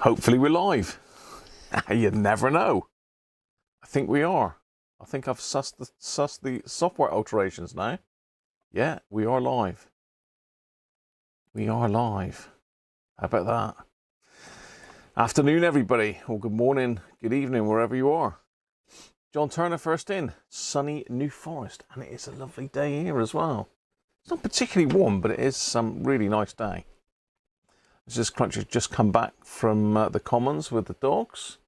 Hopefully we're live. You never know. I think we are. I think I've sussed the software alterations now. Yeah, we are live. We are live. How about that? Afternoon, everybody. Or good morning, good evening, wherever you are. John Turner first in. Sunny New Forest. And it is a lovely day here as well. It's not particularly warm, but it is some really nice day. This Cruncher's just come back from the Commons with the dogs.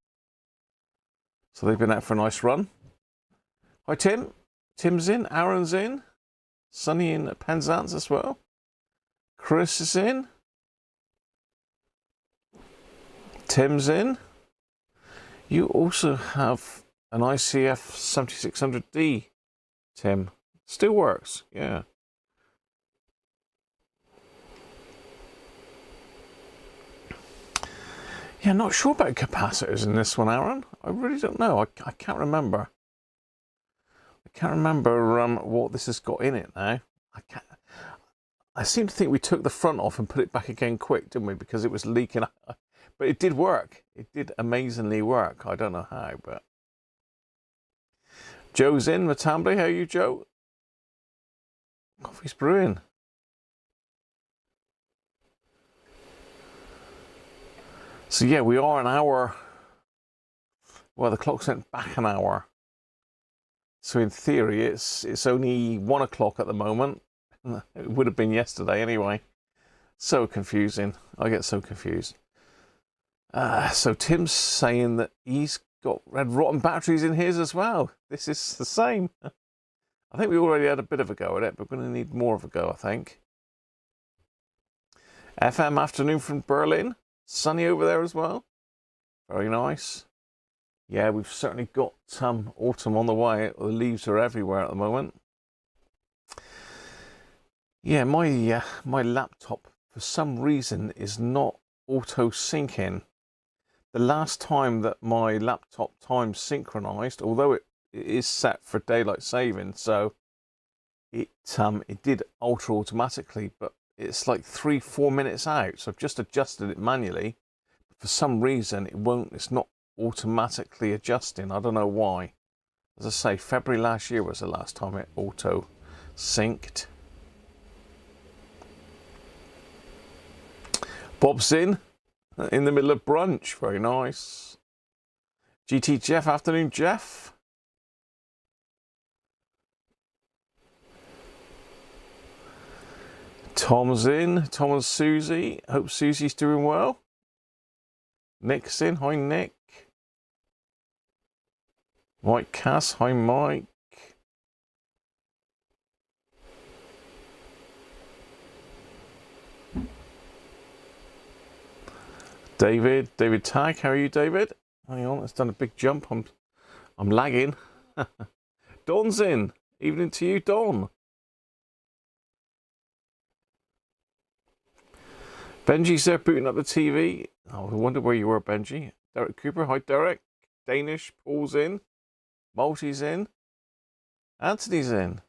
So they've been out for a nice run. Hi Tim. Tim's in, Aaron's in. Sunny in Penzance as well. Chris is in. Tim's in. You also have an ICF-7600D, Tim. Still works, yeah. Yeah, not sure about capacitors in this one, Aaron. I really don't know. I can't remember. I can't remember what this has got in it now. I seem to think we took the front off and put it back again quick, didn't we? Because it was leaking. But it did work. It did amazingly work. I don't know how, but... Joe's in, Matambly. How are you, Joe? Coffee's brewing. So yeah, we are an hour, well, the clock's went back an hour. So in theory, it's only 1 o'clock at the moment. It would have been yesterday anyway. So confusing. I get so confused. So Tim's saying that he's got red rotten batteries in his as well. This is the same. I think we already had a bit of a go at it, but we're going to need more of a go, I think. FM afternoon from Berlin. Sunny over there as well. Very nice. Yeah, we've certainly got autumn on the way. The leaves are everywhere at the moment. Yeah, my laptop for some reason is not auto syncing. The last time that my laptop time synchronized, although it is set for daylight saving, so it did alter automatically, but it's like 3-4 minutes out, so I've just adjusted it manually. For some reason, it's not automatically adjusting. I don't know why. As I say, February last year was the last time it auto synced. Bob's in the middle of brunch. Very nice. GT Jeff, afternoon, Jeff. Tom's in. Tom and Susie. Hope Susie's doing well. Nick's in. Hi, Nick. Mike Cass. Hi, Mike. David Tag. How are you, David? Hang on, it's done a big jump. I'm lagging. Don's in. Evening to you, Don. Benji's there booting up the TV. Oh, I wonder where you were, Benji. Derek Cooper. Hi, Derek. Danish. Paul's in. Malty's in. Anthony's in.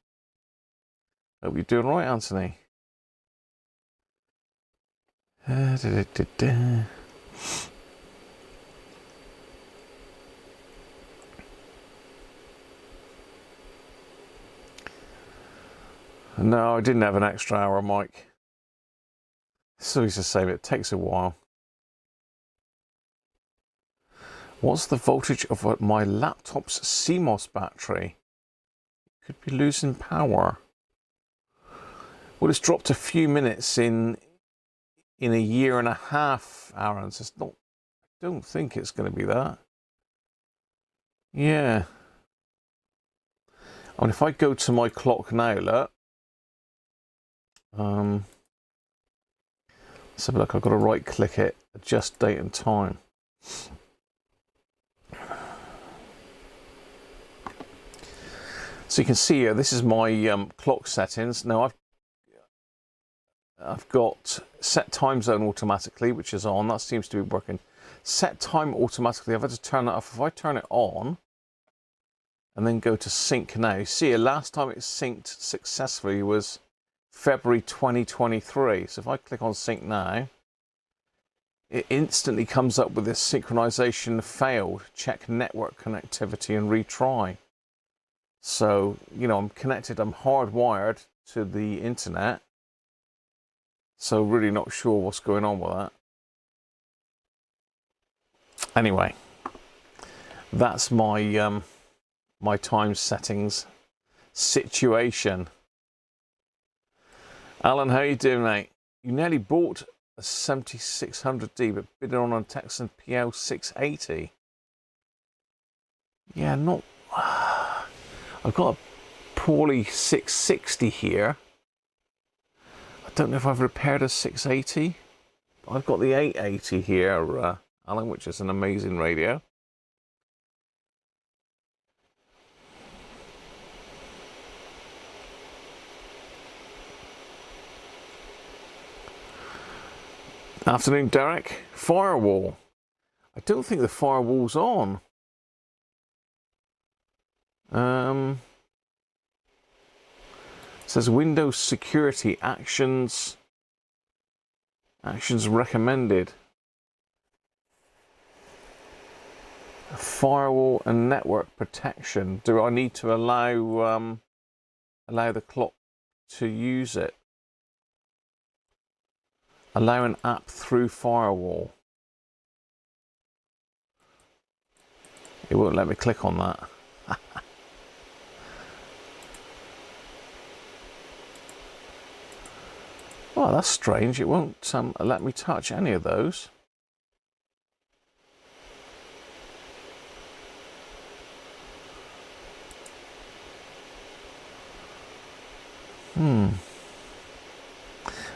Hope you're doing right, Anthony. No, I didn't have an extra hour, Mike. So he's the same, it takes a while. What's the voltage of my laptop's CMOS battery? Could be losing power. Well, it's dropped a few minutes in a 1.5 years, Aaron. So it's not, I don't think it's going to be that. Yeah. I mean, if I go to my clock now, look. Let's have a look. I've got to right click it, adjust date and time. So you can see here, this is my clock settings. Now I've got set time zone automatically, which is on. That seems to be working. Set time automatically. I've had to turn that off. If I turn it on and then go to sync now, you see, last time it synced successfully was February 2023. So if I click on sync now, it instantly comes up with this synchronization failed, check network connectivity and retry. So, you know, I'm connected, I'm hardwired to the internet. So really not sure what's going on with that. Anyway, that's my my time settings situation. Alan, how you doing, mate? You nearly bought a 7600D, but bid on a Texan PL 680. Yeah, not. I've got a Pauly 660 here. I don't know if I've repaired a 680. I've got the 880 here, Alan, which is an amazing radio. Afternoon, Derek. Firewall. I don't think the firewall's on. It says Windows security actions recommended. Firewall and network protection. Do I need to allow the clock to use it? Allow an app through firewall. It won't let me click on that. Oh, that's strange. It won't let me touch any of those.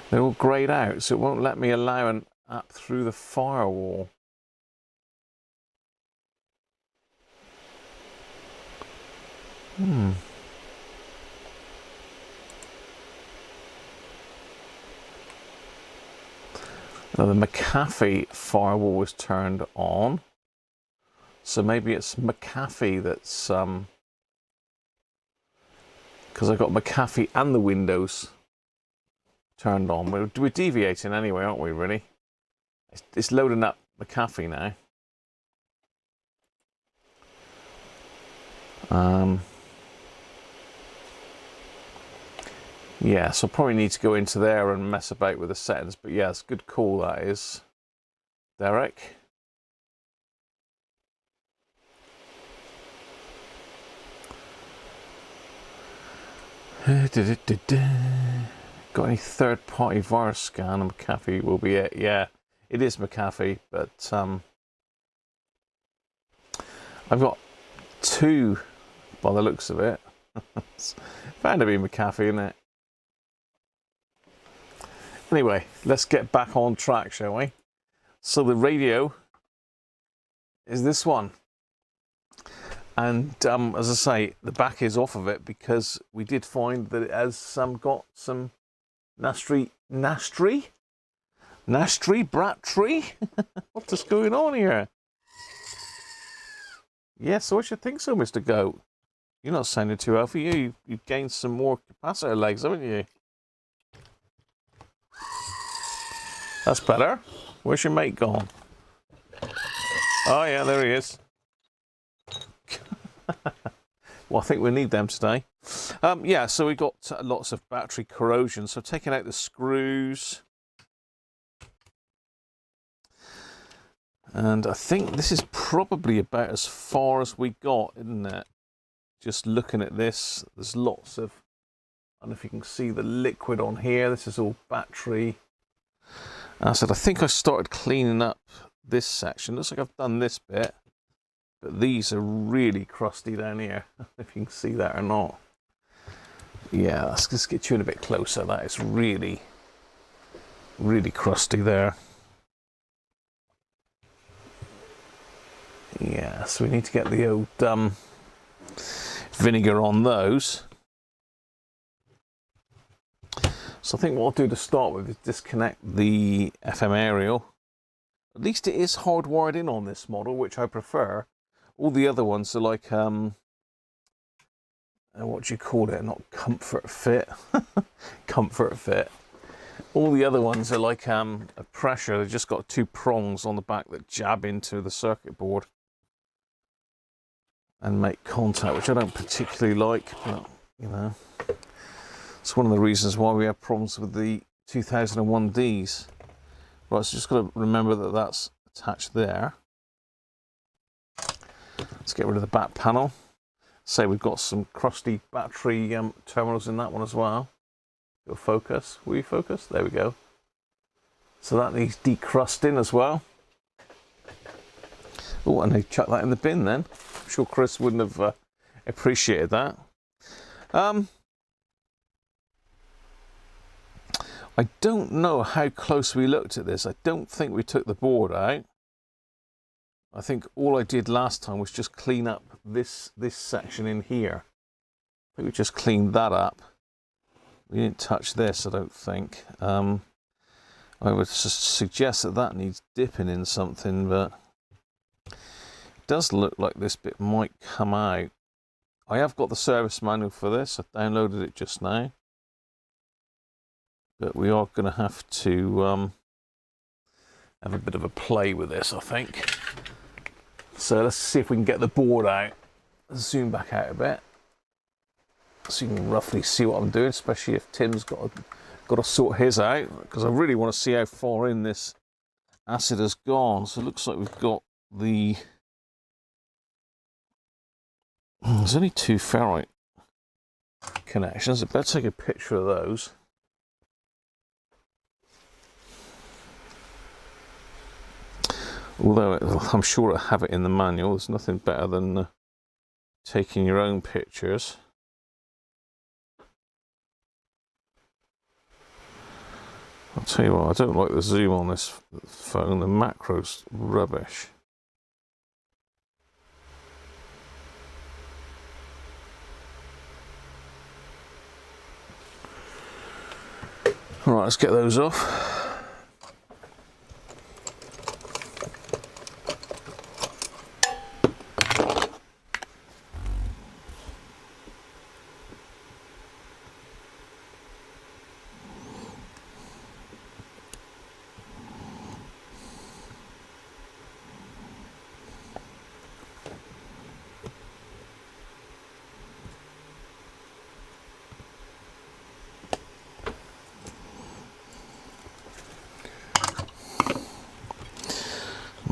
They're all grayed out, so it won't let me allow an app through the firewall. Now the McAfee firewall was turned on, so maybe it's McAfee that's because I got McAfee and the Windows turned on. We're deviating anyway, aren't we, really? It's loading up McAfee now. Yeah, so I probably need to go into there and mess about with the settings. But yeah, it's a good call, that is, Derek. Got any third-party virus scan? And McAfee will be it. Yeah, it is McAfee, but I've got two by the looks of it. Found to be McAfee, isn't it? Anyway, let's get back on track, shall we? So the radio is this one. And as I say, the back is off of it because we did find that it has got some nastry bratry. What is going on here? Yes, I should think so, Mr. Goat. You're not sounding too healthy. You've gained some more capacitor legs, haven't you? That's better. Where's your mate gone? Oh yeah, there he is. Well, I think we need them today. Yeah, so we got lots of battery corrosion. So taking out the screws. And I think this is probably about as far as we got, isn't it? Just looking at this, there's lots of, I don't know if you can see the liquid on here. This is all battery. I said, I think I started cleaning up this section. Looks like I've done this bit, but these are really crusty down here. If you can see that or not. Yeah, let's just get you in a bit closer. That is really, really crusty there. Yeah, so we need to get the old vinegar on those. So I think what I'll do to start with is disconnect the FM aerial. At least it is hardwired in on this model, which I prefer. All the other ones are like, what do you call it? Not comfort fit. Comfort fit. All the other ones are like a pressure. They've just got 2 prongs on the back that jab into the circuit board and make contact, which I don't particularly like, but you know, it's one of the reasons why we have problems with the 2001Ds. Right, so just got to remember that that's attached there. Let's get rid of the back panel. Say we've got some crusty battery terminals in that one as well. Go focus. Will you focus? There we go. So that needs decrusting as well. Oh, and they chucked that in the bin then. I'm sure Chris wouldn't have appreciated that. I don't know how close we looked at this. I don't think we took the board out. I think all I did last time was just clean up this section in here. I think we just cleaned that up. We didn't touch this, I don't think. I would suggest that that needs dipping in something, but it does look like this bit might come out. I have got the service manual for this. I downloaded it just now. But we are going to have to have a bit of a play with this, I think. So let's see if we can get the board out. Zoom back out a bit, so you can roughly see what I'm doing, especially if Tim's got to sort his out, because I really want to see how far in this acid has gone. So it looks like we've got the... There's only 2 ferrite connections. I better take a picture of those. Although I'm sure I have it in the manual, there's nothing better than taking your own pictures. I'll tell you what, I don't like the zoom on this phone. The macro's rubbish. All right, let's get those off.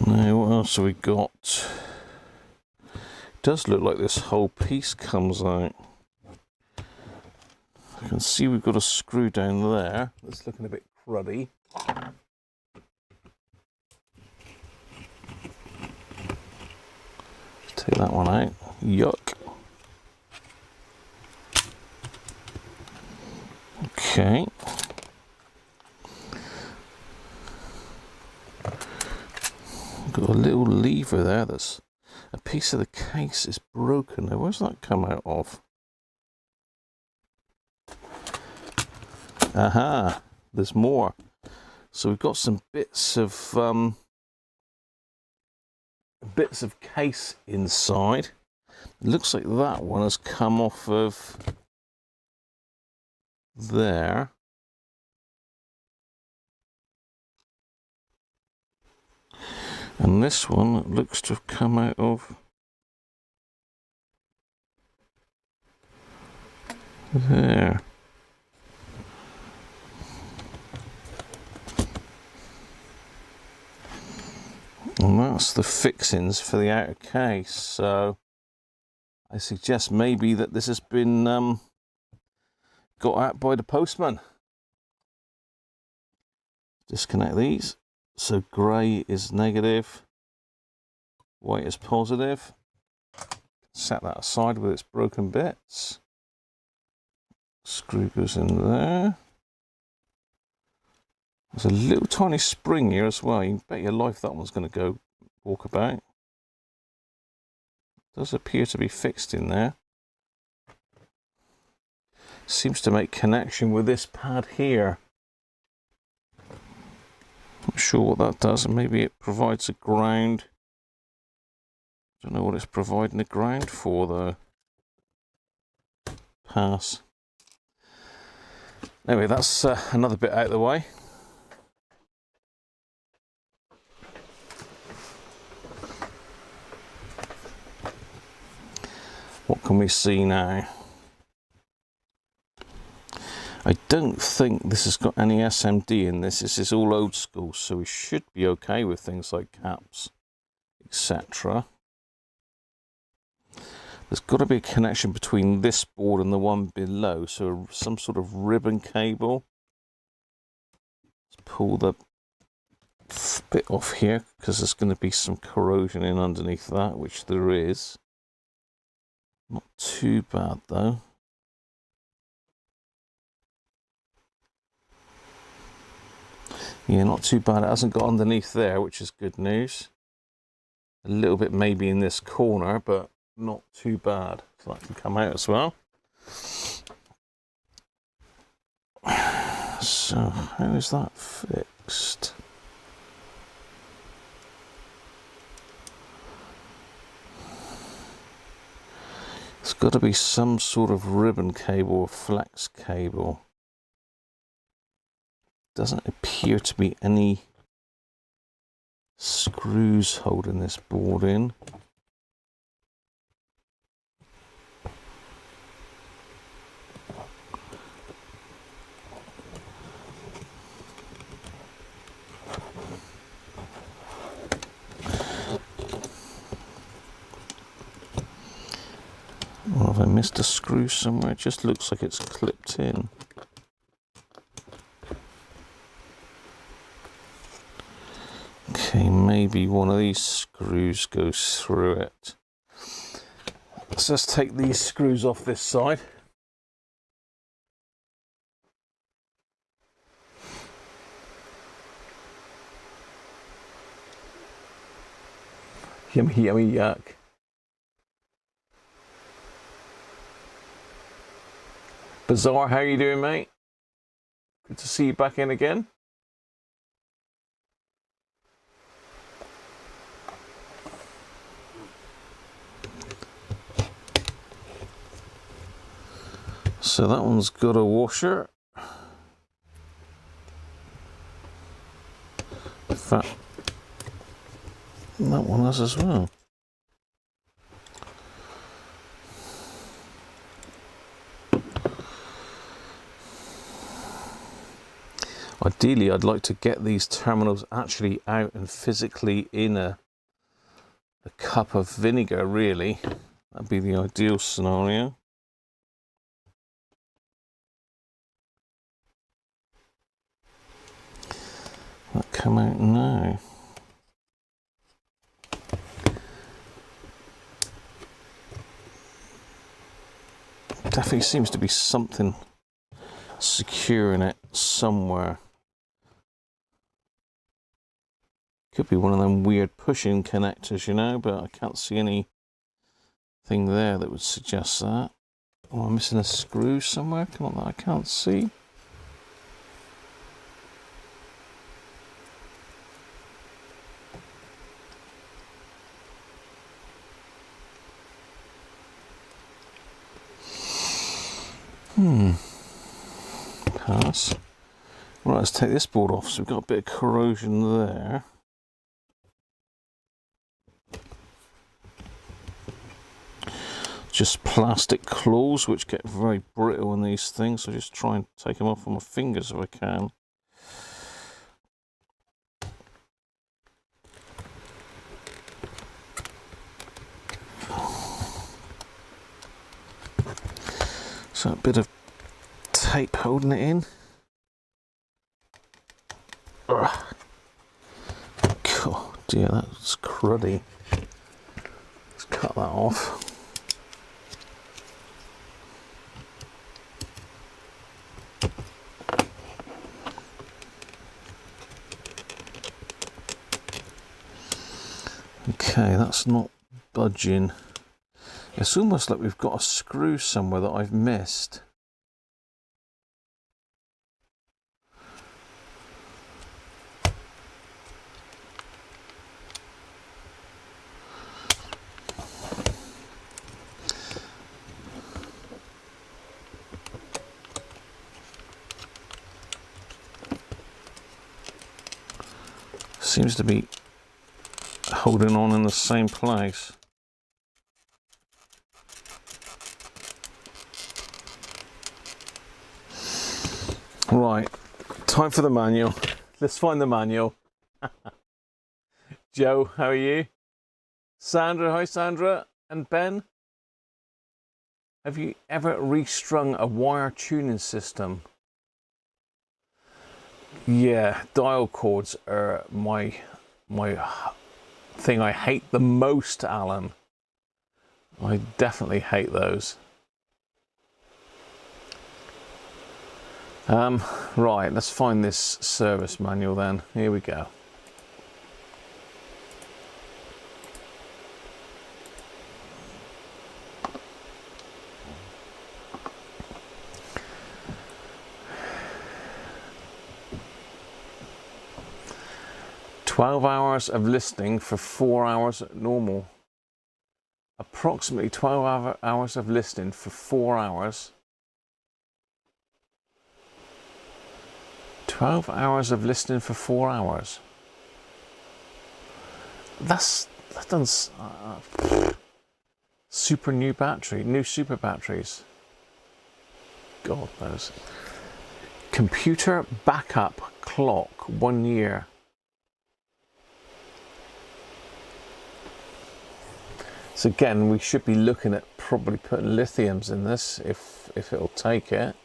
Now, what else have we got? It does look like this whole piece comes out. I can see we've got a screw down there that's looking a bit cruddy. Take that one out. Yuck. Okay. Got a little lever there. That's a piece of the case is broken. Now, where's that come out of? Aha! There's more. So we've got some bits of case inside. It looks like that one has come off of there. And this one looks to have come out of there. And that's the fixings for the outer case. So I suggest maybe that this has been got out by the postman. Disconnect these. So grey is negative, white is positive. Set that aside with its broken bits. Screw goes in there. There's a little tiny spring here as well. You can bet your life that one's going to go walk about. Does appear to be fixed in there. Seems to make connection with this pad here. Not sure what that does, and maybe it provides a ground. Don't know what it's providing a ground for though. Pass. Anyway, that's another bit out of the way. What can we see now? I don't think this has got any SMD in this. This is all old school, so we should be okay with things like caps, etc. There's got to be a connection between this board and the one below, so some sort of ribbon cable. Let's pull the bit off here, because there's going to be some corrosion in underneath that, which there is. Not too bad though. Yeah, not too bad. It hasn't got underneath there, which is good news. A little bit maybe in this corner, but not too bad. So that can come out as well. So how is that fixed? It's got to be some sort of ribbon cable or flex cable. Doesn't appear to be any screws holding this board in. Well, have I missed a screw somewhere? It just looks like it's clipped in. Okay, maybe one of these screws goes through it. So let's take these screws off this side. Yummy, yummy, yuck. Bizarre, how you doing, mate? Good to see you back in again. So that one's got a washer. In fact, that one has as well. Ideally, I'd like to get these terminals actually out and physically in a cup of vinegar, really. That'd be the ideal scenario. That come out now. Definitely seems to be something secure in it somewhere. Could be one of them weird pushing connectors, you know, but I can't see anything there that would suggest that. Oh, I'm missing a screw somewhere. Come on, that I can't see. Pass. Right, let's take this board off. So we've got a bit of corrosion there. Just plastic claws, which get very brittle in these things. So just try and take them off with my fingers if I can. So a bit of tape holding it in. God, dear, that's cruddy. Let's cut that off. Okay, that's not budging. It's almost like we've got a screw somewhere that I've missed. Seems to be holding on in the same place. Right, time for the manual. Let's find the manual. Joe, how are you? Sandra, hi Sandra. And Ben? Have you ever restrung a wire tuning system? Yeah, dial cords are my thing I hate the most, Alan. I definitely hate those. Right, let's find this service manual then. Here we go. "12 hours of listening for 4 hours at normal." Approximately 12 hours of listening for 4 hours. 12 hours of listening for 4 hours. That does super new battery, new super batteries. God knows. Computer backup clock, 1 year. So again, we should be looking at probably putting lithiums in this if it'll take it.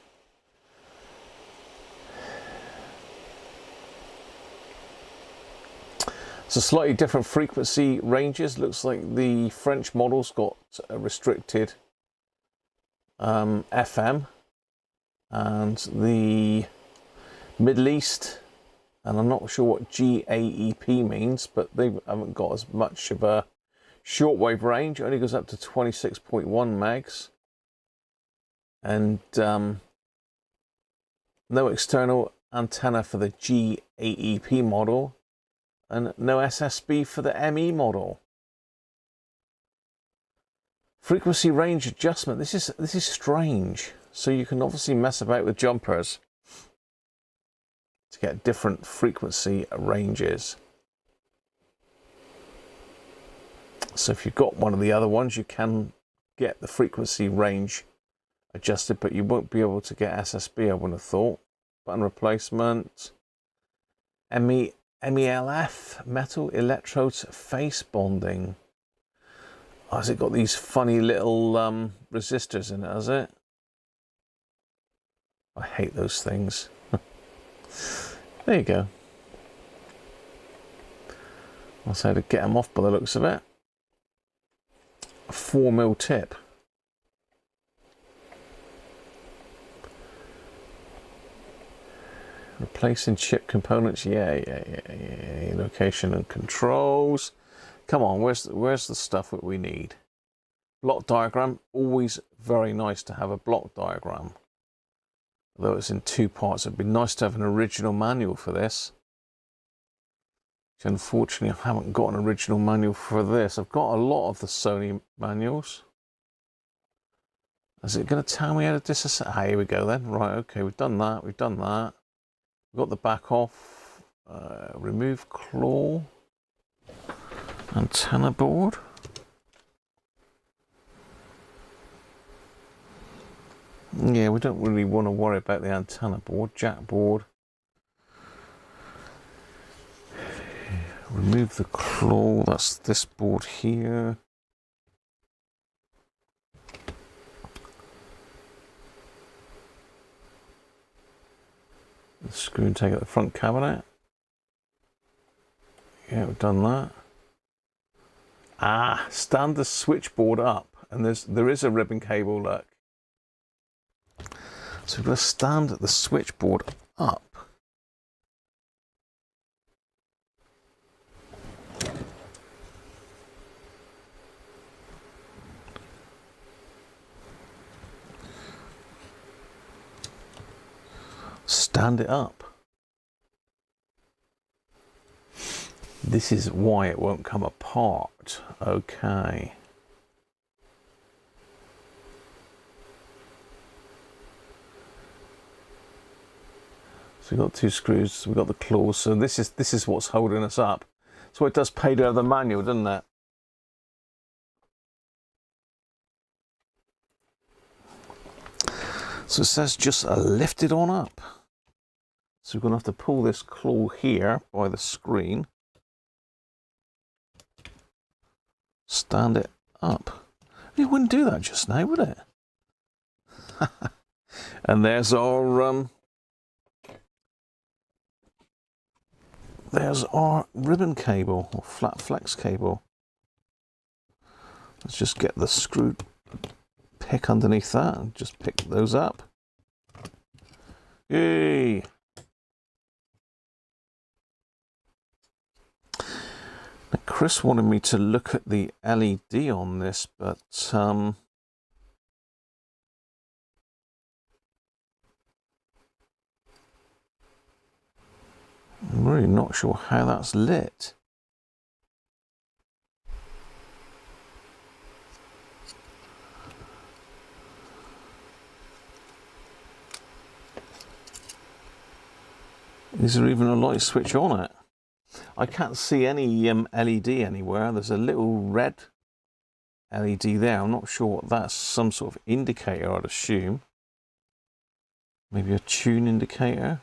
So slightly different frequency ranges. Looks like the French model's got a restricted FM, and the Middle East, and I'm not sure what GAEP means, but they haven't got as much of a shortwave range. It only goes up to 26.1 megs, and no external antenna for the GAEP model, and no SSB for the ME model. Frequency range adjustment. This is strange. So you can obviously mess about with jumpers to get different frequency ranges. So if you've got one of the other ones, you can get the frequency range adjusted, but you won't be able to get SSB, I would have thought. Button replacement. MELF, metal electrodes face bonding. Oh, has it got these funny little resistors in it, has it? I hate those things. There you go. I'll say to get them off by the looks of it. A 4mm tip. Replacing chip components, yeah. Location and controls. Come on, where's the stuff that we need? Block diagram, always very nice to have a block diagram. Although it's in 2 parts, it'd be nice to have an original manual for this. Which unfortunately I haven't got an original manual for this. I've got a lot of the Sony manuals. Is it going to tell me how to disassemble? Ah, here we go then. Right, okay, we've done that. We've got the back off. Remove claw. Antenna board. Yeah, we don't really want to worry about the antenna board. Jack board. Remove the claw. That's this board here. The screw and take out the front cabinet. Yeah, we've done that. Ah, stand the switchboard up, and there is a ribbon cable, look. So we're going to stand the switchboard up. Stand it up. This is why it won't come apart. Okay. So we've got 2 screws, we've got the claws, so this is what's holding us up. So it does pay to have the manual, doesn't it? So it says just lift it on up. So we're going to have to pull this claw here by the screen. Stand it up. It wouldn't do that just now, would it? And there's our ribbon cable, or flat flex cable. Let's just get the screw pick underneath that and just pick those up. Yay! Now, Chris wanted me to look at the LED on this, but I'm really not sure how that's lit. Is there even a light switch on it? I can't see any LED anywhere. There's a little red LED there. I'm not sure what that's. Some sort of indicator, I'd assume. Maybe a tune indicator.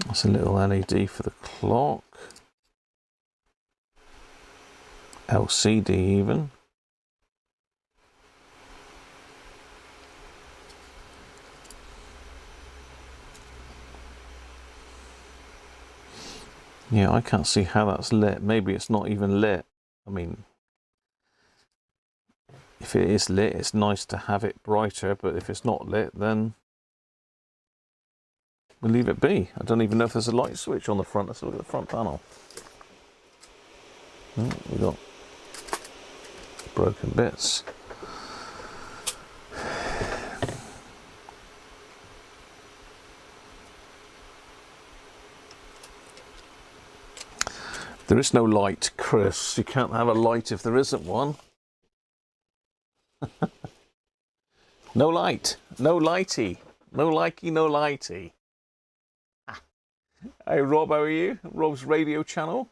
That's a little LED for the clock. LCD even. Yeah, I can't see how that's lit. Maybe it's not even lit. I mean, if it is lit, it's nice to have it brighter, but if it's not lit, then we'll leave it be. I don't even know if there's a light switch on the front. Let's look at the front panel. Oh, we got broken bits. There is no light, Chris. You can't have a light if there isn't one. No light. No lighty. No likey, no lighty. Hey Rob, how are you? Rob's radio channel.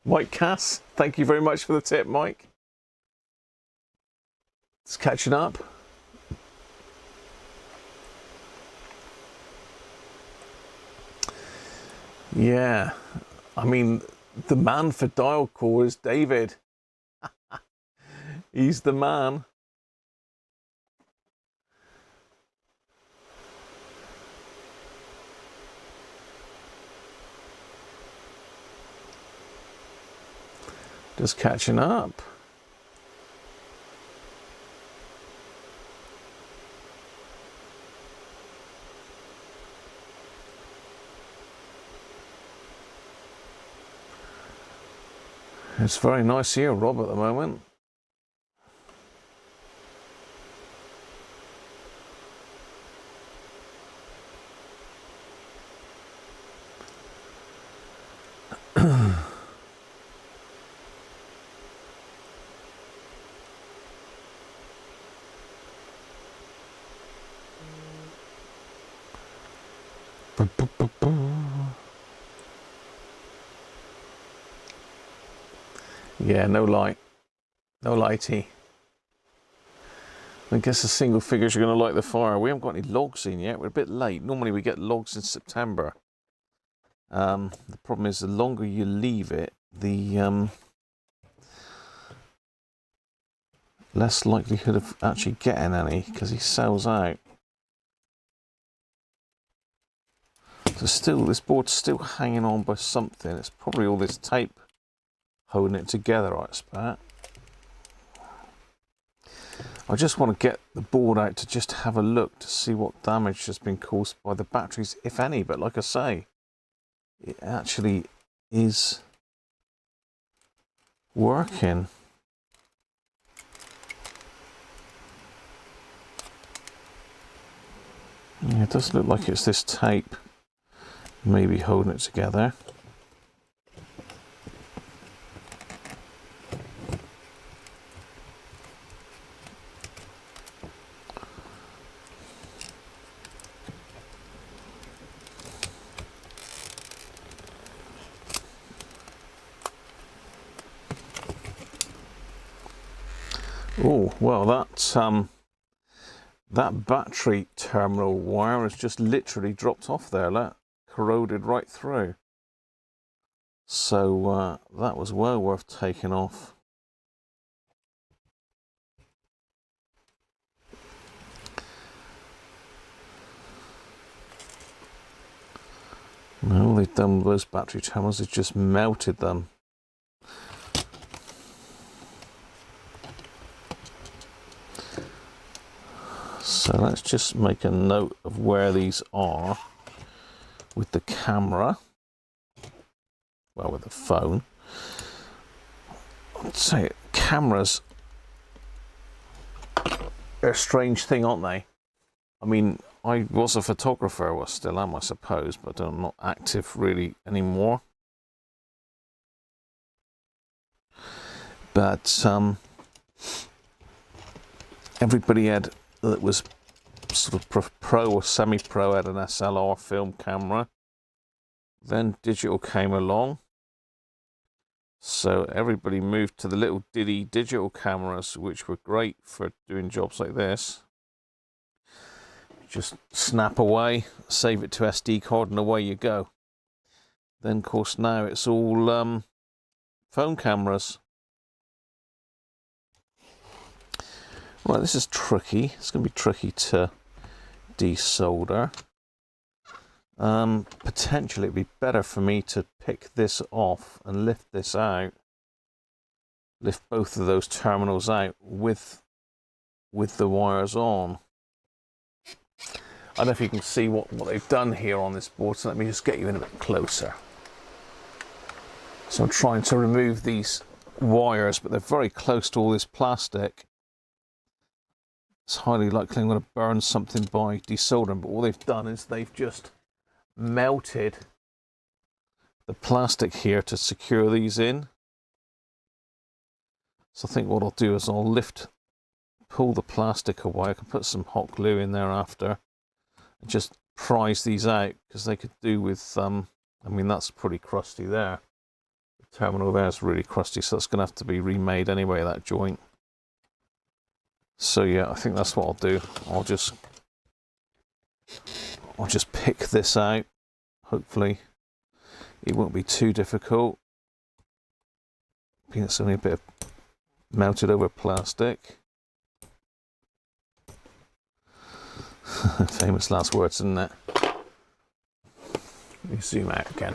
Mike Cass, thank you very much for the tip, Mike. It's catching up. Yeah, I mean, the man for dial core is David. He's the man. Just catching up. It's very nice here, Rob, at the moment. Yeah, no light. No lighty. I guess the single figures are going to light the fire. We haven't got any logs in yet. We're a bit late. Normally we get logs in September. The problem is the longer you leave it, the less likelihood of actually getting any, because he sells out. So still, this board's still hanging on by something. It's probably all this tape holding it together, I expect. I just want to get the board out to just have a look to see what damage has been caused by the batteries, if any. But like I say, it actually is working. Yeah, it does look like it's this tape maybe holding it together. Oh, well, that battery terminal wire has just literally dropped off there. That corroded right through. So that was well worth taking off. Now all they've done with those battery terminals is just melted them. So let's just make a note of where these are with the camera. Well, with the phone. I'd say cameras are a strange thing, aren't they? I mean, I was a photographer, well, still am, I suppose, but I'm not active really anymore. But everybody that was sort of pro or semi-pro had an SLR film camera. Then digital came along. So everybody moved to the little diddy digital cameras, which were great for doing jobs like this. Just snap away, save it to SD card, and away you go. Then, of course, now it's all phone cameras. Right, this is tricky. It's going to be tricky to desolder. Potentially it'd be better for me to pick this off and lift this out. Lift both of those terminals out with the wires on. I don't know if you can see what they've done here on this board, so let me just get you in a bit closer. So I'm trying to remove these wires, but they're very close to all this plastic. It's highly likely I'm going to burn something by desoldering, but all they've done is they've just melted the plastic here to secure these in. So I think what I'll do is I'll pull the plastic away. I can put some hot glue in there after and just prise these out, because they could do with I mean, that's pretty crusty there. The terminal there is really crusty, so that's going to have to be remade anyway, that joint. So yeah, I think that's what I'll do. I'll just pick this out. Hopefully it won't be too difficult. I think it's only a bit of melted over plastic. Famous last words, isn't it? Let me zoom out again.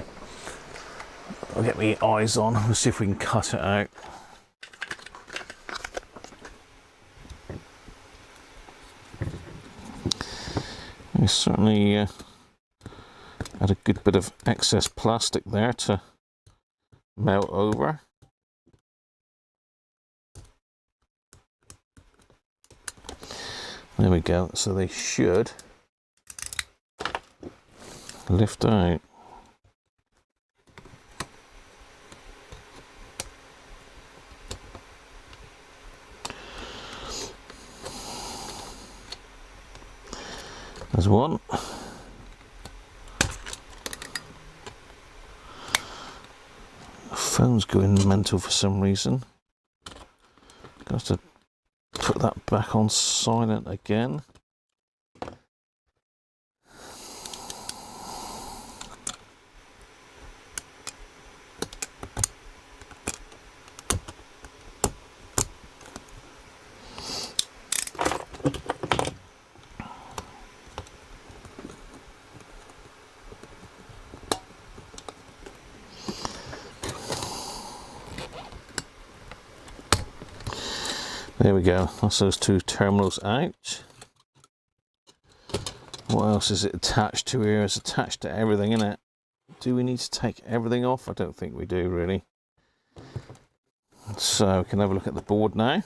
I'll get my eyes on. We'll see if we can cut it out. We certainly had a good bit of excess plastic there to melt over. There we go. So they should lift out. There's one. The phone's going mental for some reason. Got to put that back on silent again. There we go, that's those two terminals out. What else is it attached to here? It's attached to everything, isn't it? Do we need to take everything off? I don't think we do, really. So we can have a look at the board now.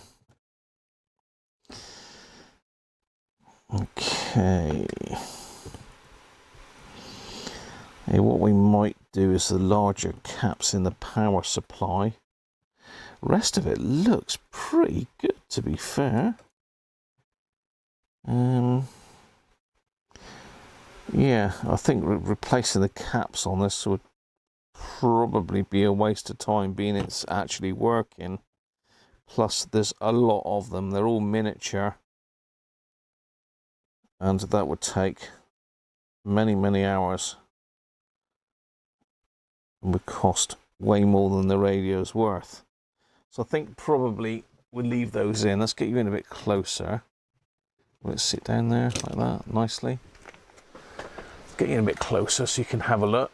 Okay. Okay, what we might do is the larger caps in the power supply. Rest of it looks pretty good, to be fair. Yeah, I think replacing the caps on this would probably be a waste of time, being it's actually working. Plus, there's a lot of them. They're all miniature. And that would take many, many hours. And would cost way more than the radio's worth. So I think probably we'll leave those in. Let's get you in a bit closer. Let's sit down there like that, nicely. Get you in a bit closer so you can have a look.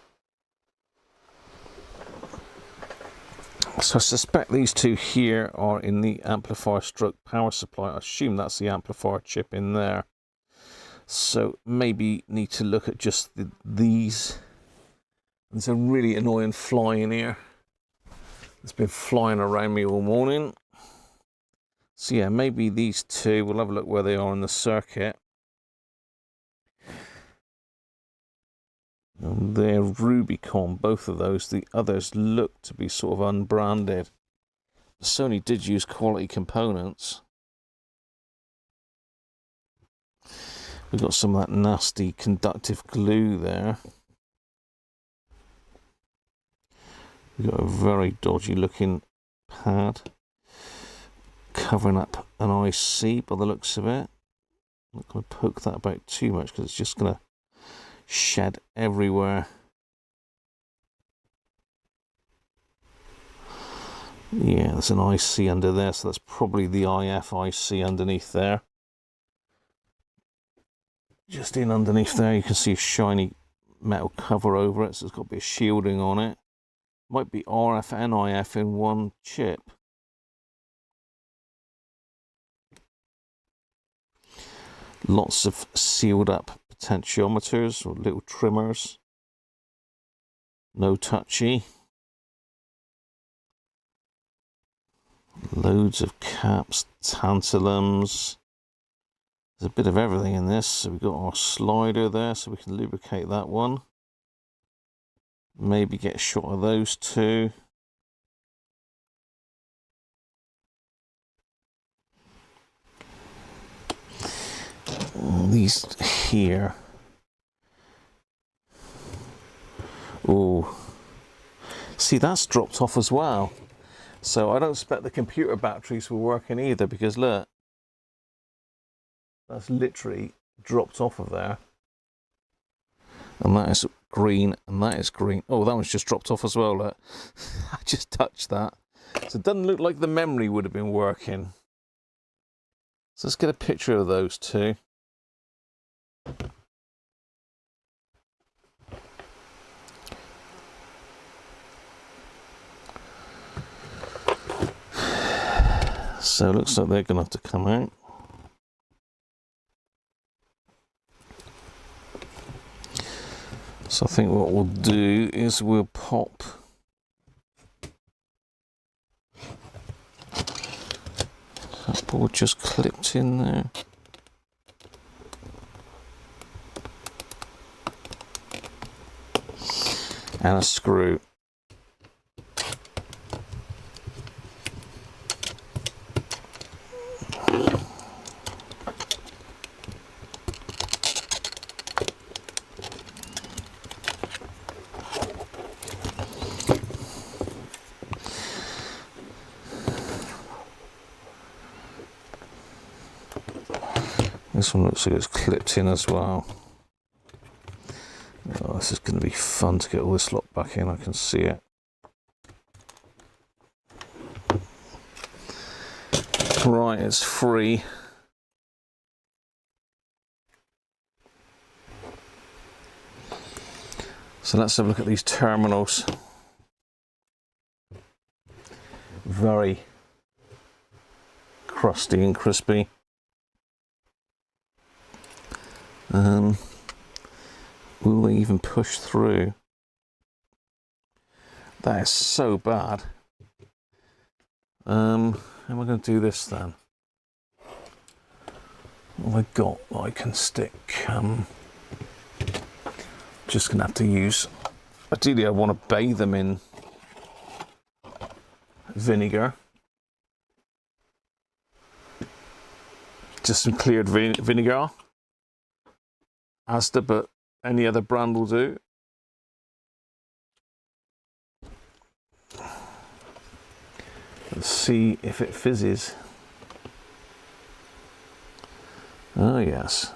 So I suspect these two here are in the amplifier stroke power supply. I assume that's the amplifier chip in there. So maybe need to look at just these. There's a really annoying fly in here. It's been flying around me all morning. So yeah, maybe these two, we'll have a look where they are in the circuit. And they're Rubicon, both of those. The others look to be sort of unbranded. Sony did use quality components. We've got some of that nasty conductive glue there. We've got a very dodgy looking pad covering up an IC by the looks of it. I'm not going to poke that about too much because it's just going to shed everywhere. Yeah, there's an IC under there, so that's probably the IF IC underneath there. Just in underneath there, you can see a shiny metal cover over it, so it's got a bit of shielding on it. Might be RF and IF in one chip. Lots of sealed up potentiometers or little trimmers. No touchy. Loads of caps, tantalums. There's a bit of everything in this. So we've got our slider there so we can lubricate that one. Maybe get a shot of those two. These here. Oh, see, that's dropped off as well. So I don't expect the computer batteries were working either, because look, that's literally dropped off of there. And that is green, and that is green. Oh, that one's just dropped off as well, look. I just touched that. So it doesn't look like the memory would have been working. So let's get a picture of those two. So it looks like they're going to have to come out. So I think what we'll do is we'll pop that board just clipped in there. And a screw. This one looks like it's clipped in as well. Oh, this is going to be fun to get all this lot back in. I can see it. Right, it's free. So let's have a look at these terminals. Very crusty and crispy. Will they even push through? That is so bad. How am I going to do this then? What have I got that I can stick? Just going to have to use Ideally, I want to bathe them in vinegar. Just some cleared vinegar. Asda, but any other brand will do. Let's see if it fizzes. Oh, yes.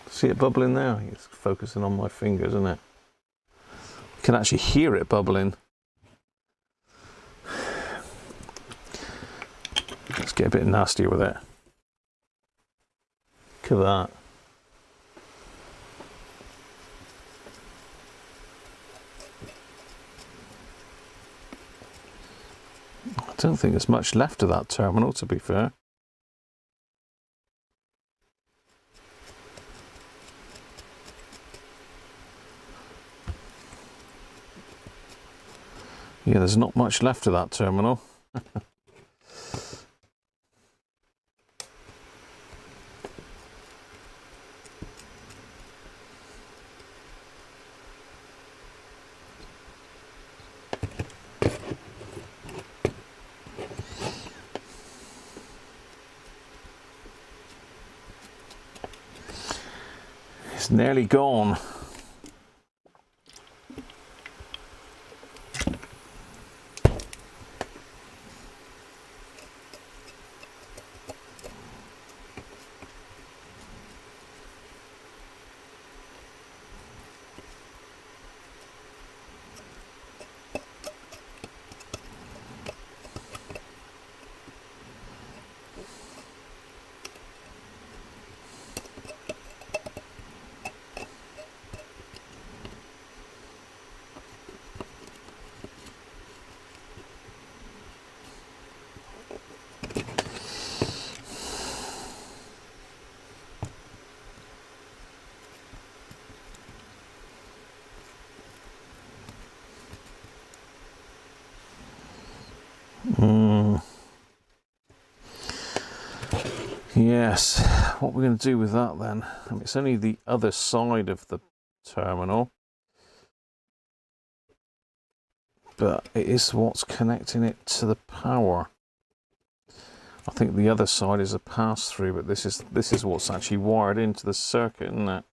See it bubbling there? It's focusing on my fingers, isn't it? You can actually hear it bubbling. Let's get a bit nastier with it. Look at that. I don't think there's much left of that terminal, to be fair. Yeah, there's not much left of that terminal. It's nearly gone. Yes, what we're going to do with that then? I mean, it's only the other side of the terminal, but it is what's connecting it to the power. I think the other side is a pass-through, but this is what's actually wired into the circuit, isn't it?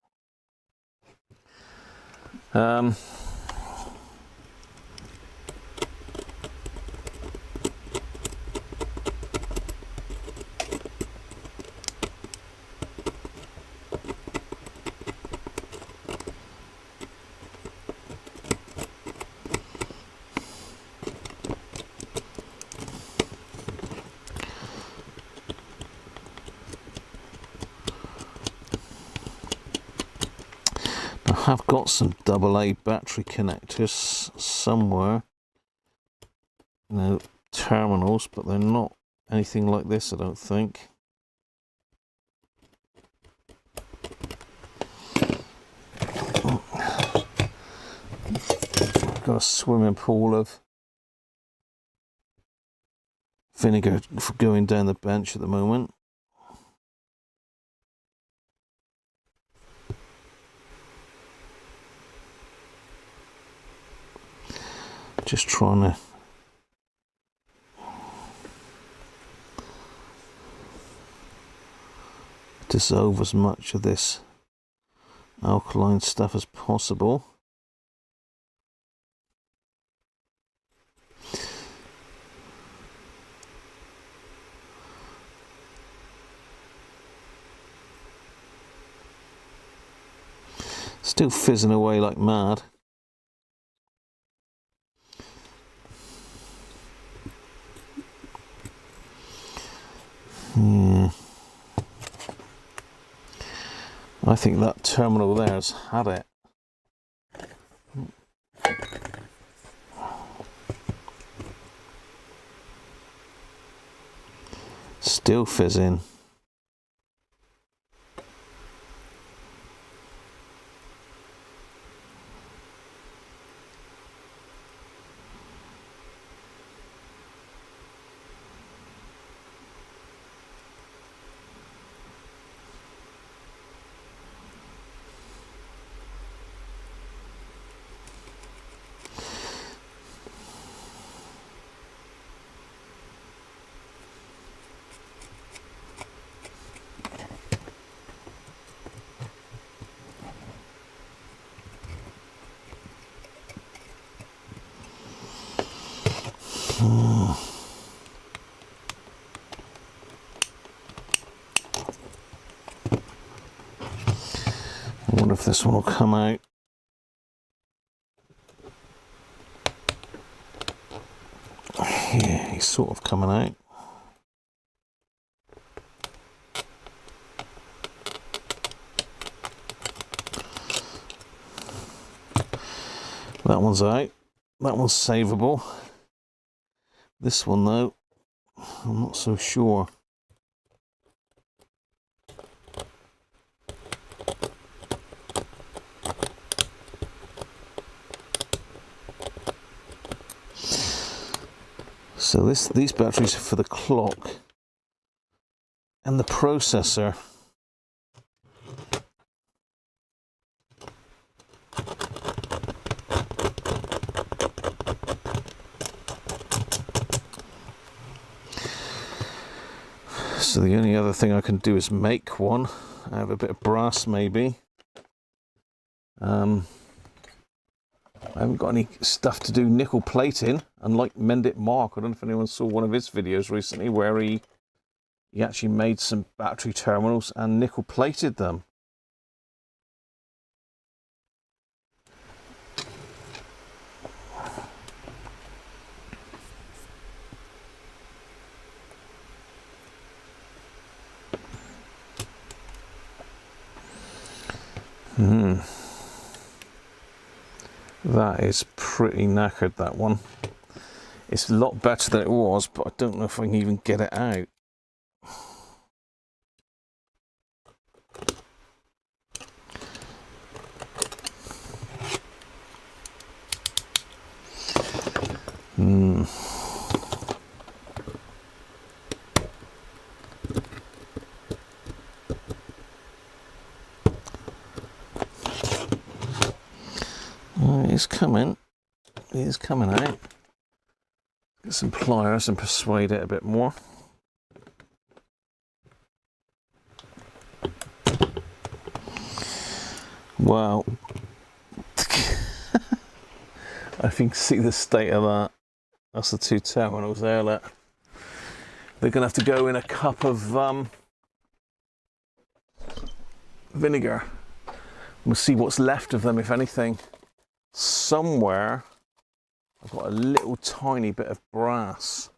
I've got some AA battery connectors somewhere, terminals, but they're not anything like this, I don't think. I've got a swimming pool of vinegar going down the bench at the moment. Just trying to dissolve as much of this alkaline stuff as possible. Still fizzing away like mad. I think that terminal there has had it. Still fizzing. I wonder if this one will come out. Yeah, he's sort of coming out. That one's out. That one's savable. This one, though, I'm not so sure. So these batteries are for the clock and the processor. So the only other thing I can do is make one. I have a bit of brass, maybe. I haven't got any stuff to do nickel plating, unlike Mend It Mark. I don't know if anyone saw one of his videos recently where he actually made some battery terminals and nickel plated them. That is pretty knackered, that one. It's a lot better than it was, but I don't know if I can even get it out. He's coming. He's coming out. Get some pliers and persuade it a bit more. Wow. I think see the state of that. That's the two terminals there. Look. They're going to have to go in a cup of vinegar. We'll see what's left of them, if anything. Somewhere I've got a little tiny bit of brass.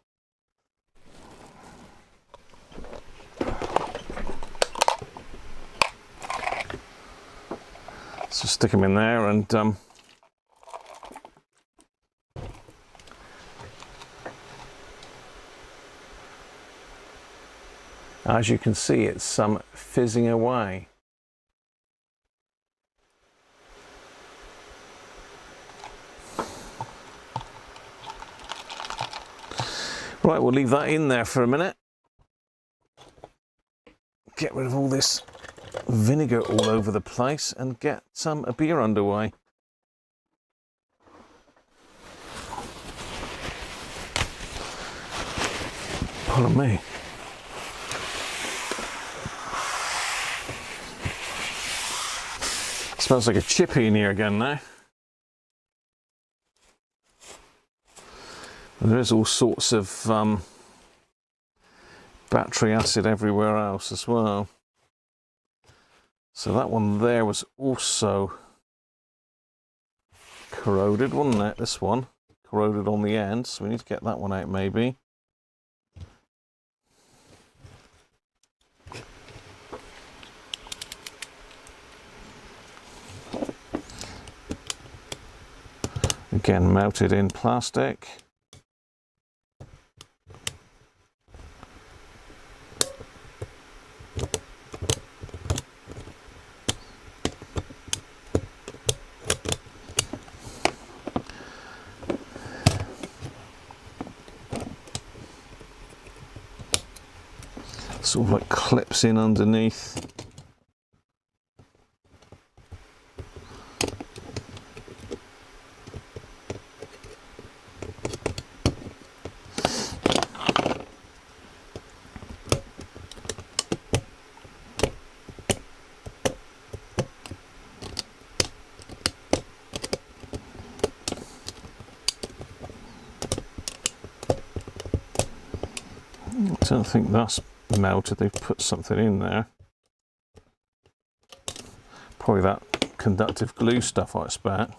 So stick them in there, and as you can see, it's fizzing away. Right, we'll leave that in there for a minute. Get rid of all this vinegar all over the place and get a beer underway. Pardon me. Smells like a chippy in here again now. There is all sorts of battery acid everywhere else as well. So that one there was also corroded, wasn't it? This one corroded on the end, so we need to get that one out maybe. Again, melted in plastic. Sort of like clips in underneath. I don't think that's melted. They've put something in there. Probably that conductive glue stuff, I expect.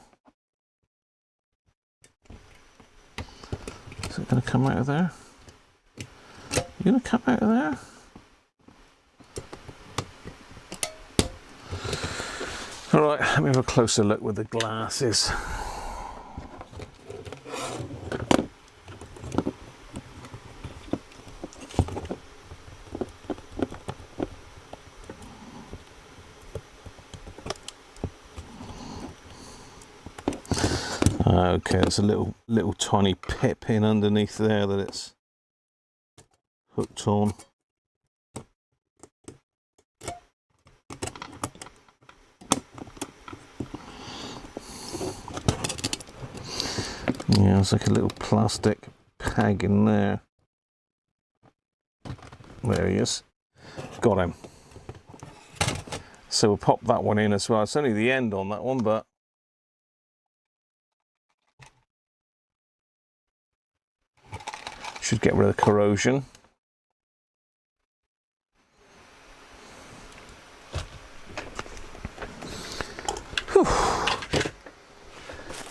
Is it going to come out of there? You going to come out of there? All right, let me have a closer look with the glasses. Okay, there's a little tiny pit pin underneath there that it's hooked on. Yeah, it's like a little plastic peg in there. There he is. Got him. So we'll pop that one in as well. It's only the end on that one, but should get rid of the corrosion. Whew.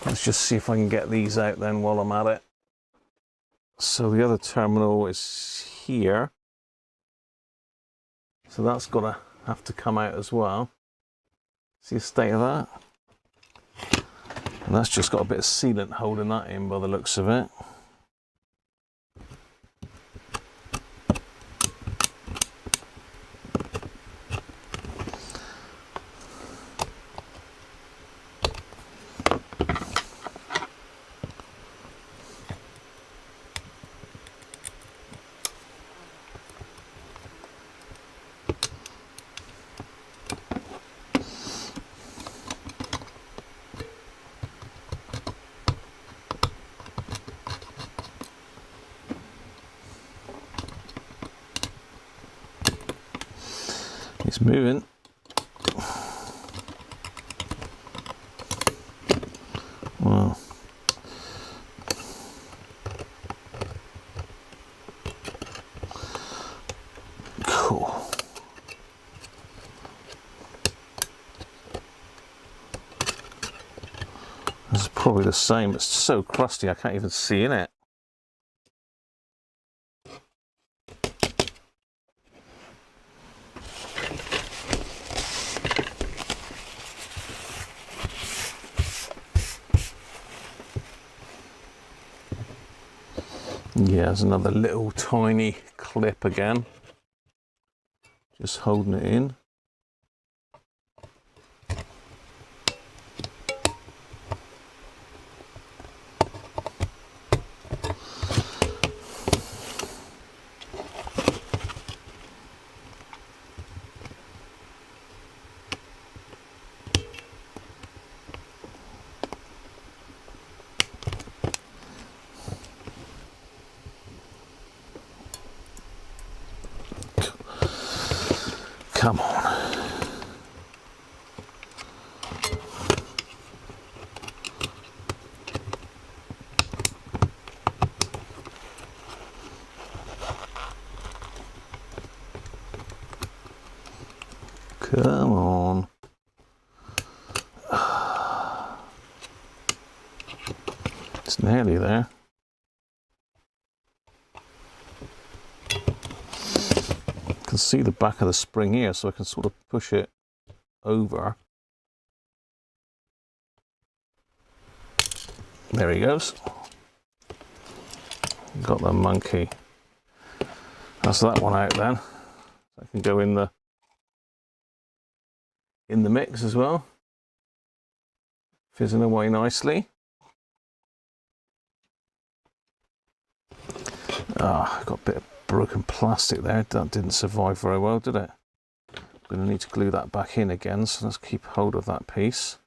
Let's just see if I can get these out then while I'm at it. So the other terminal is here. So that's got to have to come out as well. See the state of that? And that's just got a bit of sealant holding that in by the looks of it. It's moving. Wow. Cool. This is probably the same. It's so crusty I can't even see in it. Yeah, there's another little tiny clip again. Just holding it in. Come on. Come on. It's nearly there. I can see the back of the spring here, so I can sort of push it over. There he goes. Got the monkey. That's that one out then. I can go in the mix as well. Fizzing away nicely. Ah, got a bit of broken plastic there. That didn't survive very well, did it? I'm going to need to glue that back in again, so let's keep hold of that piece.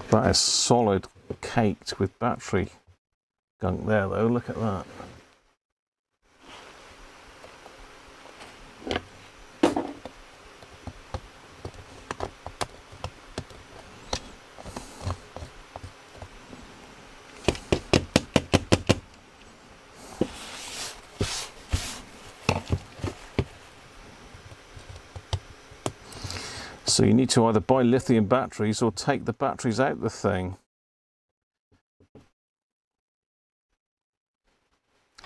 That is solid caked with battery gunk there though, look at that. So you need to either buy lithium batteries or take the batteries out of the thing.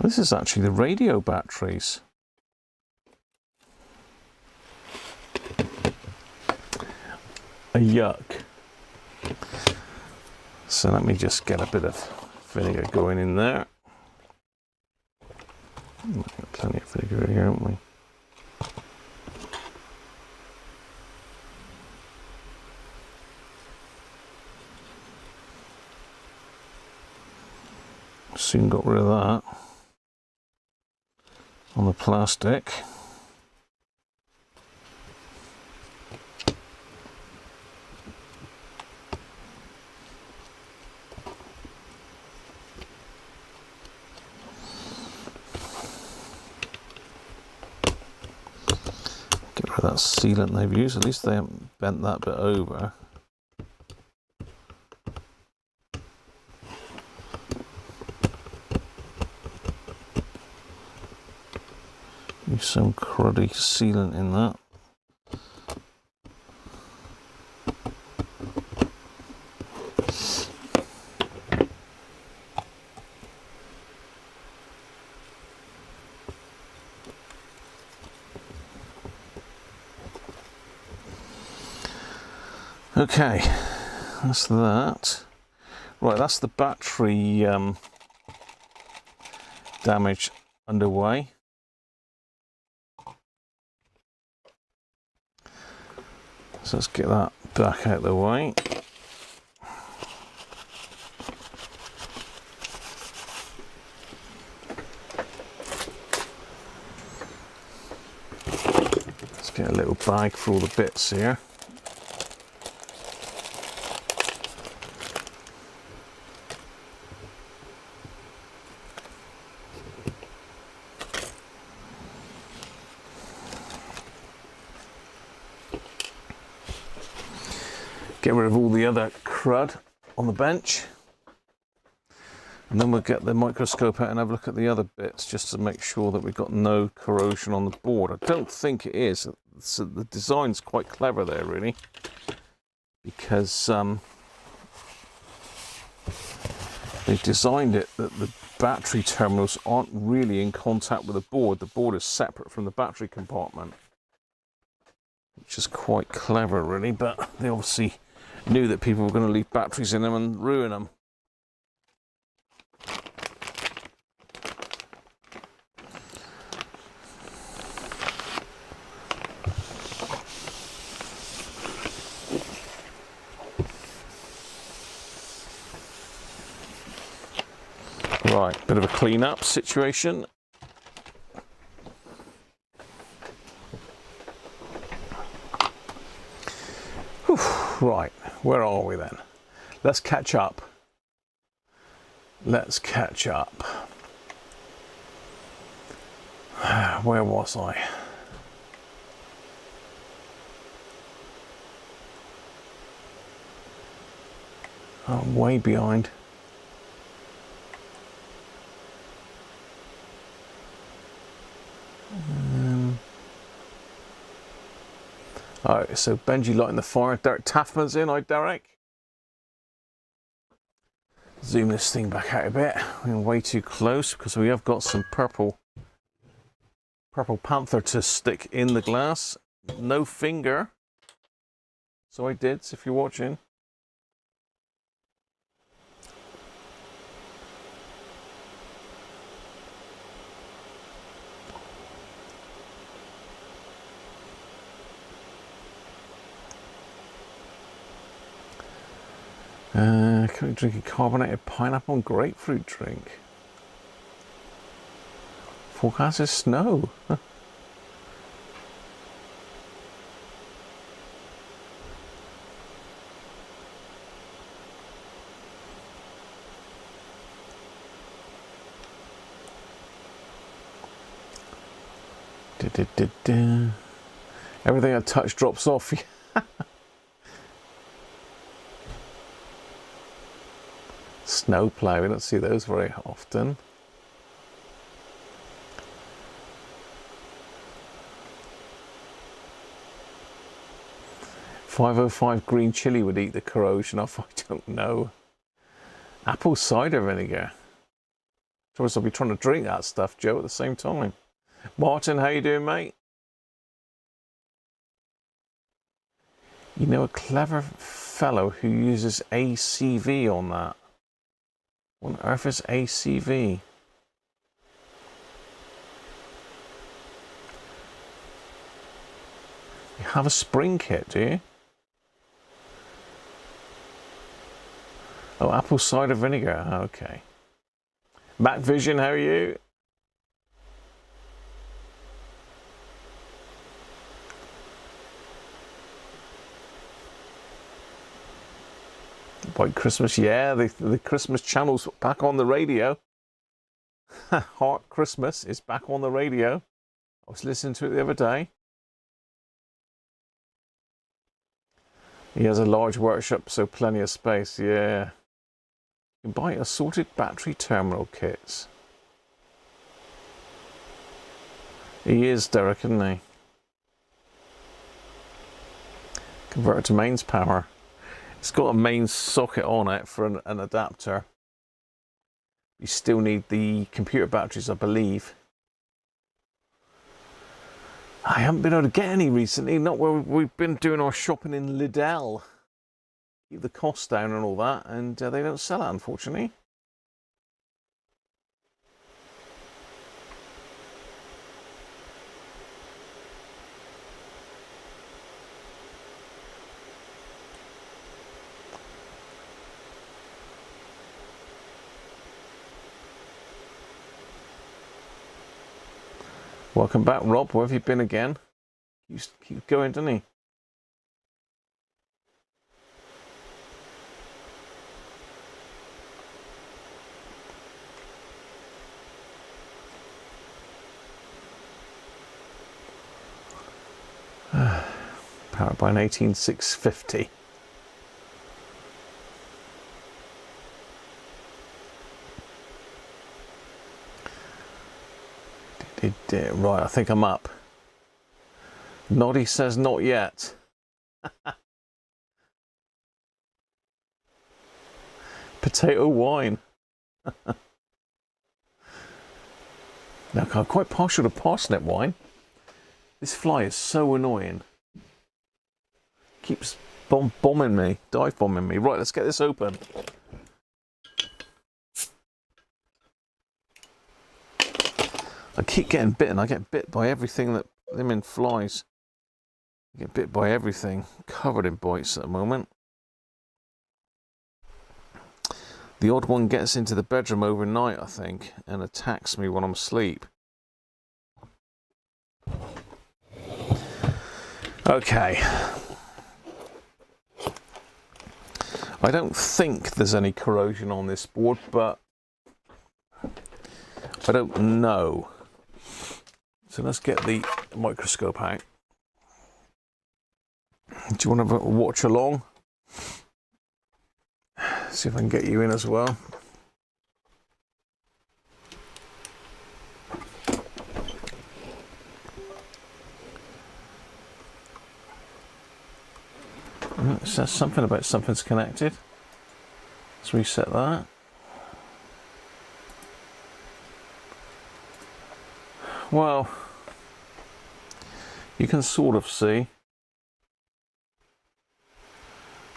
This is actually the radio batteries. A yuck. So let me just get a bit of vinegar going in there. We've got plenty of vinegar here, haven't we? Soon got rid of that on the plastic. Get rid of that sealant they've used. At least they haven't bent that bit over. Use some cruddy sealant in that. Okay, that's that. Right, that's the battery damage underway. So let's get that back out of the way. Let's get a little bag for all the bits here. Get rid of all the other crud on the bench, and then we'll get the microscope out and have a look at the other bits just to make sure that we've got no corrosion on the board. I don't think it is. So the design's quite clever there, really, because they've designed it that the battery terminals aren't really in contact with the board. The board is separate from the battery compartment, which is quite clever, really, but they obviously knew that people were going to leave batteries in them and ruin them. Right, bit of a clean-up situation. Whew, right. Where are we then? Let's catch up. Let's catch up. Where was I? I'm way behind. Alright, so Benji lighting the fire. Derek Taffman's in. Hi, Derek. Zoom this thing back out a bit. We're way too close because we have got some purple panther to stick in the glass. No finger. So I did, if you're watching. Can we drink a carbonated pineapple and grapefruit drink? Forecast is snow. Everything I touch drops off. Snowplow, we don't see those very often. 505 green chili would eat the corrosion off. I don't know. Apple cider vinegar. Of course, I'll be trying to drink that stuff, Joe, at the same time. Martin, how you doing, mate? You know a clever fellow who uses ACV on that. What on earth is ACV? You have a spring kit, do you? Oh, apple cider vinegar. Okay. Mac Vision, how are you? White Christmas, yeah, the Christmas channel's back on the radio. Heart Christmas is back on the radio. I was listening to it the other day. He has a large workshop, so plenty of space, yeah. You can buy assorted battery terminal kits. He is, Derek, isn't he? Convert it to mains power. It's got a main socket on it for an adapter. You still need the computer batteries, I believe. I haven't been able to get any recently, not where we've been doing our shopping in Lidl. Keep the costs down and all that, and they don't sell it, unfortunately. Welcome back, Rob. Where have you been again? You keep going, doesn't he? Powered by an 18650. Right, I think I'm up. Noddy says not yet. Potato wine. Now, I'm quite partial to parsnip wine. This fly is so annoying. Keeps bombing me, dive bombing me. Right, let's get this open. I keep getting bitten. I get bit by everything that them in flies. I get bit by everything. Covered in bites at the moment. The odd one gets into the bedroom overnight, I think, and attacks me when I'm asleep. Okay. I don't think there's any corrosion on this board, but I don't know. So let's get the microscope out. Do you want to watch along? See if I can get you in as well. It says something about something's connected. Let's reset that. Well, you can sort of see.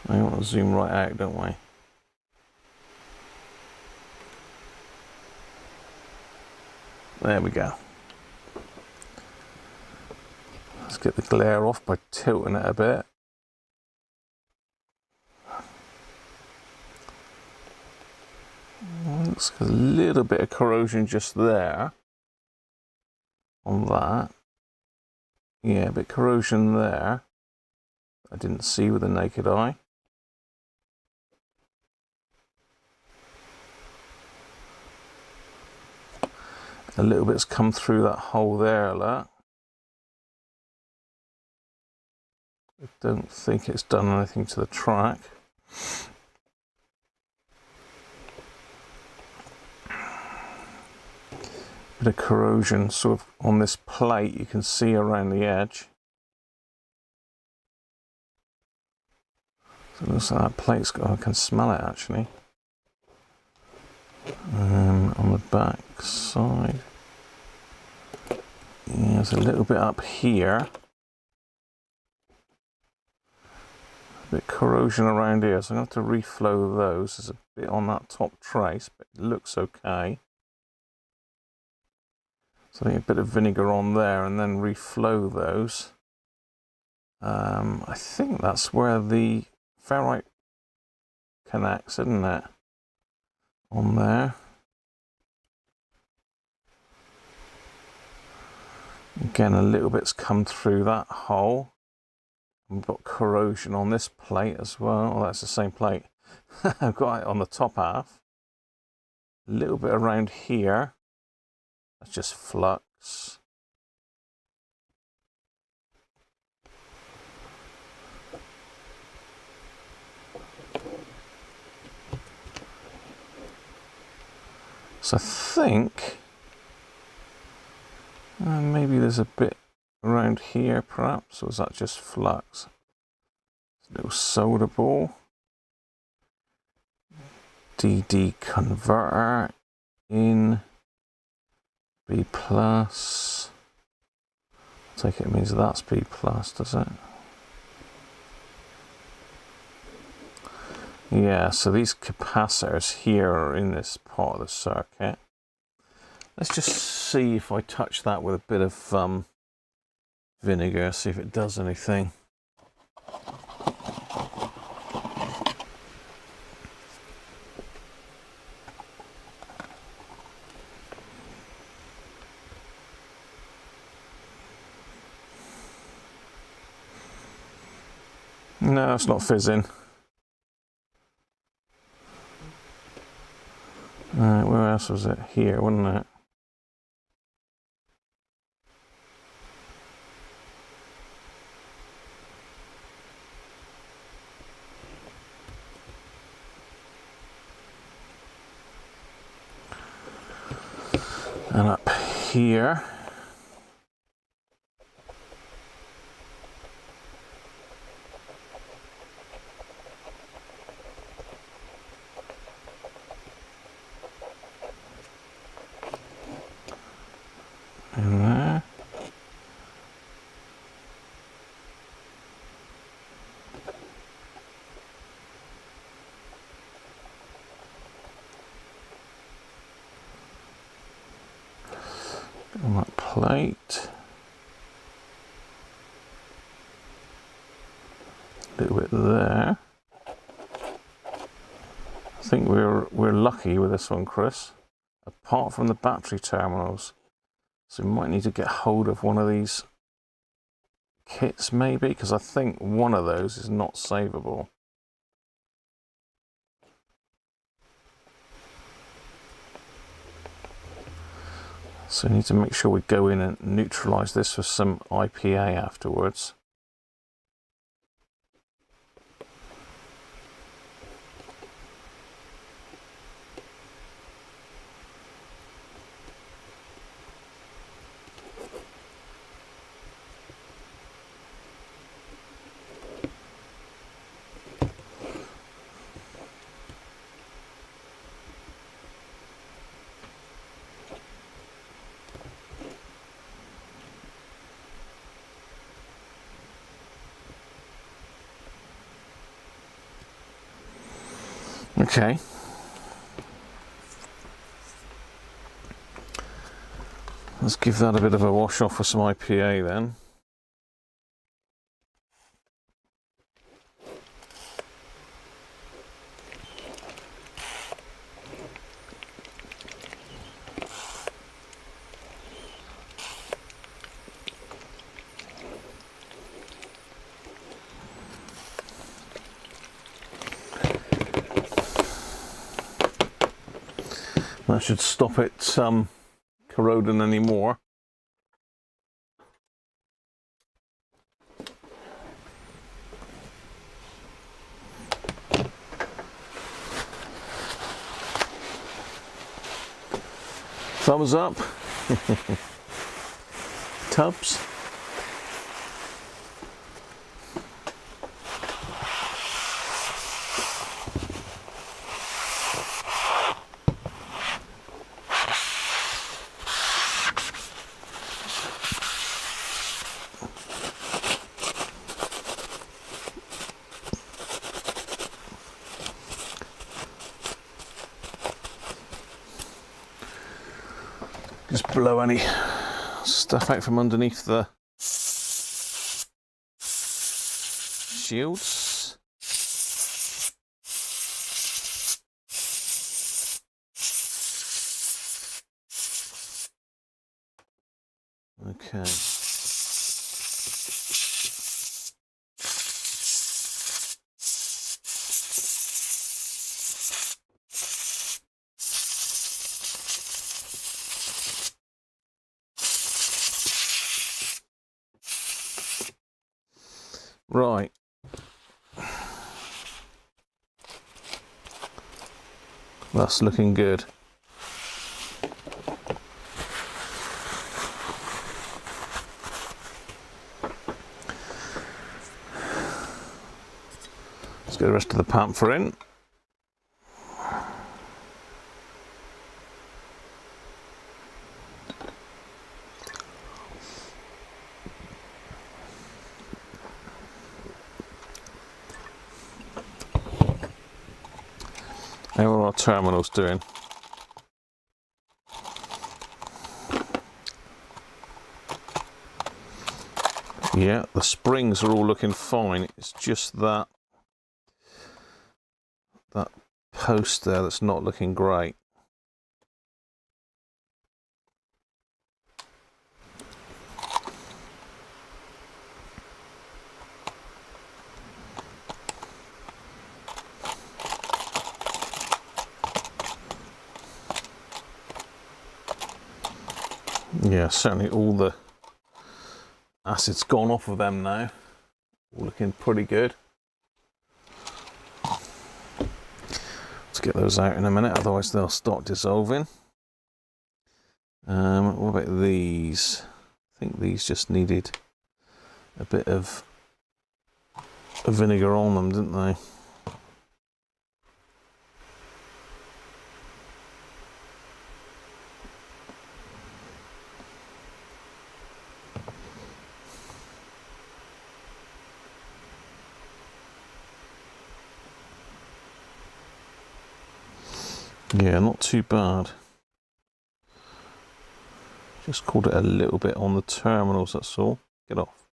I want to zoom right out, don't we? There we go. Let's get the glare off by tilting it a bit. Looks like a little bit of corrosion just there. On that. Yeah, a bit of corrosion there. I didn't see with the naked eye. A little bit's come through that hole there, look. I don't think it's done anything to the track. Bit of corrosion sort of on this plate you can see around the edge. So it looks like that plate's got, I can smell it actually. On the back side. Yeah, there's a little bit up here. A bit corrosion around here, so I'm going to have to reflow those. There's a bit on that top trace, but it looks okay. So I think a bit of vinegar on there and then reflow those. I think that's where the ferrite connects, isn't it? On there. Again, a little bit's come through that hole. We've got corrosion on this plate as well. Oh, that's the same plate. I've got it on the top half. A little bit around here. That's just flux. So I think maybe there's a bit around here perhaps, or is that just flux? A little solder ball. DD converter in B+. Take it means that's B+, does it? Yeah, so these capacitors here are in this part of the circuit. Let's just see if I touch that with a bit of vinegar, see if it does anything. No, it's not fizzing. Where else was it? Here, wasn't it? And up here. In there. On that plate. A little bit there. I think we're lucky with this one, Chris. Apart from the battery terminals. So we might need to get hold of one of these kits maybe, because I think one of those is not savable. So we need to make sure we go in and neutralize this with some IPA afterwards. Okay. Let's give that a bit of a wash off with some IPA then. That should stop it corroding anymore. Thumbs up. Tubs. Just blow any stuff out from underneath the shields. Okay. Right. That's looking good. Let's get the rest of the pamphlet in. How are our terminals doing? Yeah, the springs are all looking fine. It's just that post there that's not looking great. Yeah, certainly all the acid's gone off of them now. All looking pretty good. Let's get those out in a minute, otherwise they'll start dissolving. What about these? I think these just needed a bit of vinegar on them, didn't they? Yeah, not too bad. Just caught it a little bit on the terminals, that's all. Get off.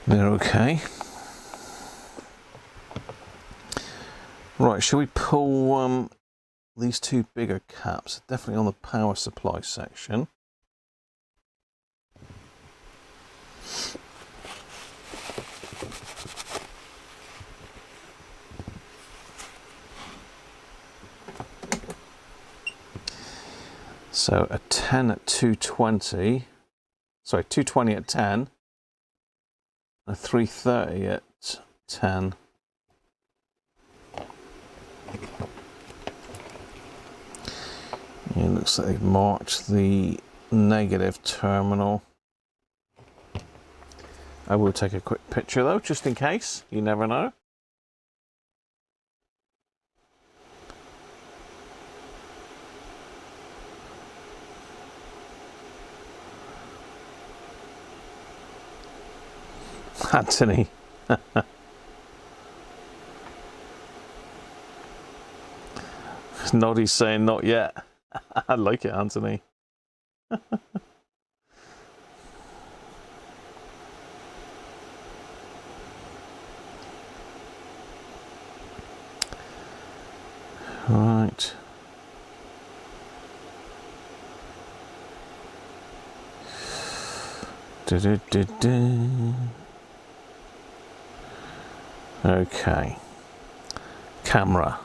They're okay. Right, shall we pull these two bigger caps? Definitely on the power supply section. So a 10 at 220, sorry, 220 at 10, a 330 at 10. It looks like they've marked the negative terminal. I will take a quick picture though, just in case. You never know. Anthony. Noddy's saying not yet. I like it, Anthony. Right. Okay. Camera.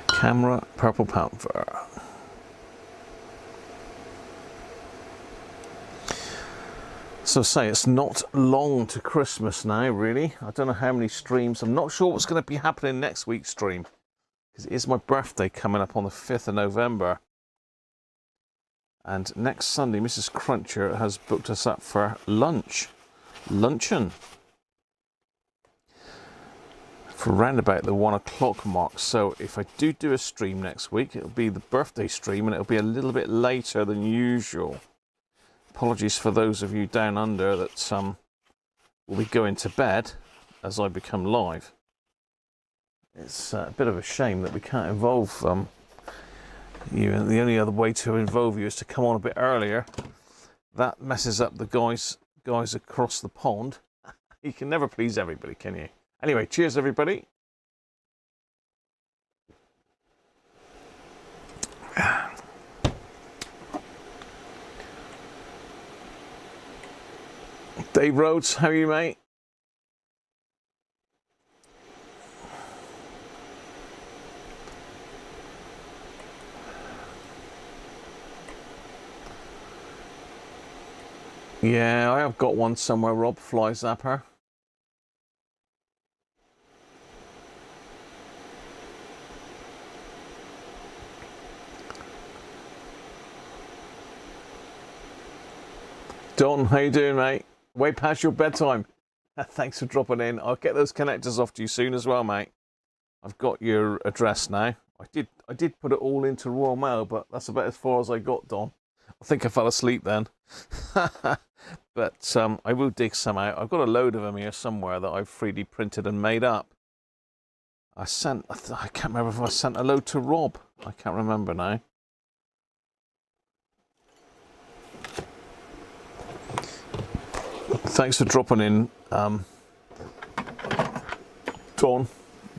Camera, Purple Panther. So say it's not long to Christmas now, really. I don't know how many streams. I'm not sure what's going to be happening next week's stream. because it is my birthday coming up on the 5th of November. And next Sunday, Mrs. Cruncher has booked us up for luncheon. For round about the 1 o'clock mark. So if I do a stream next week, it'll be the birthday stream and it'll be a little bit later than usual. Apologies for those of you down under that will be going to bed as I become live. It's a bit of a shame that we can't involve you. The only other way to involve you is to come on a bit earlier. That messes up the guys across the pond. You can never please everybody, can you? Anyway, cheers everybody. Dave Rhodes, how are you, mate? Yeah, I have got one somewhere, Rob, Fly Zapper. Don, how you doing, mate? Way past your bedtime. Thanks for dropping in. I'll get those connectors off to you soon as well, mate. I've got your address now. I did put it all into Royal Mail, but that's about as far as I got, Don. I think I fell asleep then. But I will dig some out. I've got a load of them here somewhere that I've 3D printed and made up. I can't remember if I sent a load to Rob. I can't remember now. Thanks for dropping in, Dawn.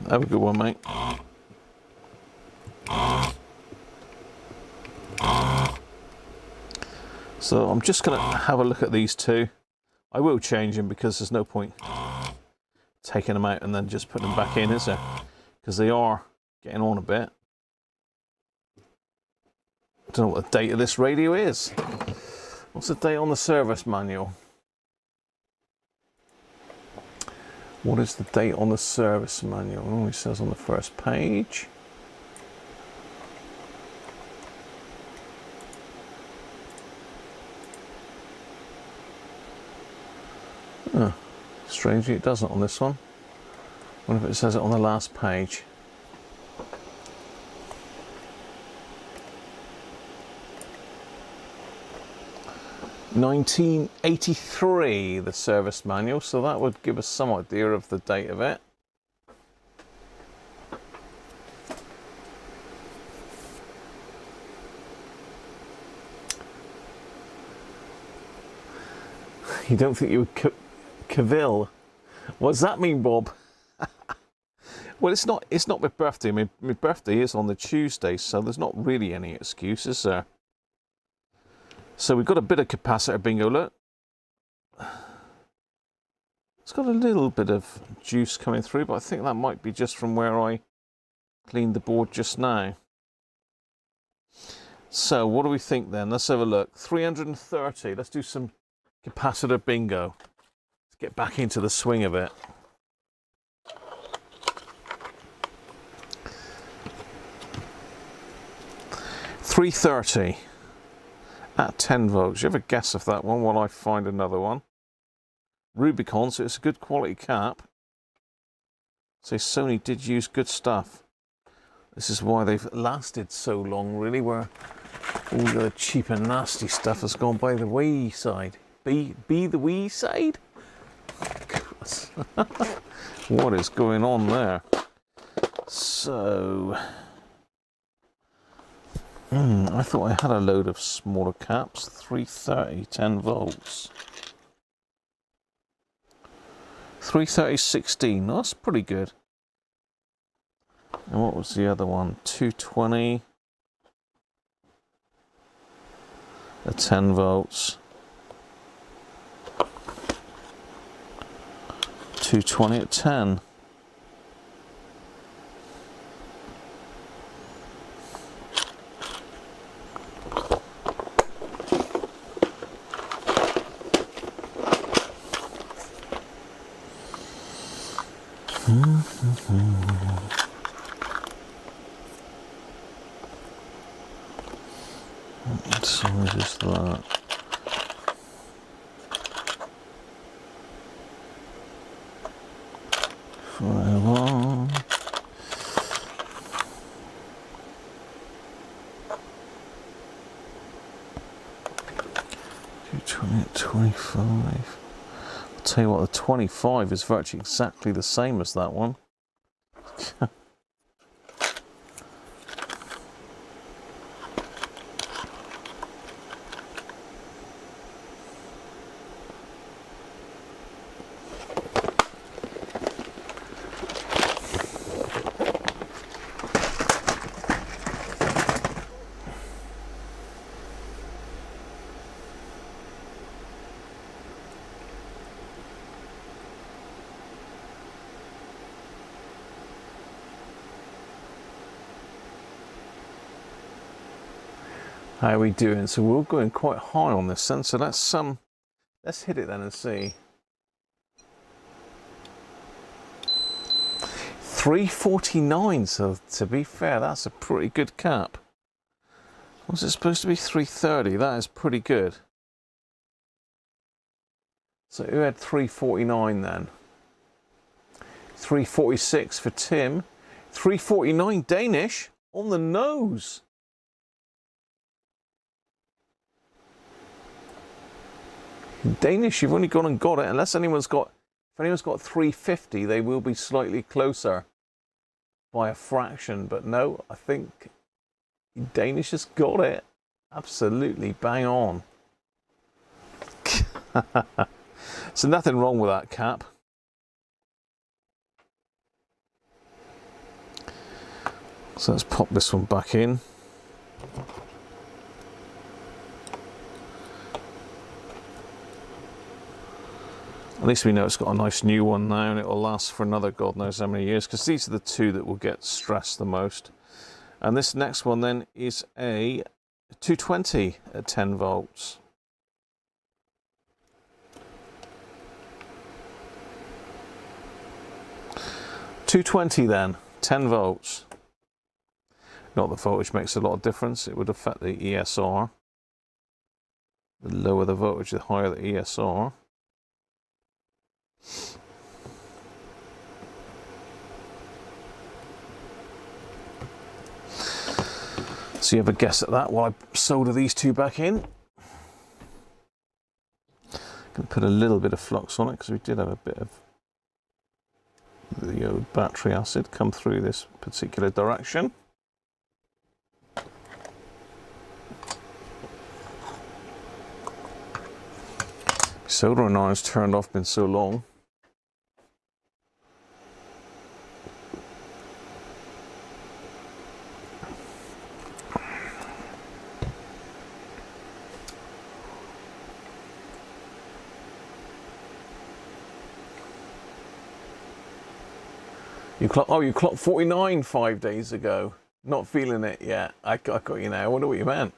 Have a good one, mate. So I'm just going to have a look at these two. I will change them because there's no point taking them out and then just putting them back in, is there? Because they are getting on a bit. I don't know what the date of this radio is. What's the date on the service manual? What is the date on the service manual? Oh, it says on the first page. Oh, strangely it doesn't on this one. I wonder if it says it on the last page. (1983) the service manual, so that would give us some idea of the date of it. You don't think you would cavil? What does that mean, Bob? Well, it's not my birthday. My birthday is on the Tuesday, so there's not really any excuse, is there? So we've got a bit of capacitor bingo, look. It's got a little bit of juice coming through, but I think that might be just from where I cleaned the board just now. So what do we think then? Let's have a look. 330. Let's do some capacitor bingo. Let's get back into the swing of it. $330 at 10 volts. You have a guess of that one while I find another one. Rubicon, so it's a good quality cap. So Sony did use good stuff. This is why they've lasted so long, really, where all the cheap and nasty stuff has gone by the wayside. Be the wayside? What is going on there? So I thought I had a load of smaller caps. 330, 10 volts. 330, 16. That's pretty good. And what was the other one? 220 at 10 volts. 220 at 10. What size is that? File on. 25. I'll tell you what, the 25 is virtually exactly the same as that one. How are we doing? So we're going quite high on this then. So let's hit it then and see. 349. So to be fair, that's a pretty good cap. Was it supposed to be 330? That is pretty good. So who had 349 then? 346 for Tim. 349 Danish on the nose. Danish, you've only gone and got it. Unless anyone's got, if anyone's got 350, they will be slightly closer by a fraction. But no, I think Danish has got it. Absolutely bang on. So nothing wrong with that cap. So let's pop this one back in. At least we know it's got a nice new one now, and it will last for another God knows how many years, because these are the two that will get stressed the most. And this next one then is a 220 at 10 volts. $220 then, 10 volts. Not that voltage makes a lot of difference. It would affect the ESR. The lower the voltage, the higher the ESR. So you have a guess at that while I solder these two back in. I'm going to put a little bit of flux on it because we did have a bit of the old battery acid come through this particular direction. Soldering iron's turned off, been so long. You clocked 49 5 days ago. Not feeling it yet. I got you now. I wonder what you meant.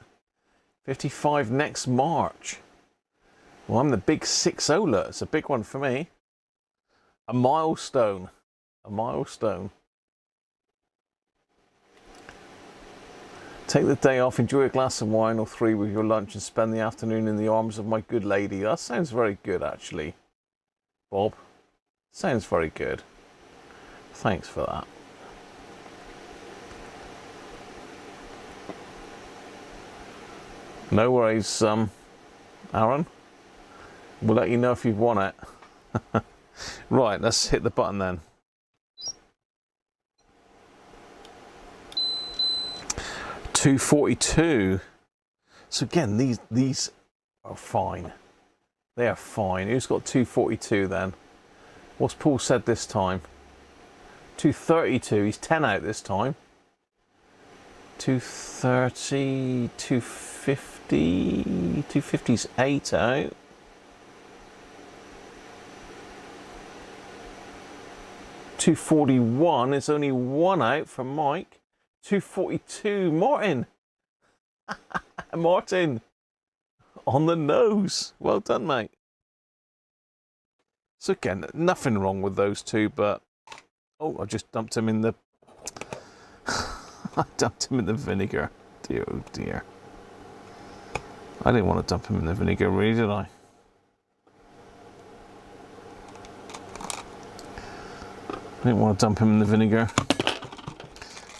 55 next March. Well, I'm the big 6-0-ler. It's a big one for me. A milestone. A milestone. Take the day off, enjoy a glass of wine or 3 with your lunch and spend the afternoon in the arms of my good lady. That sounds very good, actually. Bob. Sounds very good. Thanks for that. No worries, Aaron. We'll let you know if you've won it. Right, let's hit the button then. $242. So again, these are fine. They are fine. Who's got 242 then? What's Paul said this time? 232. He's 10 out this time. 230, 250. 250's 8 out. 241 is only 1 out from Mike. 242, Martin. Martin, on the nose. Well done, mate. So again, nothing wrong with those two, but oh, I just dumped him in the I dumped him in the vinegar. Dear, oh dear. I didn't want to dump him in the vinegar, really, did I? I didn't want to dump him in the vinegar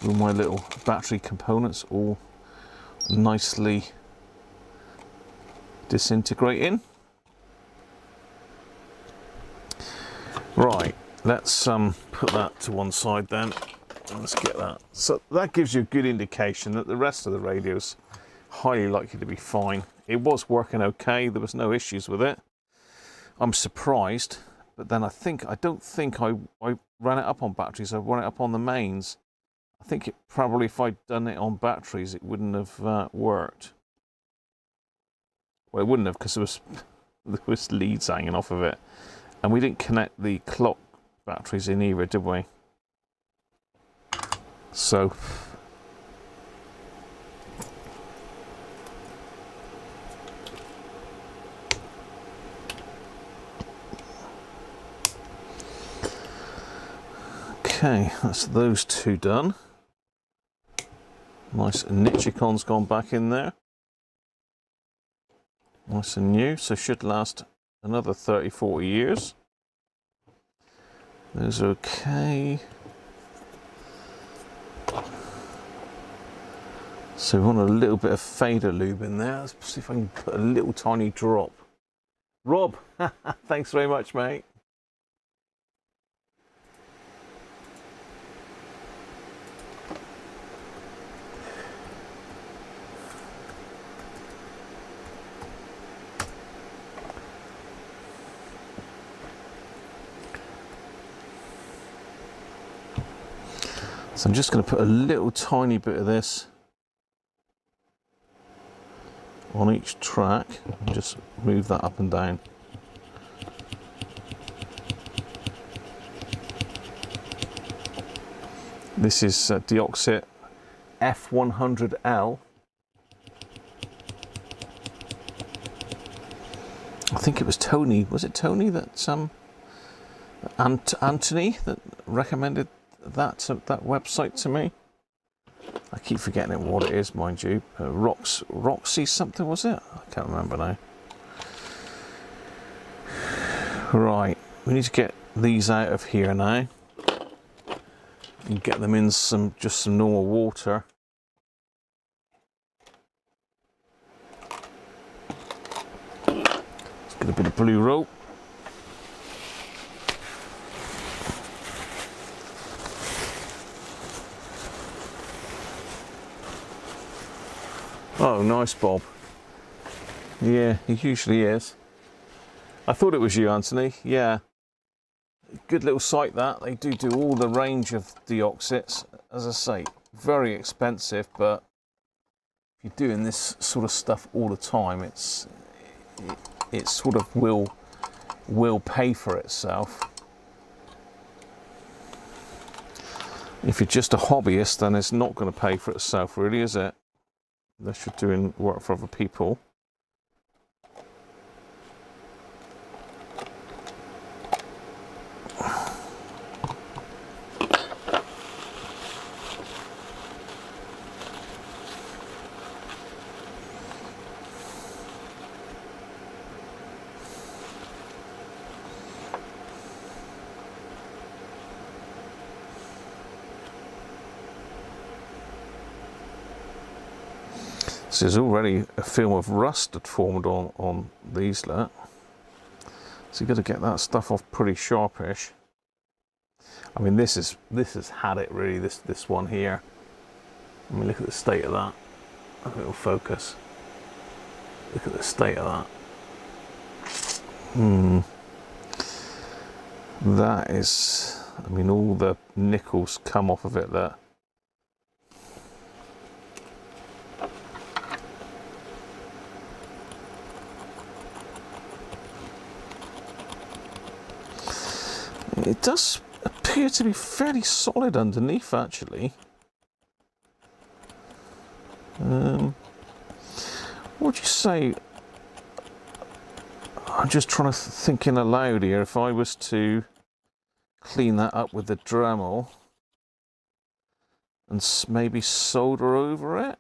with my little battery components all nicely disintegrating. Right, let's put that to one side then. Let's get that. So that gives you a good indication that the rest of the radio's highly likely to be fine. It was working okay, there was no issues with it. I'm surprised, but then I don't think I ran it up on batteries, I ran it up on the mains. I think it probably, if I'd done it on batteries, it wouldn't have worked. Well, it wouldn't have, because there was leads hanging off of it. And we didn't connect the clock batteries in either, did we? So okay, that's those two done. Nice Nichicon's gone back in there. Nice and new, so should last another 30-40 years. Those are okay. So we want a little bit of fader lube in there. Let's see if I can put a little tiny drop. Rob, thanks very much, mate. So I'm just going to put a little tiny bit of this on each track and just move that up and down. This is Deoxit F100L. I think it was Tony. Was it Tony that Anthony that recommended that website to me? I keep forgetting what it is, mind you. Roxy something, was it? I can't remember now. Right, we need to get these out of here now and get them in just some normal water. Let's get a bit of blue rope. Oh, nice, Bob. Yeah, he usually is. I thought it was you, Anthony. Yeah. Good little site, that. They do all the range of deoxits. As I say, very expensive, but if you're doing this sort of stuff all the time, it sort of will pay for itself. If you're just a hobbyist, then it's not going to pay for itself, really, is it? Unless you're doing work for other people. So there's already a film of rust that formed on these lot. So you've got to get that stuff off pretty sharpish. I mean, this has had it really. This one here. I mean, look at the state of that. A little focus. Look at the state of that. That is. I mean, all the nickels come off of it there. It does appear to be fairly solid underneath, actually. What would you say? I'm just trying to thinking aloud here. If I was to clean that up with the Dremel and maybe solder over it,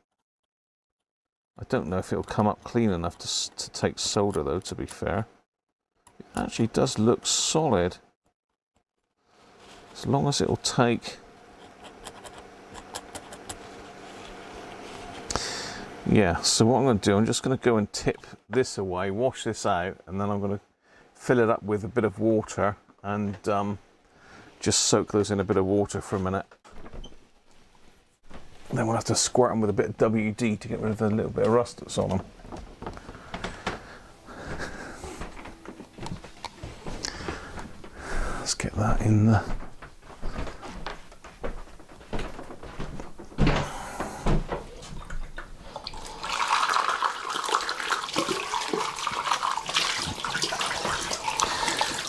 I don't know if it'll come up clean enough to take solder though, to be fair. It actually does look solid. As long as it'll take... Yeah, so what I'm going to do, I'm just going to go and tip this away, wash this out, and then I'm going to fill it up with a bit of water and just soak those in a bit of water for a minute. And then we'll have to squirt them with a bit of WD to get rid of the little bit of rust that's on them. Let's get that in there.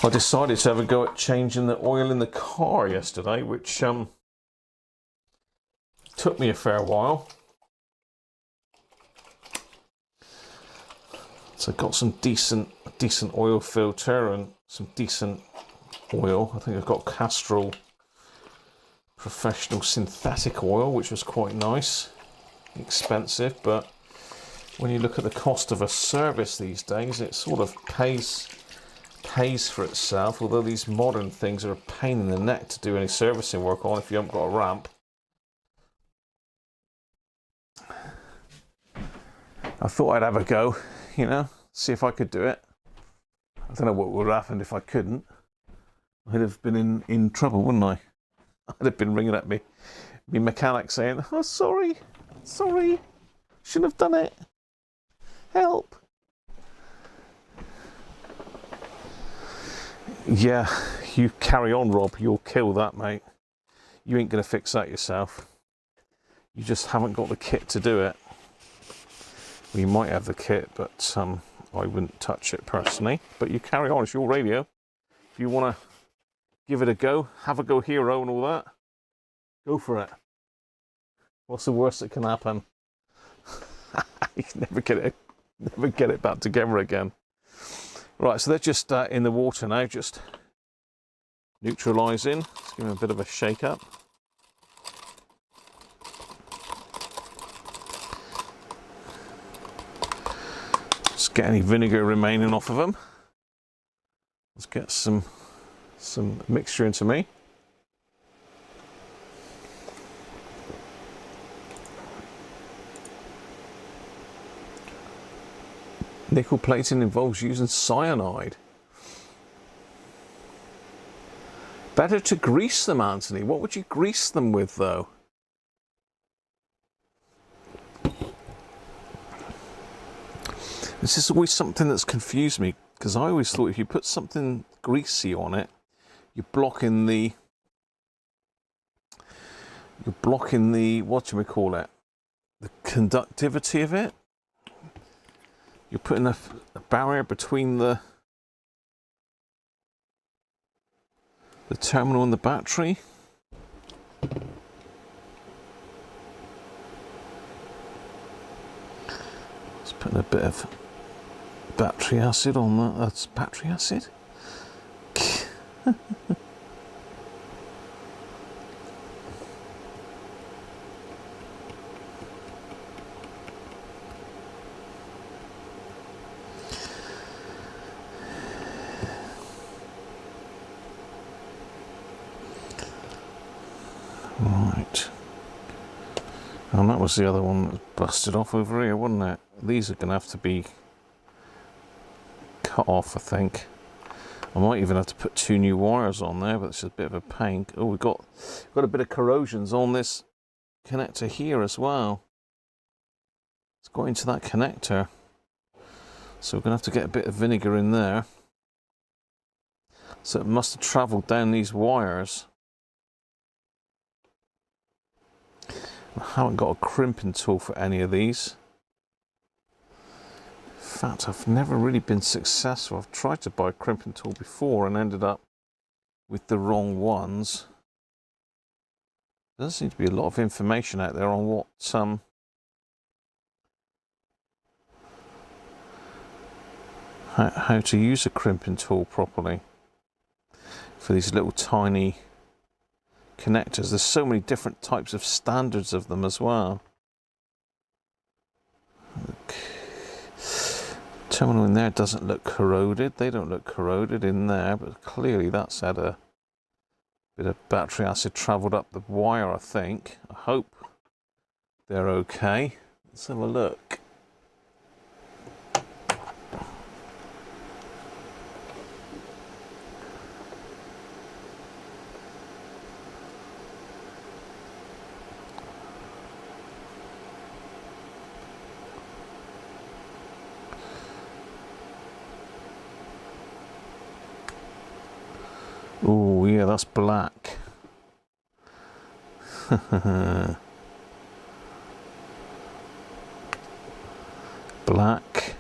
I decided to have a go at changing the oil in the car yesterday, which took me a fair while. So I got some decent oil filter and some decent oil. I think I've got Castrol Professional Synthetic Oil, which was quite nice, expensive, but when you look at the cost of a service these days, it sort of pays for itself, although these modern things are a pain in the neck to do any servicing work on if you haven't got a ramp. I thought I'd have a go, you know, see if I could do it. I don't know what would have happened if I couldn't. I'd have been in trouble, wouldn't I? I'd have been ringing at me mechanic saying, "Oh, sorry, shouldn't have done it. Help." Yeah, you carry on, Rob. You'll kill that, mate. You ain't going to fix that yourself. You just haven't got the kit to do it. We might have the kit, but I wouldn't touch it personally. But you carry on. It's your radio. If you want to give it a go, have a go hero and all that, go for it. What's the worst that can happen? You can never get it back together again. Right, so they're just in the water now, just neutralising. Let's give them a bit of a shake up. Just get any vinegar remaining off of them. Let's get some mixture into me. Nickel plating involves using cyanide. Better to grease them, Anthony. What would you grease them with, though? This is always something that's confused me, because I always thought if you put something greasy on it, you're blocking the what do we call it? The conductivity of it. You're putting a barrier between the terminal and the battery. Just putting a bit of battery acid on that. That's battery acid. Right. And that was the other one that was busted off over here, wasn't it? These are going to have to be cut off, I think. I might even have to put 2 new wires on there, but it's a bit of a pain. Oh, we've got a bit of corrosions on this connector here as well. It's got into that connector. So we're going to have to get a bit of vinegar in there. So it must have travelled down these wires. I haven't got a crimping tool for any of these. In fact, I've never really been successful. I've tried to buy a crimping tool before and ended up with the wrong ones. There does seem to be a lot of information out there on what how to use a crimping tool properly for these little tiny connectors. There's so many different types of standards of them as well. terminal in there doesn't look corroded. They don't look corroded in there, but clearly that's had a bit of battery acid travelled up the wire, I think. I hope they're okay. Let's have a look. Oh yeah, that's black. Black.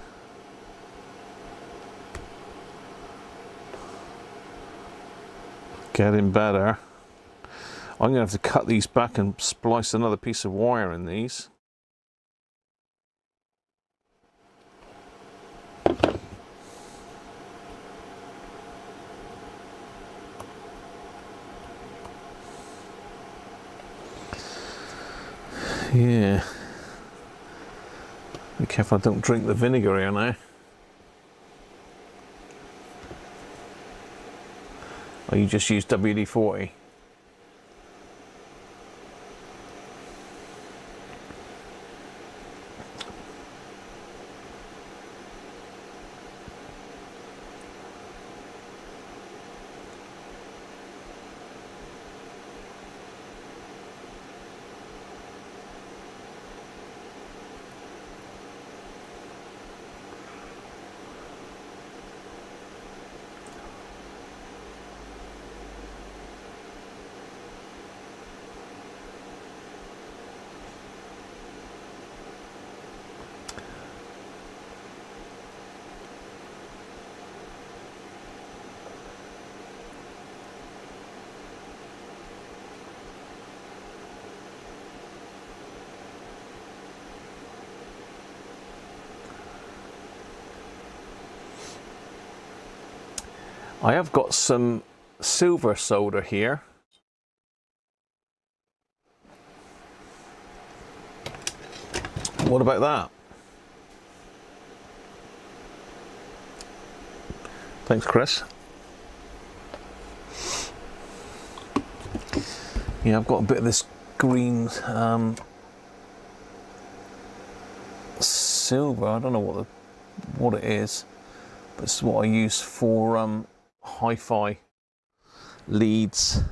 Getting better. I'm gonna have to cut these back and splice another piece of wire in these. Yeah. Be careful I don't drink the vinegar here now. Oh, you just use WD-40. I have got some silver solder here. What about that? Thanks, Chris. Yeah, I've got a bit of this green silver. I don't know what it is, but it's what I use for hi-fi leads.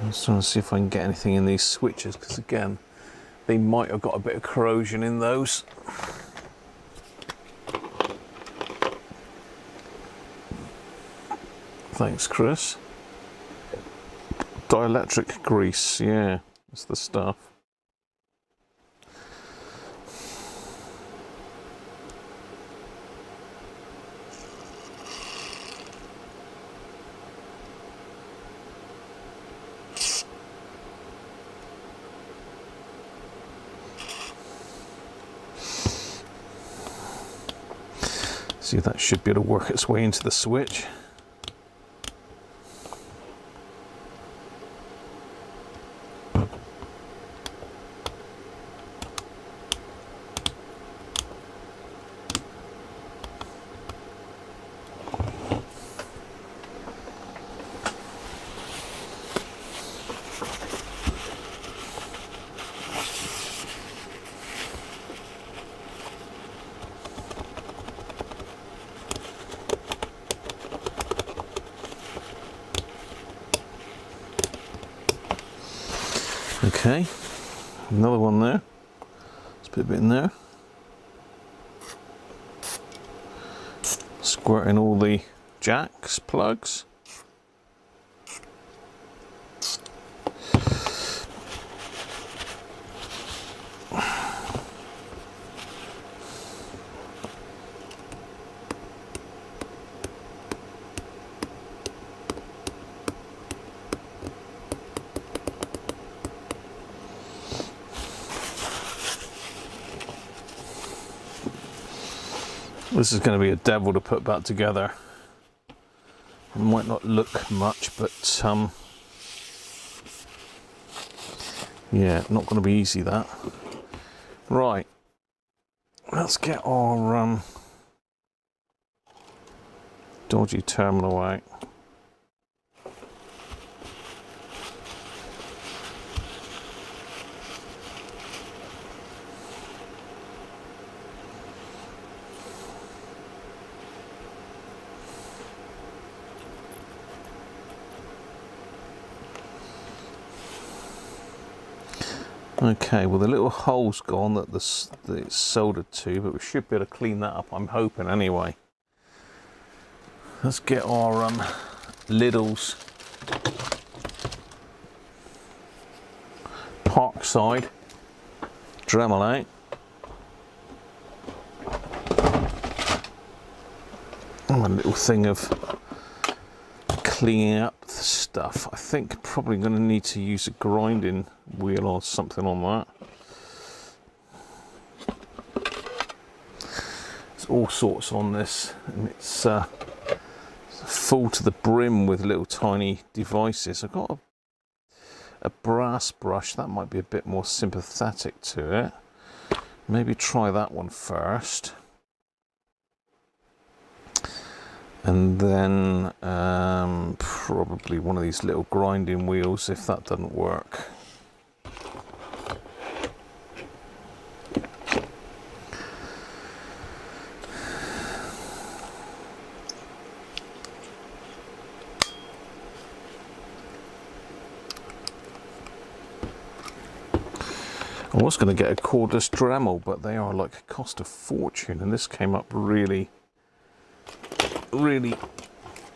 I'm just trying to see if I can get anything in these switches, because again, they might have got a bit of corrosion in those. Thanks, Chris. Dielectric grease, yeah, that's the stuff. See, that should be able to work its way into the switch. Okay, another one there. Let's put a bit in there. Squirt in all the jacks, plugs. This is going to be a devil to put back together. It might not look much, but yeah, not going to be easy, that. Right, let's get our dodgy terminal out. Okay, well the little hole's gone that it's soldered to, but we should be able to clean that up, I'm hoping anyway. Let's get our Lidl's Parkside Dremel out. And a little thing of cleaning up the stuff. I think probably going to need to use a grinding wheel or something on that. There's all sorts on this, and it's full to the brim with little tiny devices. I've got a brass brush that might be a bit more sympathetic to it. Maybe try that one first. And then probably one of these little grinding wheels if that doesn't work. I was going to get a cordless Dremel, but they are like cost a fortune, and this came up really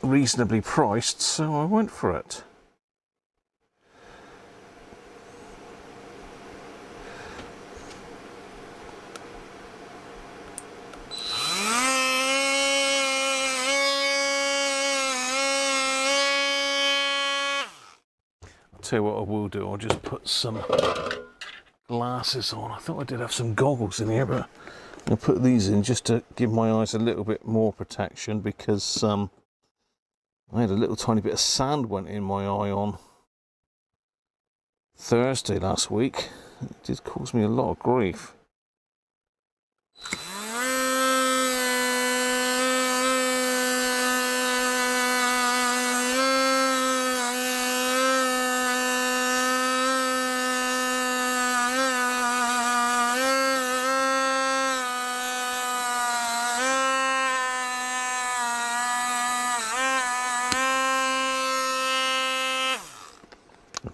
reasonably priced, so I went for it. I'll tell you what I will do, I'll just put some glasses on. I thought I did have some goggles in here, but I'll put these in just to give my eyes a little bit more protection, because I had a little tiny bit of sand went in my eye on Thursday last week. It did cause me a lot of grief.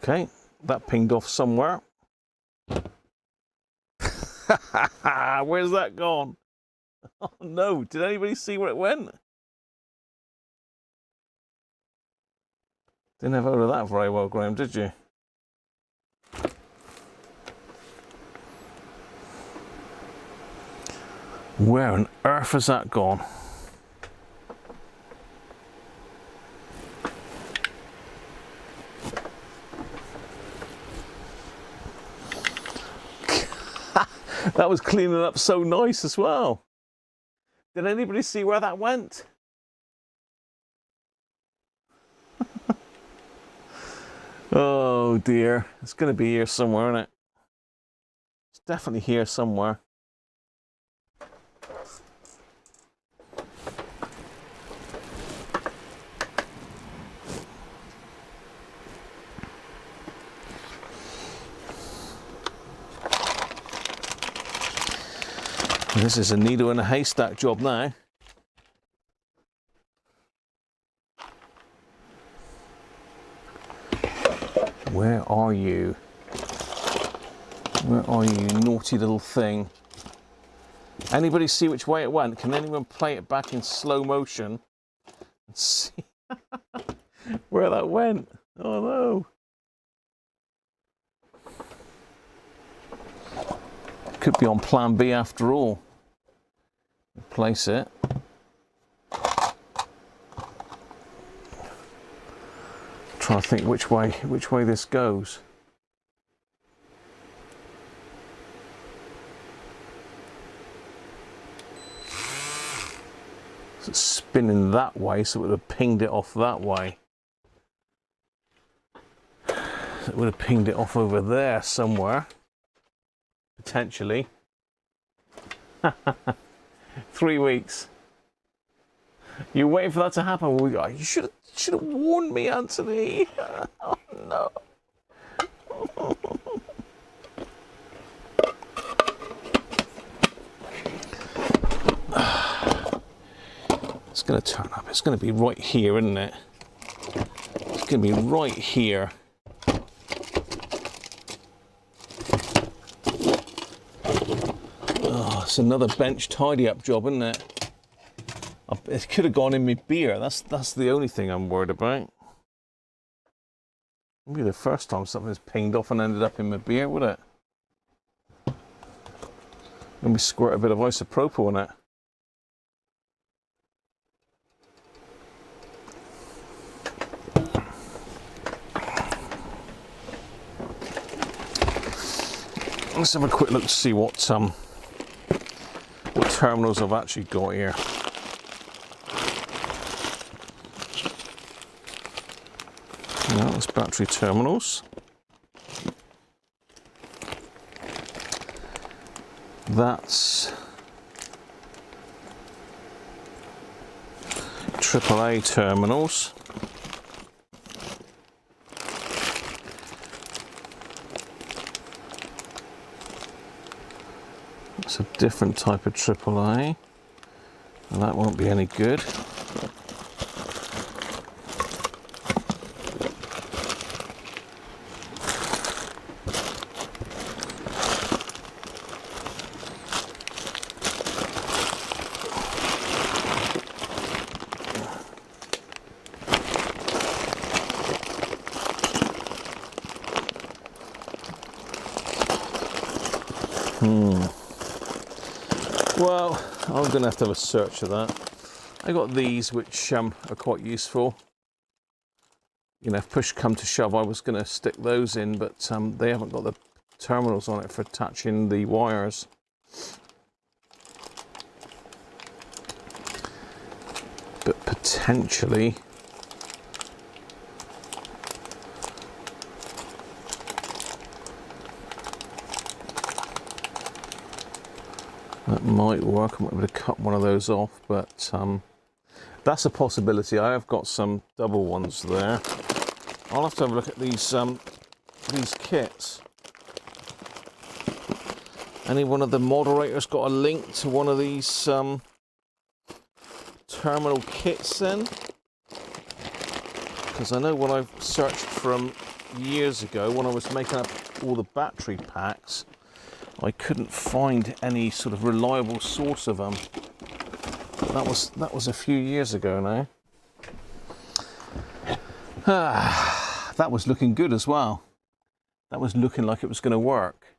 Okay, that pinged off somewhere. Where's that gone? Oh no, did anybody see where it went? Didn't have hold of that very well, Graham, did you? Where on earth has that gone? That was cleaning up so nice as well. Did anybody see where that went? Oh dear, it's going to be here somewhere, isn't it? It's definitely here somewhere. This is a needle in a haystack job now. Where are you? Where are you, naughty little thing? Anybody see which way it went? Can anyone play it back in slow motion and see where that went? Oh no. Could be on plan B after all. Place it. Trying to think which way this goes. It's spinning that way, so it would have pinged it off that way. It would have pinged it off over there somewhere, potentially. 3 weeks. You're waiting for that to happen. You should have warned me, Anthony. Oh no. It's going to turn up. It's going to be right here, isn't it? It's going to be right here. Oh, it's another bench tidy up job, isn't it? It could have gone in my beer. That's the only thing I'm worried about. Maybe the first time something's pinged off and ended up in my beer, would it? Let me squirt a bit of isopropyl in it. Let's have a quick look to see what terminals I've actually got here. Now that's battery terminals. That's AAA terminals. It's a different type of AAA, and that won't be any good. Well, I'm going to have a search of that. I got these, which are quite useful. You know, if push come to shove, I was going to stick those in, but they haven't got the terminals on it for attaching the wires. But potentially, that might work. I might be able to cut one of those off, but that's a possibility. I have got some double ones there. I'll have to have a look at these kits. Any one of the moderators got a link to one of these terminal kits then? Because I know when I searched for them years ago, when I was making up all the battery packs, I couldn't find any sort of reliable source of them. That was a few years ago now. That was looking good as well. That was looking like it was going to work.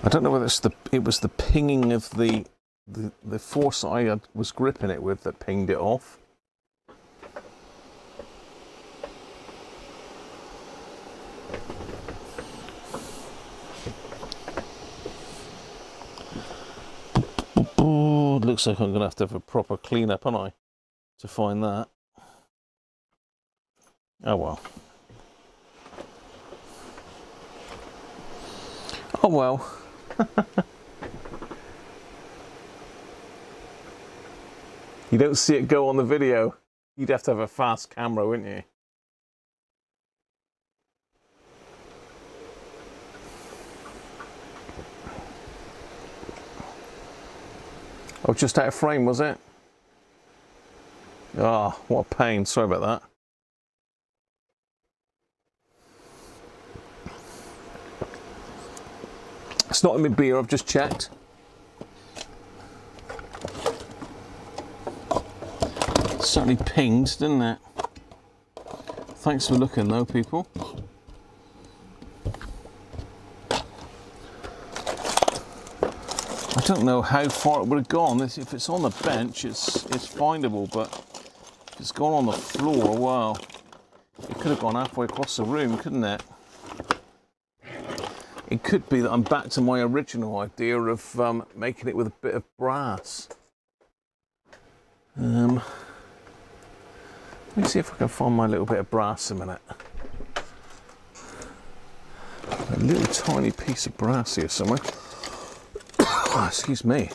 I don't know whether it was the pinging of the force I was gripping it with that pinged it off. Oh, it looks like I'm going to have a proper clean up, aren't I, to find that. Oh well. Oh well. You don't see it go on the video. You'd have to have a fast camera, wouldn't you? Oh, just out of frame, was it? Ah, oh, what a pain. Sorry about that. It's not in my beer, I've just checked. It certainly pinged, didn't it? Thanks for looking though, people. I don't know how far it would have gone. If it's on the bench, it's findable, but if it's gone on the floor, well, it could have gone halfway across the room, couldn't it? It could be that I'm back to my original idea of making it with a bit of brass. Let me see if I can find my little bit of brass a minute. A little tiny piece of brass here somewhere. Oh, excuse me.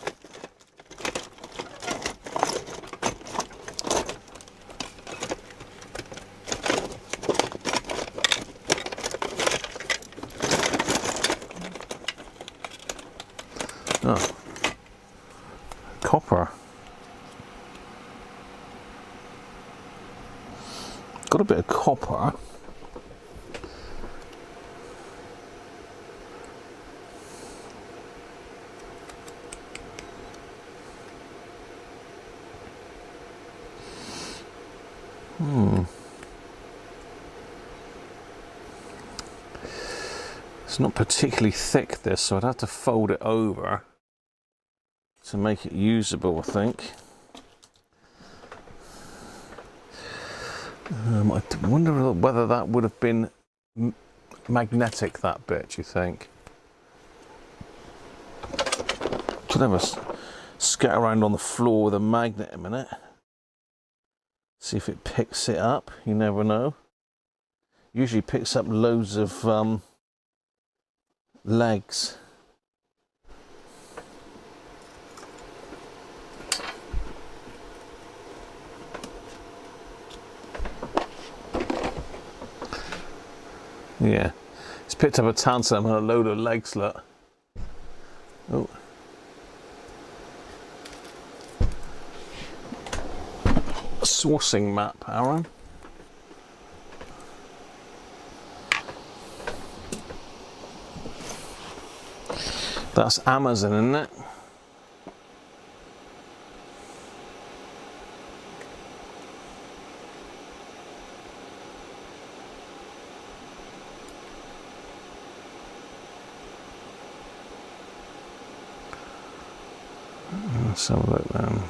Oh, copper. Got a bit of copper. It's not particularly thick, this, so I'd have to fold it over to make it usable, I think. I wonder whether that would have been magnetic, that bit, you think? Could have a scat around on the floor with a magnet a minute. See if it picks it up, you never know. Usually picks up loads of legs. Yeah, it's picked up a tantalum and a load of legs, look. Oh. Sourcing map, Aaron. That's Amazon, isn't it? Let's have a look then.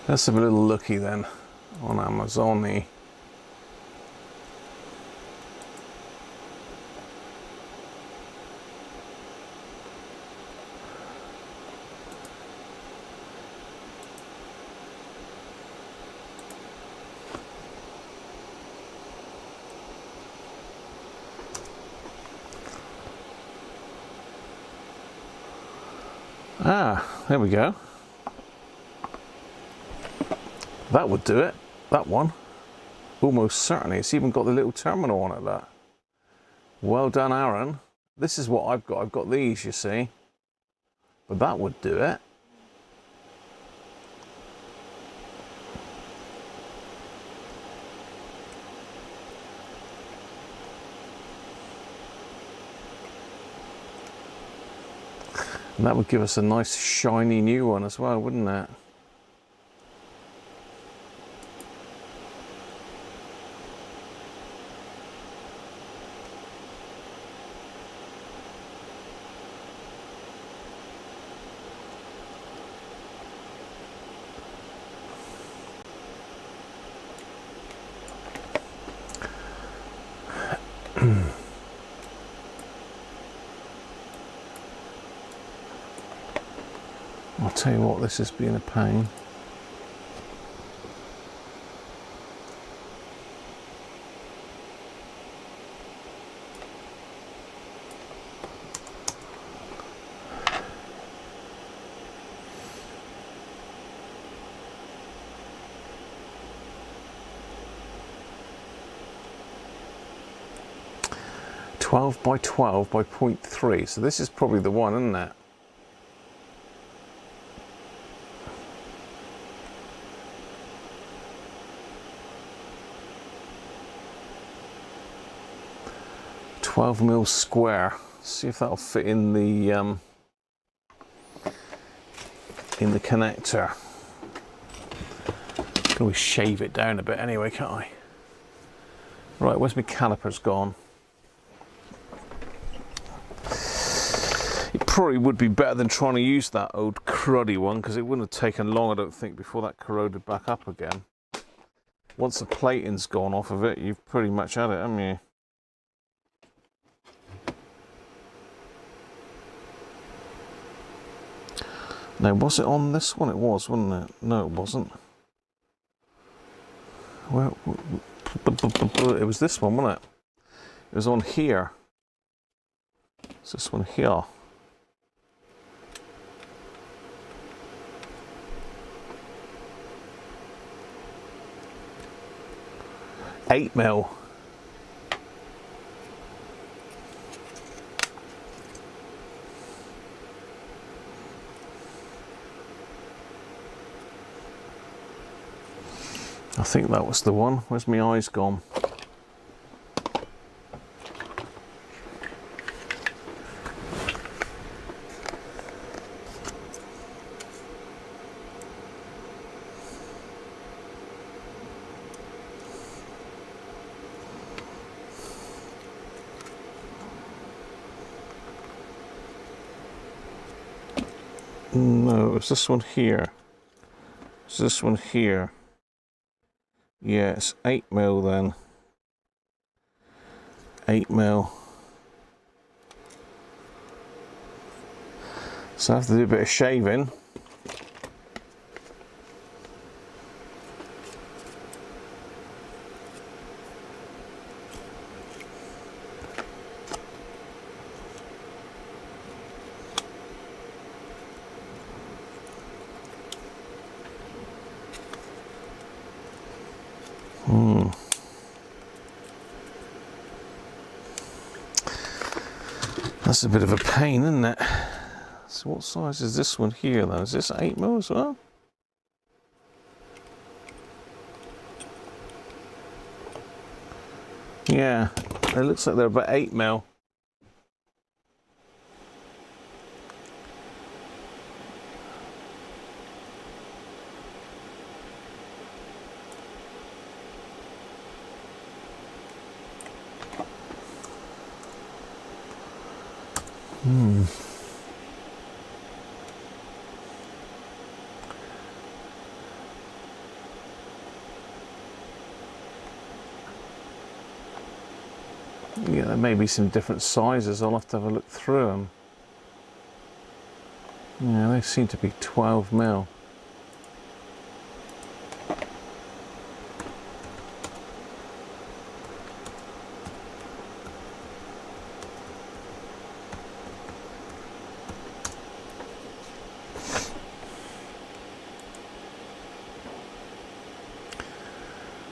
Let's have a little looky then on Amazon. Ah, there we go. That would do it, that one. Almost certainly. It's even got the little terminal on it, that. Well done, Aaron. This is what I've got. I've got these, you see. But that would do it. And that would give us a nice shiny new one as well, wouldn't it? I'll tell you what, this has been a pain. "12 by 12 by 0.3, so this is probably the one, isn't it? "12mm square." See if that'll fit in the connector. Can always shave it down a bit anyway, can't I? Right, where's my calipers gone? It probably would be better than trying to use that old cruddy one, because it wouldn't have taken long, I don't think, before that corroded back up again. once the plating's gone off of it, you've pretty much had it, haven't you? Now, was it on this one? It was, wasn't it? No, it wasn't. Well, it was this one, wasn't it? It was on here. It's this one here. Eight mil. I think that was the one. Where's my eyes gone? No, it was this one here. It's this one here. Yeah, it's 8 mil then. 8 mil. So I have to do a bit of shaving. That's a bit of a pain, isn't it? So what size is this one here though? Is this 8 mil as well? Yeah, it looks like they're about 8 mil. Yeah, there may be some different sizes. I'll have to have a look through them. Yeah, they seem to be 12 mil.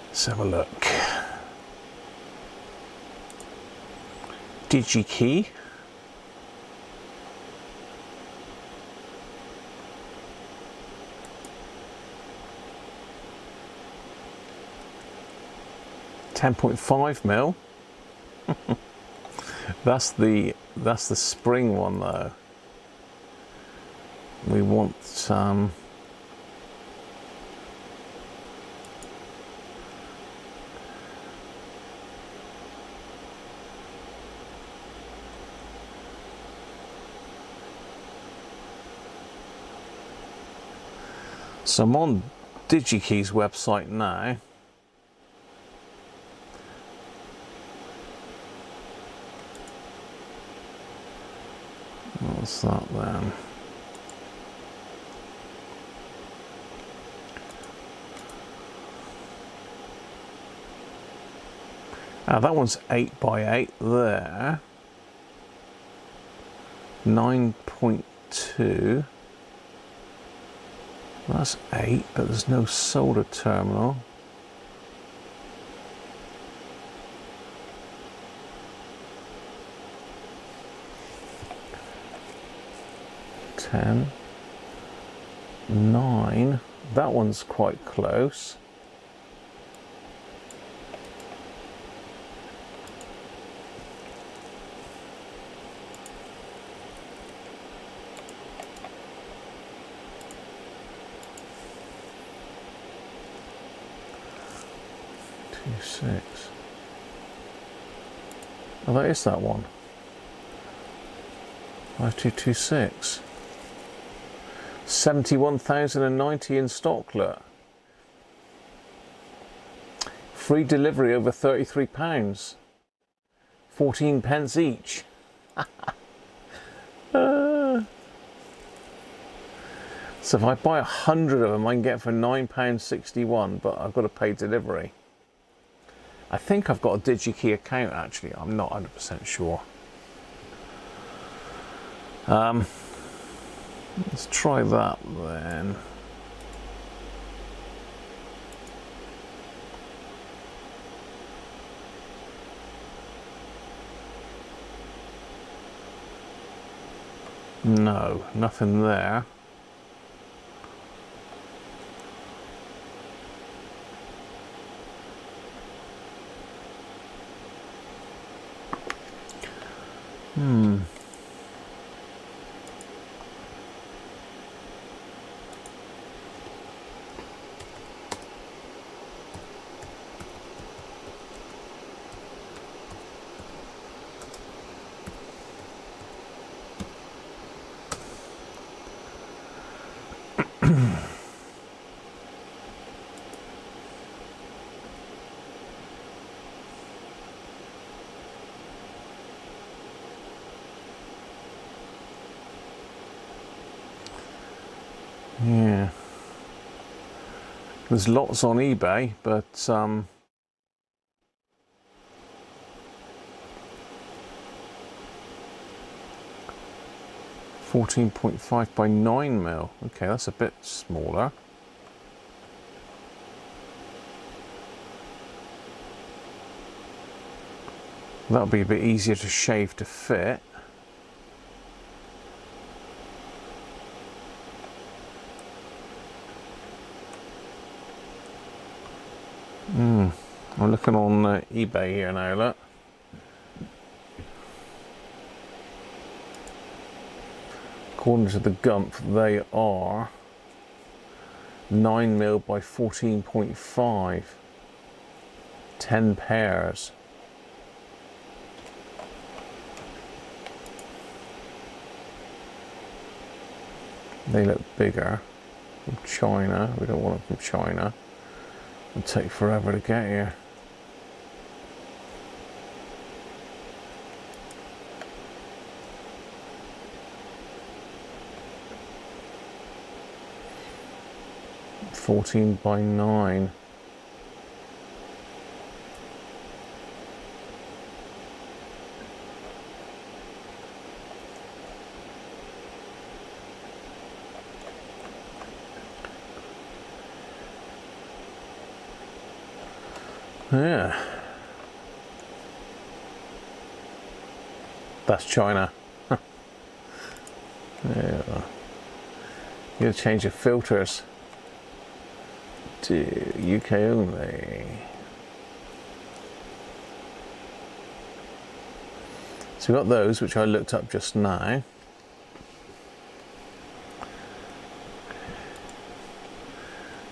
Let's have a look. DigiKey. $10.5 mil. That's the spring one though. We want so I'm on DigiKey's website now. What's that then? That one's 8 by 8 there. 9.2. That's 8, but there's no solder terminal. $10, $9. That one's quite close. $2.6. Oh, that is that one. 5226. 71,090 in stock, look. Free delivery over £33. 14 pence each. So if I buy 100 of them, I can get for £9.61, but I've got to pay delivery. I think I've got a DigiKey account actually. I'm not 100% sure. Let's try that then. No, nothing there. Yeah, there's lots on eBay, but 14.5 by 9 mil. Okay, that's a bit smaller. That'll be a bit easier to shave to fit. I'm looking on eBay here now, look. According to the Gump, they are 9 mil by 14.5. 10 pairs. They look bigger. From China. We don't want them from China. It'll take forever to get here. $14 by 9. Yeah, that's China. Yeah, you gotta change your filters to UK only. So we got those, which I looked up just now.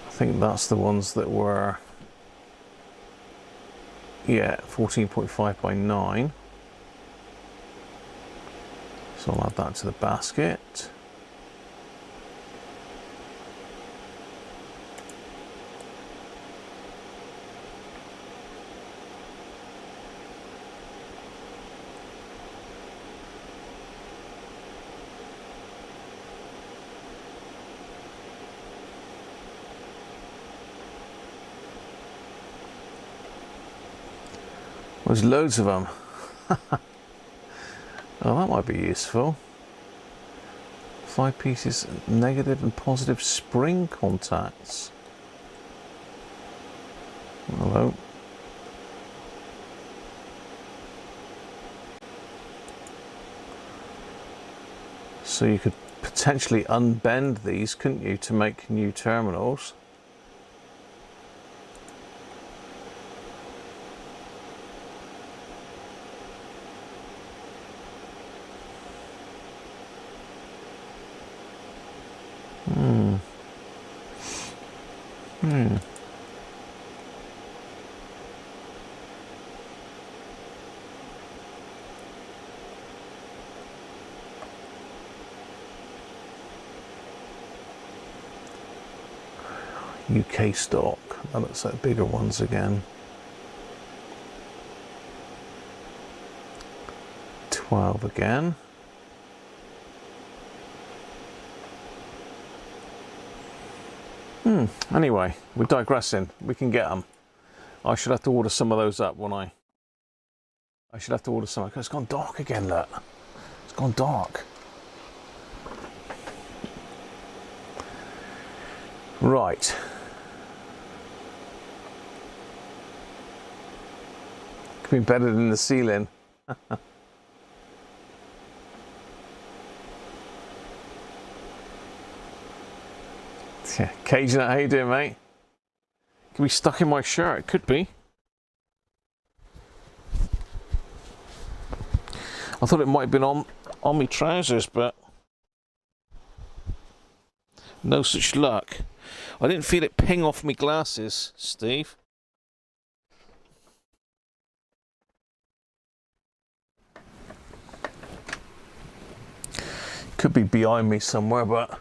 I think that's the ones that were, yeah, 14.5 by 9. So I'll add that to the basket. There's loads of them. Oh, that might be useful. 5 pieces negative and positive spring contacts. Hello. So you could potentially unbend these, couldn't you, to make new terminals? UK stock. That looks like bigger ones again. 12 again. Anyway, we're digressing. We can get them. I should have to order some of those up when I should have to order some. It's gone dark again, look. It's gone dark. Right. Could be better than the ceiling. Yeah, Cajun, how you doing, mate? Could be stuck in my shirt. It could be. I thought it might have been on my trousers, but no such luck. I didn't feel it ping off my glasses, Steve. Could be behind me somewhere, but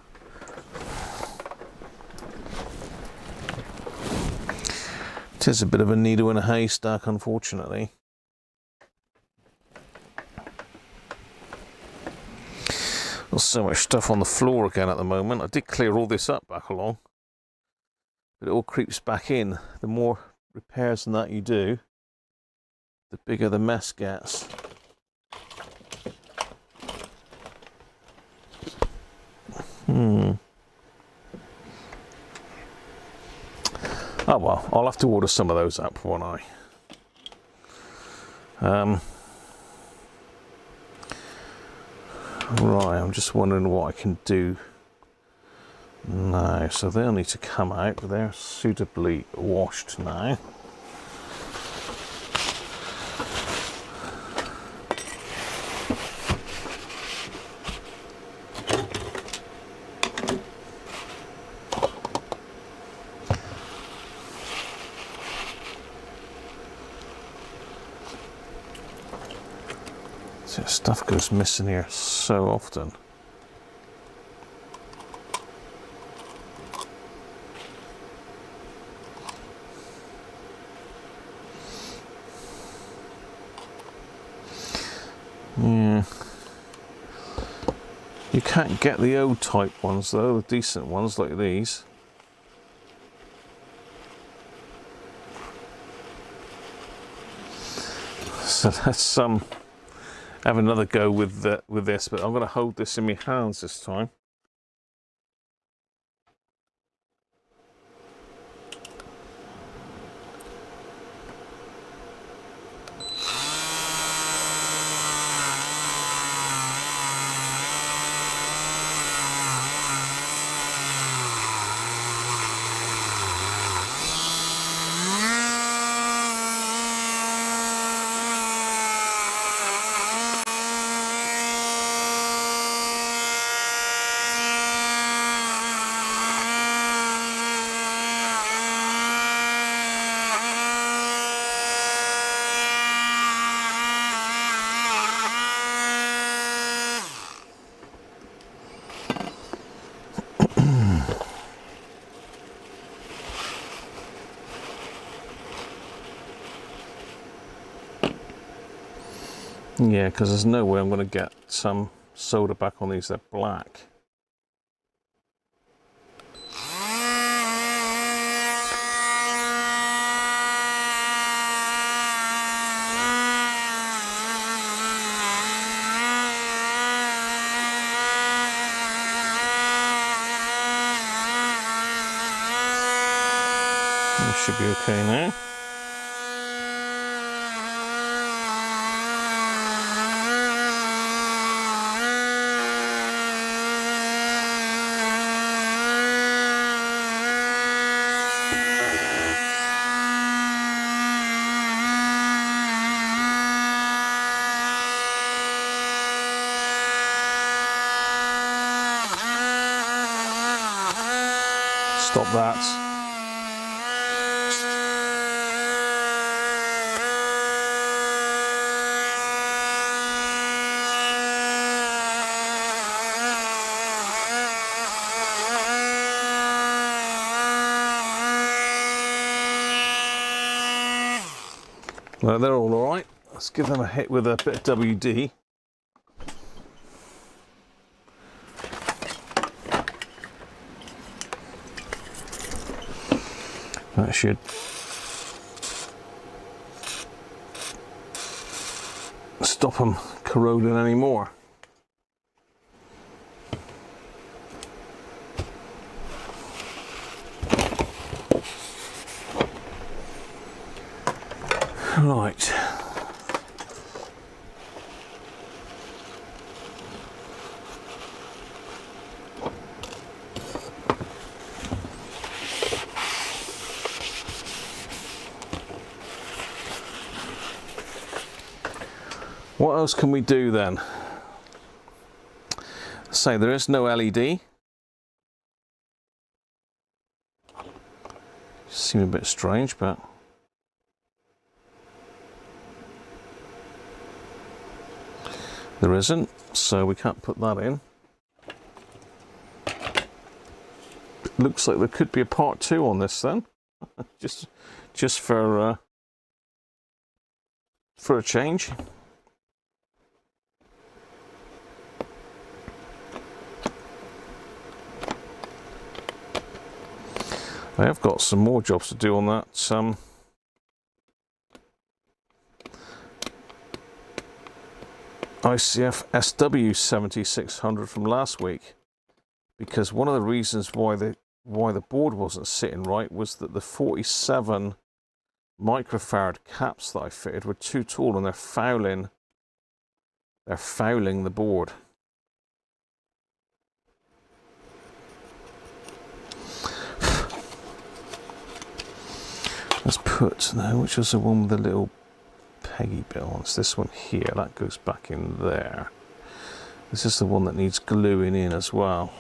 it is a bit of a needle in a haystack, unfortunately. There's so much stuff on the floor again at the moment. I did clear all this up back along, but it all creeps back in. The more repairs than that you do, the bigger the mess gets. Oh well, I'll have to order some of those up, won't I? Right, I'm just wondering what I can do now. So they'll need to come out, but they're suitably washed now. Stuff goes missing here so often. Yeah. You can't get the old type ones though, the decent ones like these. So that's have another go with this, but I'm going to hold this in my hands this time. Yeah, because there's no way I'm going to get some solder back on these. They're black. This should be okay now. Stop that. Well, they're all right. Let's give them a hit with a bit of WD. That should stop them corroding anymore. Right. What else can we do then? Say there is no LED. Seems a bit strange, but there isn't, so we can't put that in. Looks like there could be a part 2 on this then, just for a change. I have got some more jobs to do on that. ICF-7600 from last week, because one of the reasons why the board wasn't sitting right was that the 47 microfarad caps that I fitted were too tall, and they're fouling the board. Let's put now, which is the one with the little peggy bit on. It's this one here, that goes back in there. This is the one that needs gluing in as well.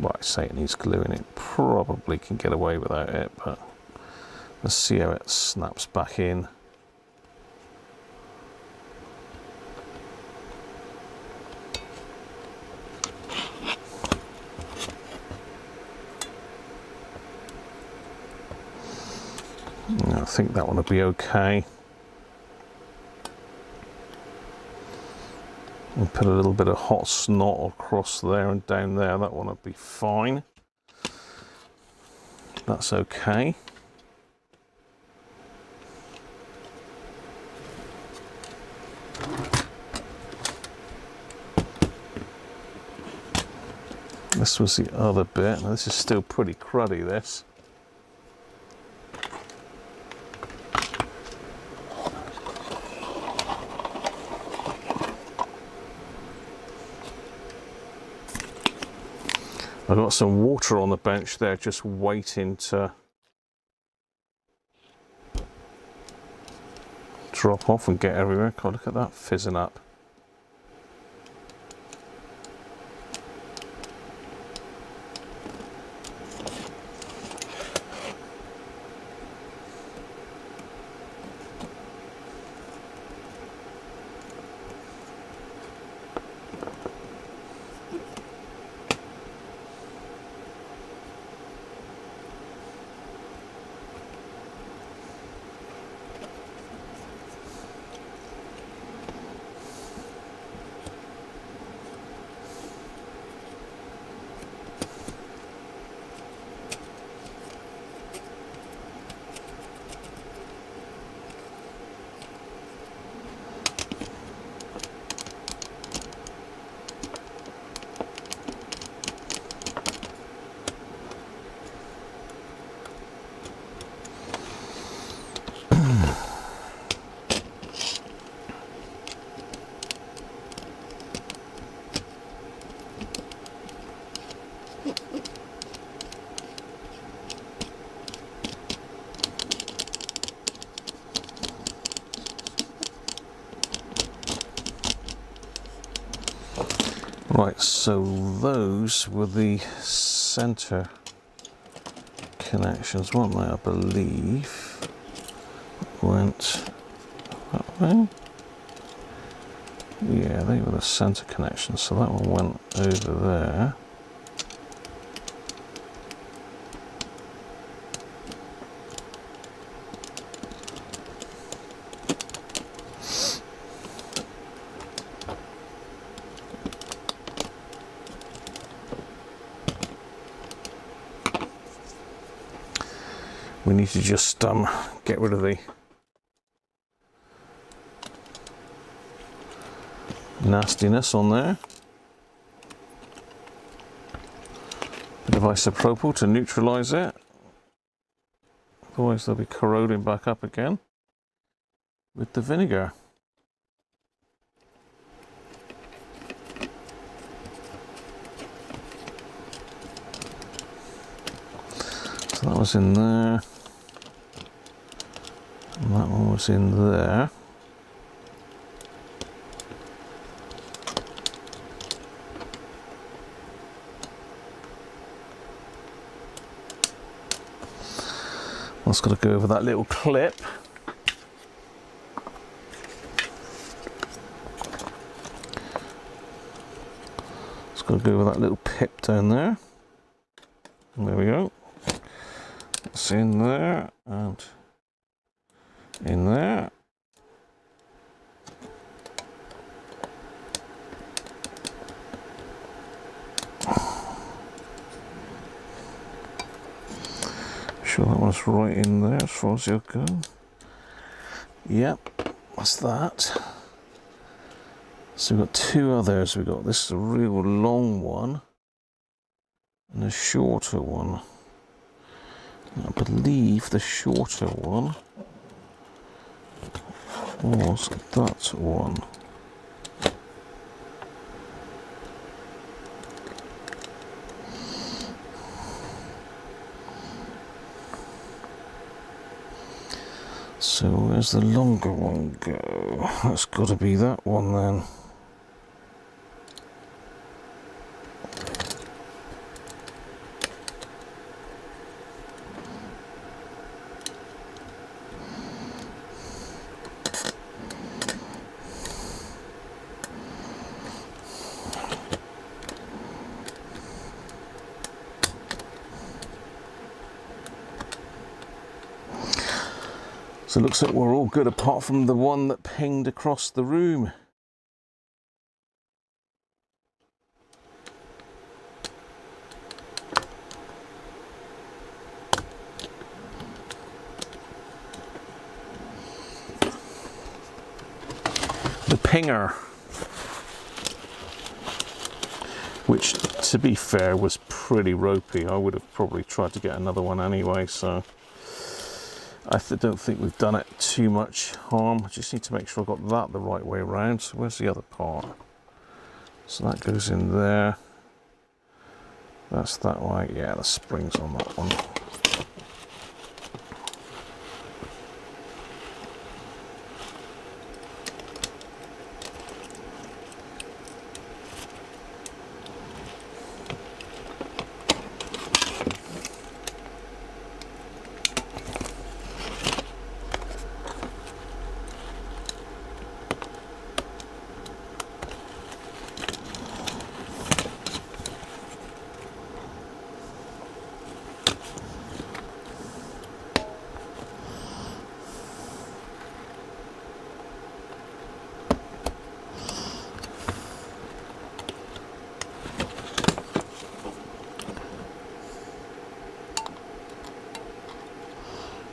Well, I say it needs gluing, it probably can get away without it, but let's see how it snaps back in. I think that one will be okay. We'll put a little bit of hot snot across there and down there. That one will be fine. That's okay. This was the other bit. Now, this is still pretty cruddy, this. I've got some water on the bench there just waiting to drop off and get everywhere. God, look at that fizzing up. Right, so those were the center connections, weren't they? I believe went that way. Yeah, they were the center connections, so that one went over there. we need to just get rid of the nastiness on there. Bit of isopropyl to neutralise it, otherwise they'll be corroding back up again with the vinegar. So that was in there, and that one was in there. That's got to go over that little clip. It's got to go over that little pip down there. And there we go. It's in there and in there. Sure that one's right in there as far as you'll go. Yep, that's that. So we've got two others. We've got this is a real long one and a shorter one. I believe the shorter one was that one. So where's the longer one go? That's got to be that one then. So it looks like we're all good apart from the one that pinged across the room. The pinger, which to be fair was pretty ropey. I would have probably tried to get another one anyway, so I don't think we've done it too much harm. I just need to make sure I got that the right way around. So where's the other part? So that goes in there. That's that way. Yeah, the spring's on that one.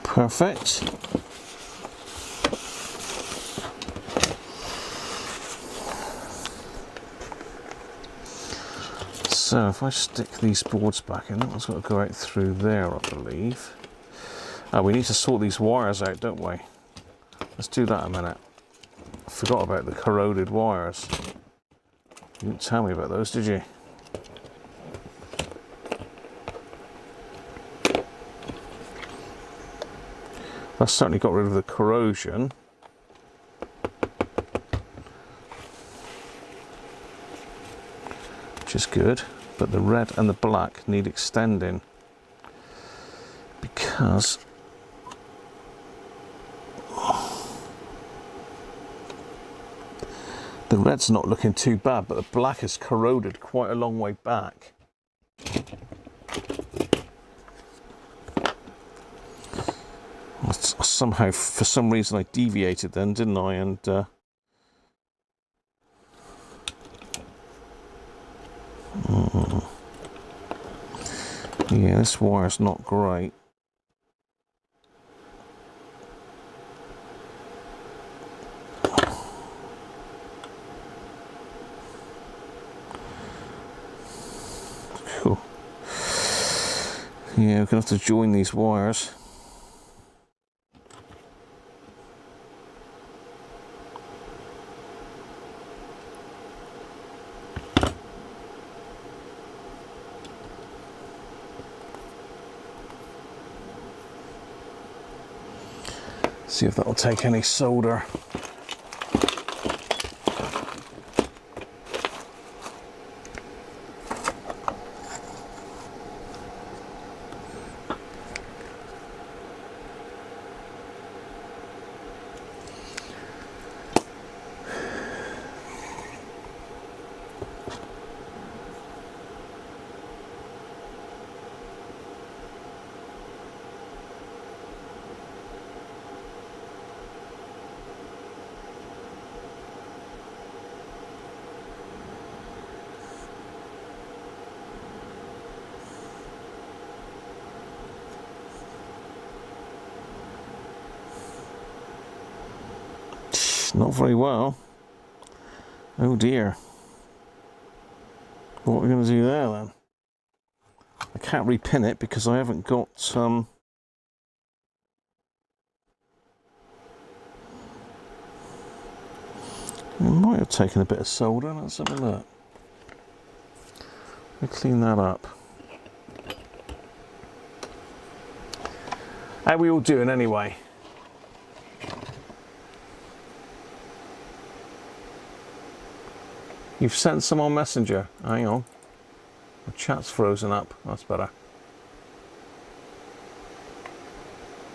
Perfect. So if I stick these boards back in, that one's got to go out through there, I believe. We need to sort these wires out, don't we? Let's do that in a minute. I forgot about the corroded wires. You didn't tell me about those, did you? That's certainly got rid of the corrosion. Which is good, but the red and the black need extending because the red's not looking too bad, but the black is corroded quite a long way back. Somehow, for some reason, I deviated then, didn't I? And yeah, this wire's not great. Yeah, we're going to have to join these wires. See if that'll take any solder. Not very well. Oh dear. What are we going to do there then? I can't repin it because I haven't got it might have taken a bit of solder. Let's have a look. Let me clean that up. How are we all doing anyway? You've sent some on Messenger. Hang on. My chat's frozen up. That's better.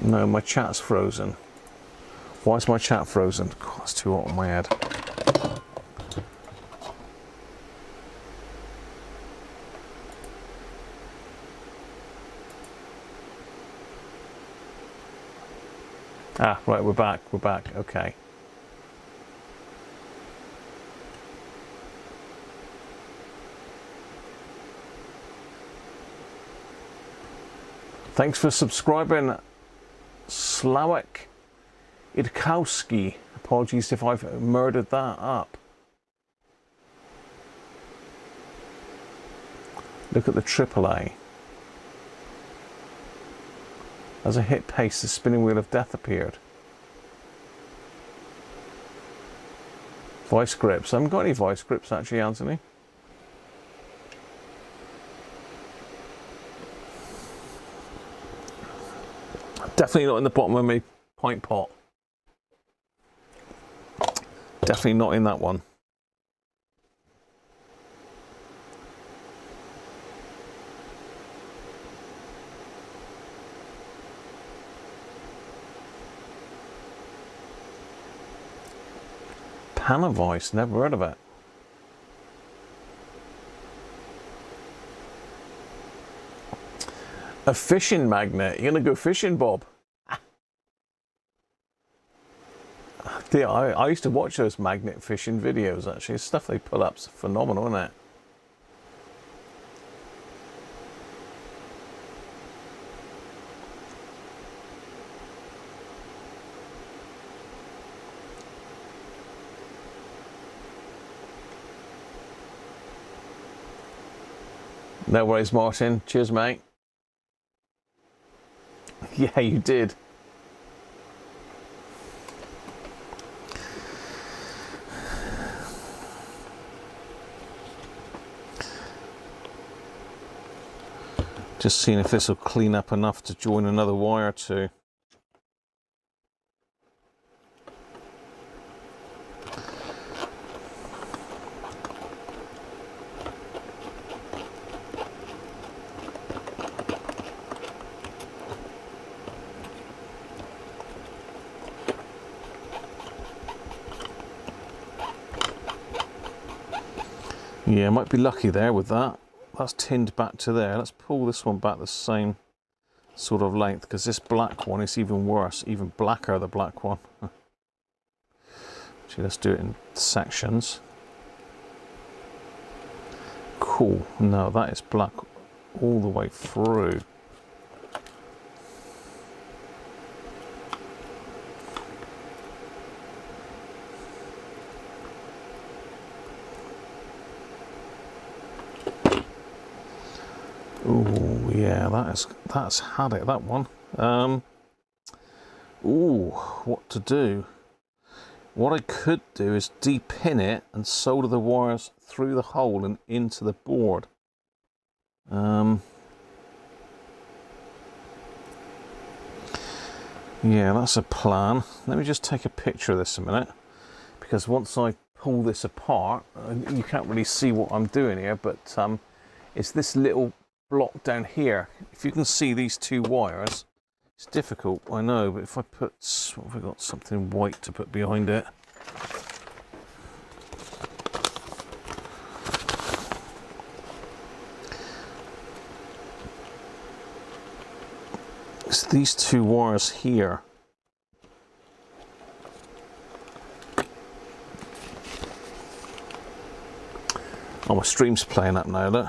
No, my chat's frozen. Why is my chat frozen? God, that's too hot on my head. Ah, right, we're back. We're back. Okay. Thanks for subscribing, Slawek Idkowski. Apologies if I've murdered that up. Look at the AAA. As I hit paste, the spinning wheel of death appeared. Vice grips. I haven't got any vice grips actually, Anthony. Definitely not in the bottom of my pint pot. Definitely not in that one. Panavice, never heard of it. A fishing magnet. You're gonna go fishing, Bob? Yeah, I used to watch those magnet fishing videos actually. The stuff they pull up's phenomenal, isn't it? No worries, Martin. Cheers, mate. Yeah, you did. Just seeing if this will clean up enough to join another wire or two. Yeah, might be lucky there with that. That's tinned back to there. Let's pull this one back the same sort of length, because this black one is even worse, even blacker, the black one. Actually, let's do it in sections. Cool. No, that is black all the way through. Ooh, Yeah, that's had it, that one. Ooh, what to do? What I could do is depin it and solder the wires through the hole and into the board. Yeah, that's a plan. Let me just take a picture of this a minute, because once I pull this apart, you can't really see what I'm doing here, but it's this little block down here. If you can see these two wires, it's difficult, I know, but if I put, what have I got, something white to put behind it. It's these two wires here. Oh, my stream's playing up now, look.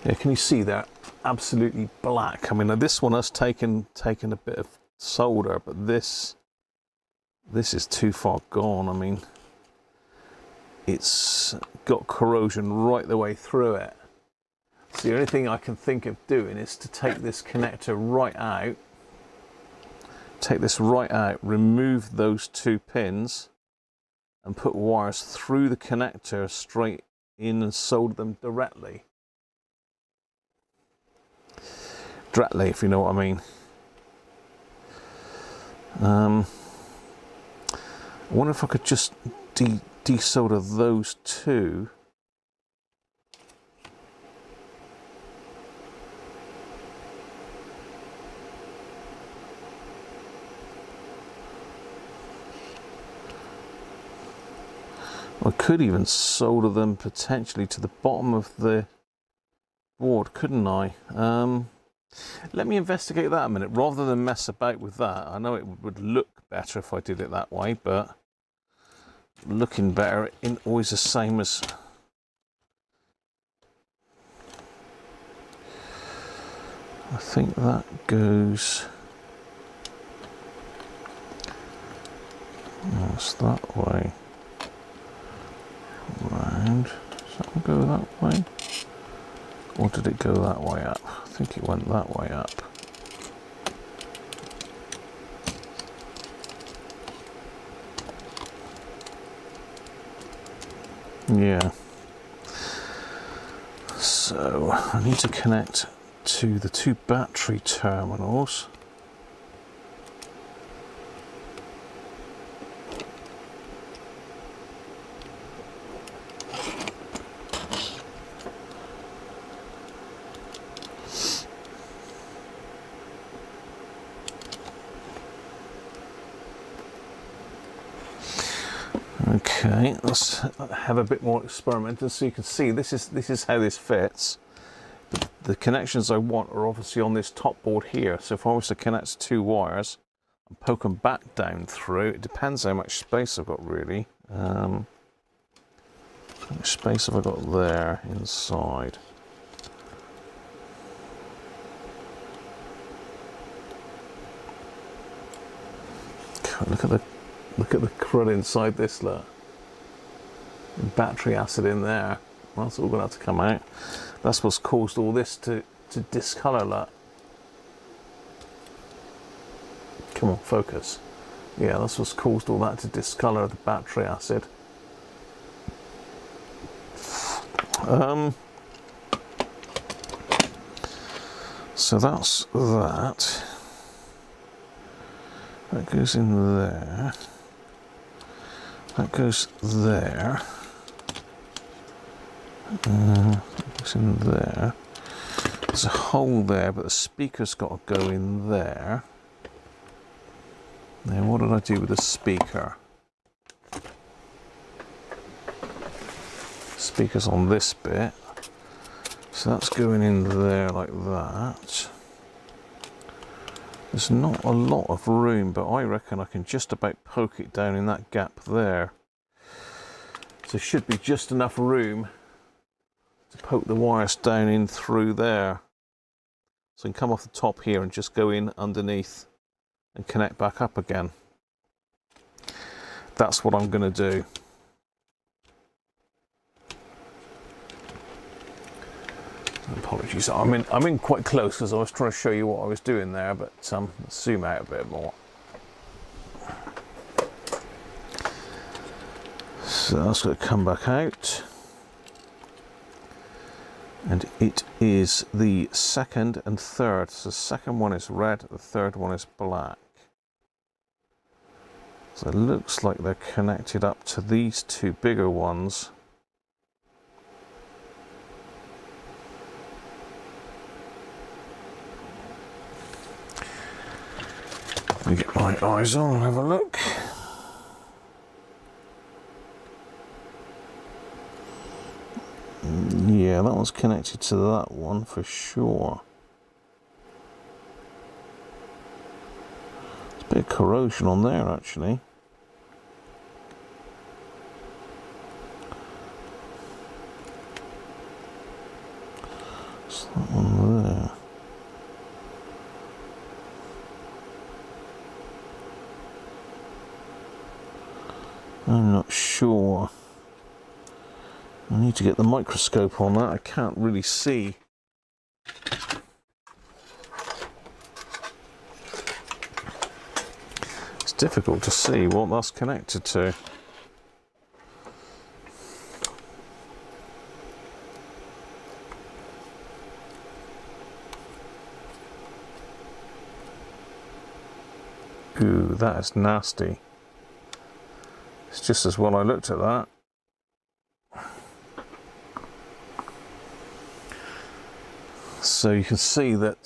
Yeah, can you see that? Absolutely black. I mean, this one has taken a bit of solder, but this is too far gone. I mean, it's got corrosion right the way through it. So the only thing I can think of doing is to take this connector right out, remove those two pins, and put wires through the connector straight in and solder them directly. If you know what I mean. I wonder if I could just desolder those two. I could even solder them potentially to the bottom of the board, couldn't I? Let me investigate that a minute, rather than mess about with that. I know it would look better if I did it that way, but looking better isn't always the same as... I think that goes... That's that way. Round. Does that one go that way? Or did it go that way up? I think it went that way up. Yeah. So I need to connect to the two battery terminals. Okay, let's have a bit more experimenting so you can see this is how this fits. The connections I want are obviously on this top board here, so if I was to connect two wires and poke them back down through, it depends how much space I've got really. How much space have I got there inside? God, look at the crud inside this, look. Battery acid in there. Well, that's all going to have to come out. That's what's caused all this to discolour, look. Come on, focus. Yeah, that's what's caused all that to discolour, the battery acid. So that's that. That goes in there. That goes there. That goes in there. There's a hole there, but the speaker's got to go in there. Now, what did I do with the speaker? Speaker's on this bit. So that's going in there like that. There's not a lot of room, but I reckon I can just about poke it down in that gap there. So there should be just enough room to poke the wires down in through there. So I can come off the top here and just go in underneath and connect back up again. That's what I'm going to do. Apologies, I'm in quite close because I was trying to show you what I was doing there, but let's zoom out a bit more. So that's going to come back out, and it is the second and third. So the second one is red, the third one is black. So it looks like they're connected up to these two bigger ones. Let me get my eyes on and have a look. Yeah, that one's connected to that one for sure. There's a bit of corrosion on there actually. It's that one there. I'm not sure. I need to get the microscope on that. I can't really see. It's difficult to see what that's connected to. Ooh, that is nasty. It's just as well I looked at that. So you can see that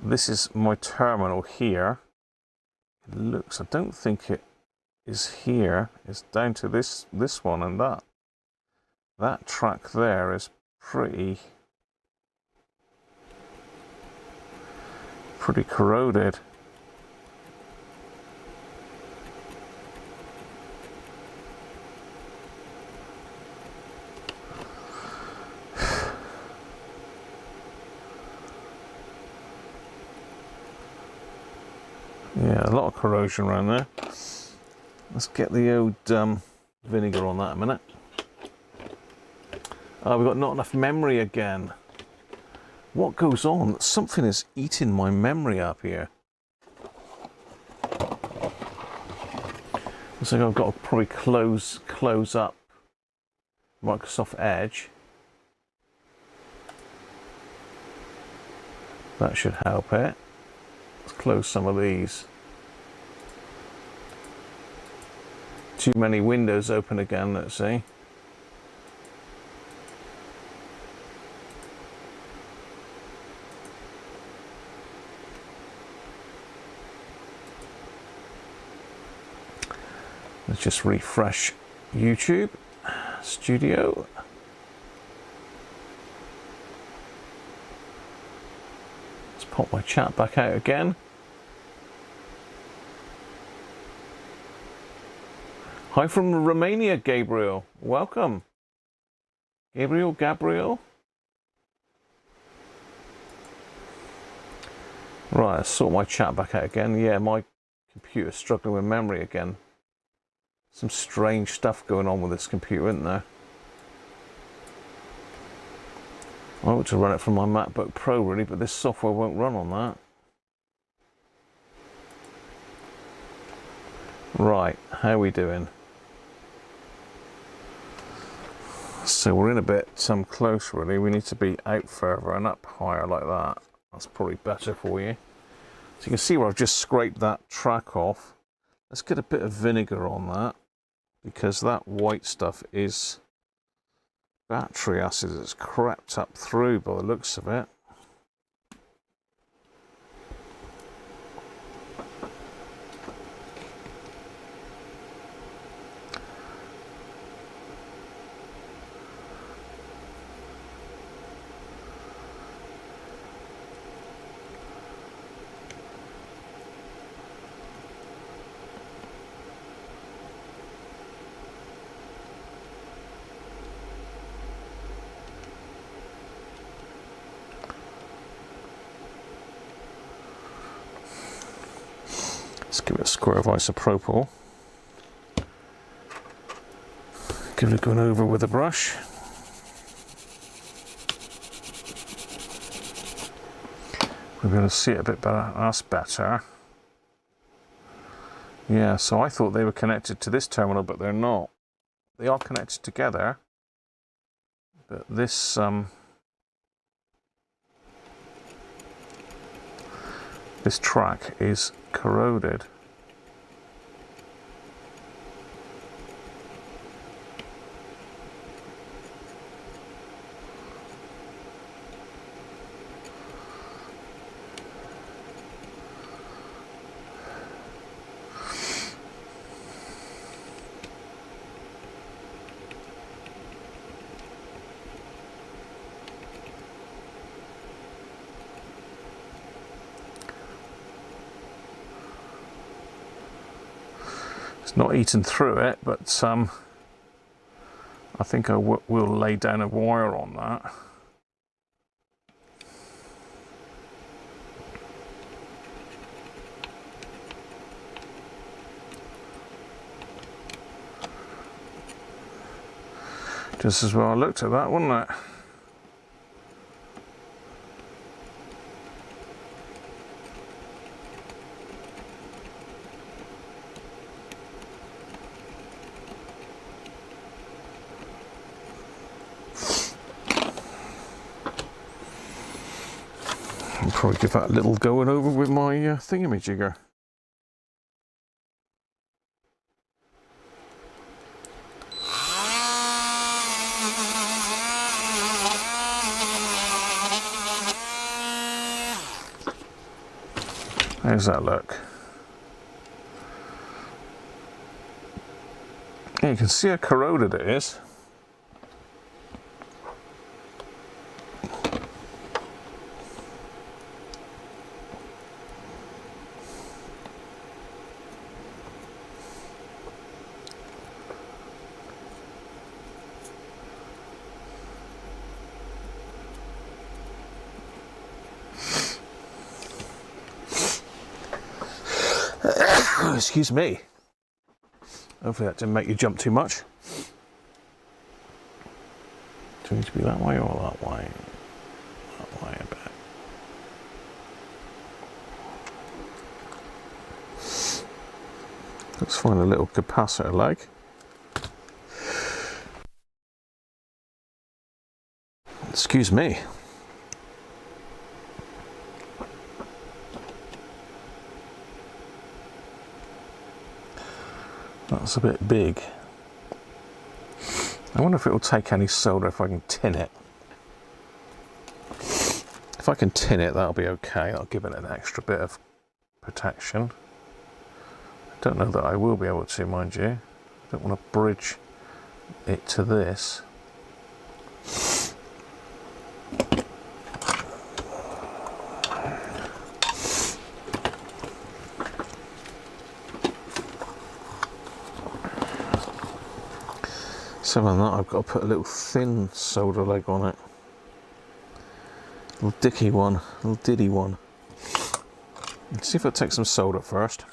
this is my terminal here. It looks, I don't think it is here. It's down to this one, and that track there is pretty corroded. Yeah, a lot of corrosion around there. Let's get the old vinegar on that a minute. Oh, we've got not enough memory again. What goes on? Something is eating my memory up here. Looks like I've got to probably close up Microsoft Edge. That should help it. Let's close some of these. Too many windows open again, let's see. Let's just refresh YouTube Studio. Let's pop my chat back out again. Hi from Romania, Gabriel. Welcome. Gabriel. Right, let's sort my chat back out again. Yeah, my computer's struggling with memory again. Some strange stuff going on with this computer, isn't there? I want to run it from my MacBook Pro really, but this software won't run on that. Right, how are we doing? So we're in a bit close really. We need to be out further and up higher like that. That's probably better for you. So you can see where I've just scraped that track off. Let's get a bit of vinegar on that, because that white stuff is battery acid that's crept up through by the looks of it. Let's give it a squirt of isopropyl. Give it a going over with a brush. We'll be able to see it a bit better. That's better. Yeah, so I thought they were connected to this terminal, but they're not. They are connected together, but this this track is corroded. It's not eaten through it, but I think I will lay down a wire on that. Just as well I looked at that, wouldn't it? I'll probably give that a little going over with my thingamajigger. How's that look? Yeah, you can see how corroded it is. Excuse me. Hopefully that didn't make you jump too much. Do we need to be that way or that way? That way a bit. Let's find a little capacitor leg. Excuse me. That's a bit big. I wonder if it will take any solder if I can tin it. If I can tin it, that'll be okay. I'll give it an extra bit of protection. I don't know that I will be able to, mind you. I don't want to bridge it to this. So on that, I've got to put a little thin solder leg on it. Little dicky one, little diddy one. Let's see if I take some solder first.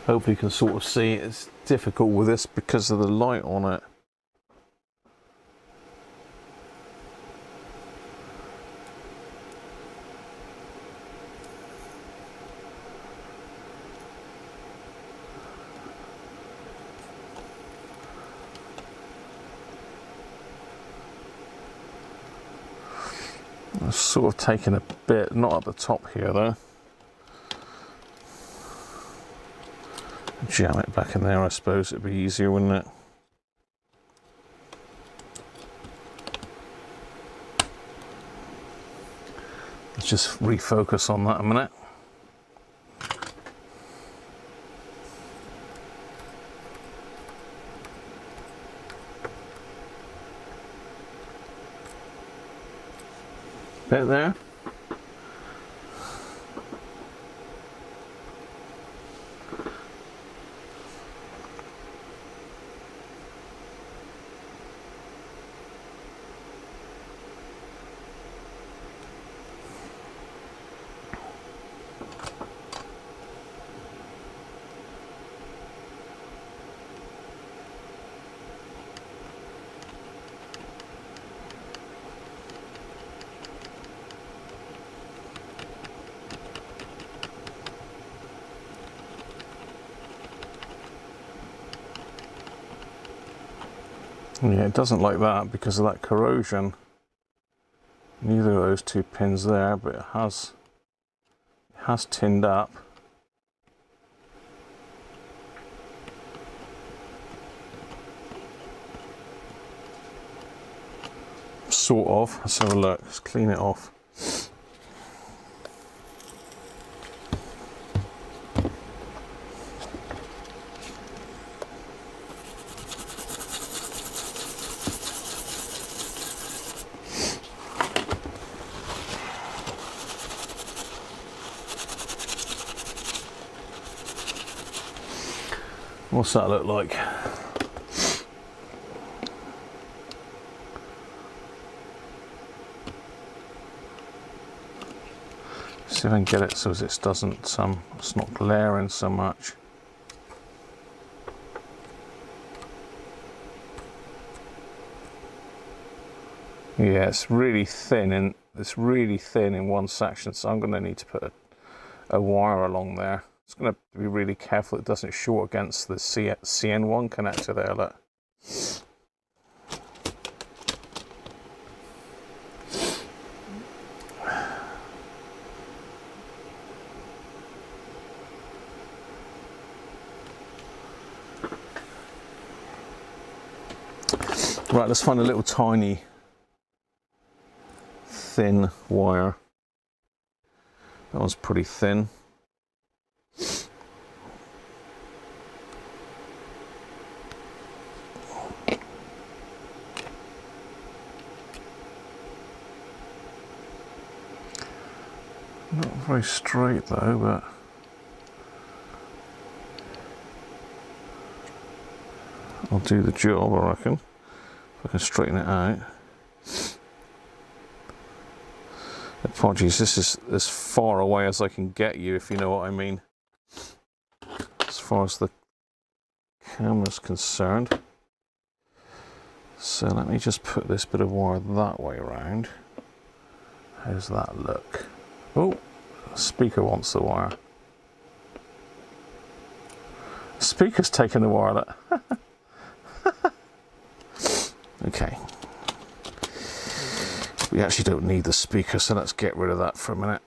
Hopefully you can sort of see it's difficult with this because of the light on it. I've sort of taken a bit, not at the top here though. Jam it back in there, I suppose it'd be easier, wouldn't it? Let's just refocus on that a minute. Bit there. Yeah, it doesn't like that because of that corrosion. Neither of those two pins there, but it has tinned up. Sort of. Let's have a look. Let's clean it off. What's that look like? See if I can get it so it doesn't, it's not glaring so much. Yeah, it's really thin and it's really thin in one section, so I'm going to need to put a wire along there. It's going to be really careful it doesn't short against the CN1 connector there, look. Right, let's find a little tiny thin wire. That one's pretty thin. Not very straight though, but I'll do the job, I reckon. If I can straighten it out. Apologies, this is as far away as I can get you, if you know what I mean, as far as the camera's concerned. So let me just put this bit of wire that way around. How's that look? Oh, the speaker wants the wire. The speaker's taking the wire, look. Okay. We actually don't need the speaker, so let's get rid of that for a minute.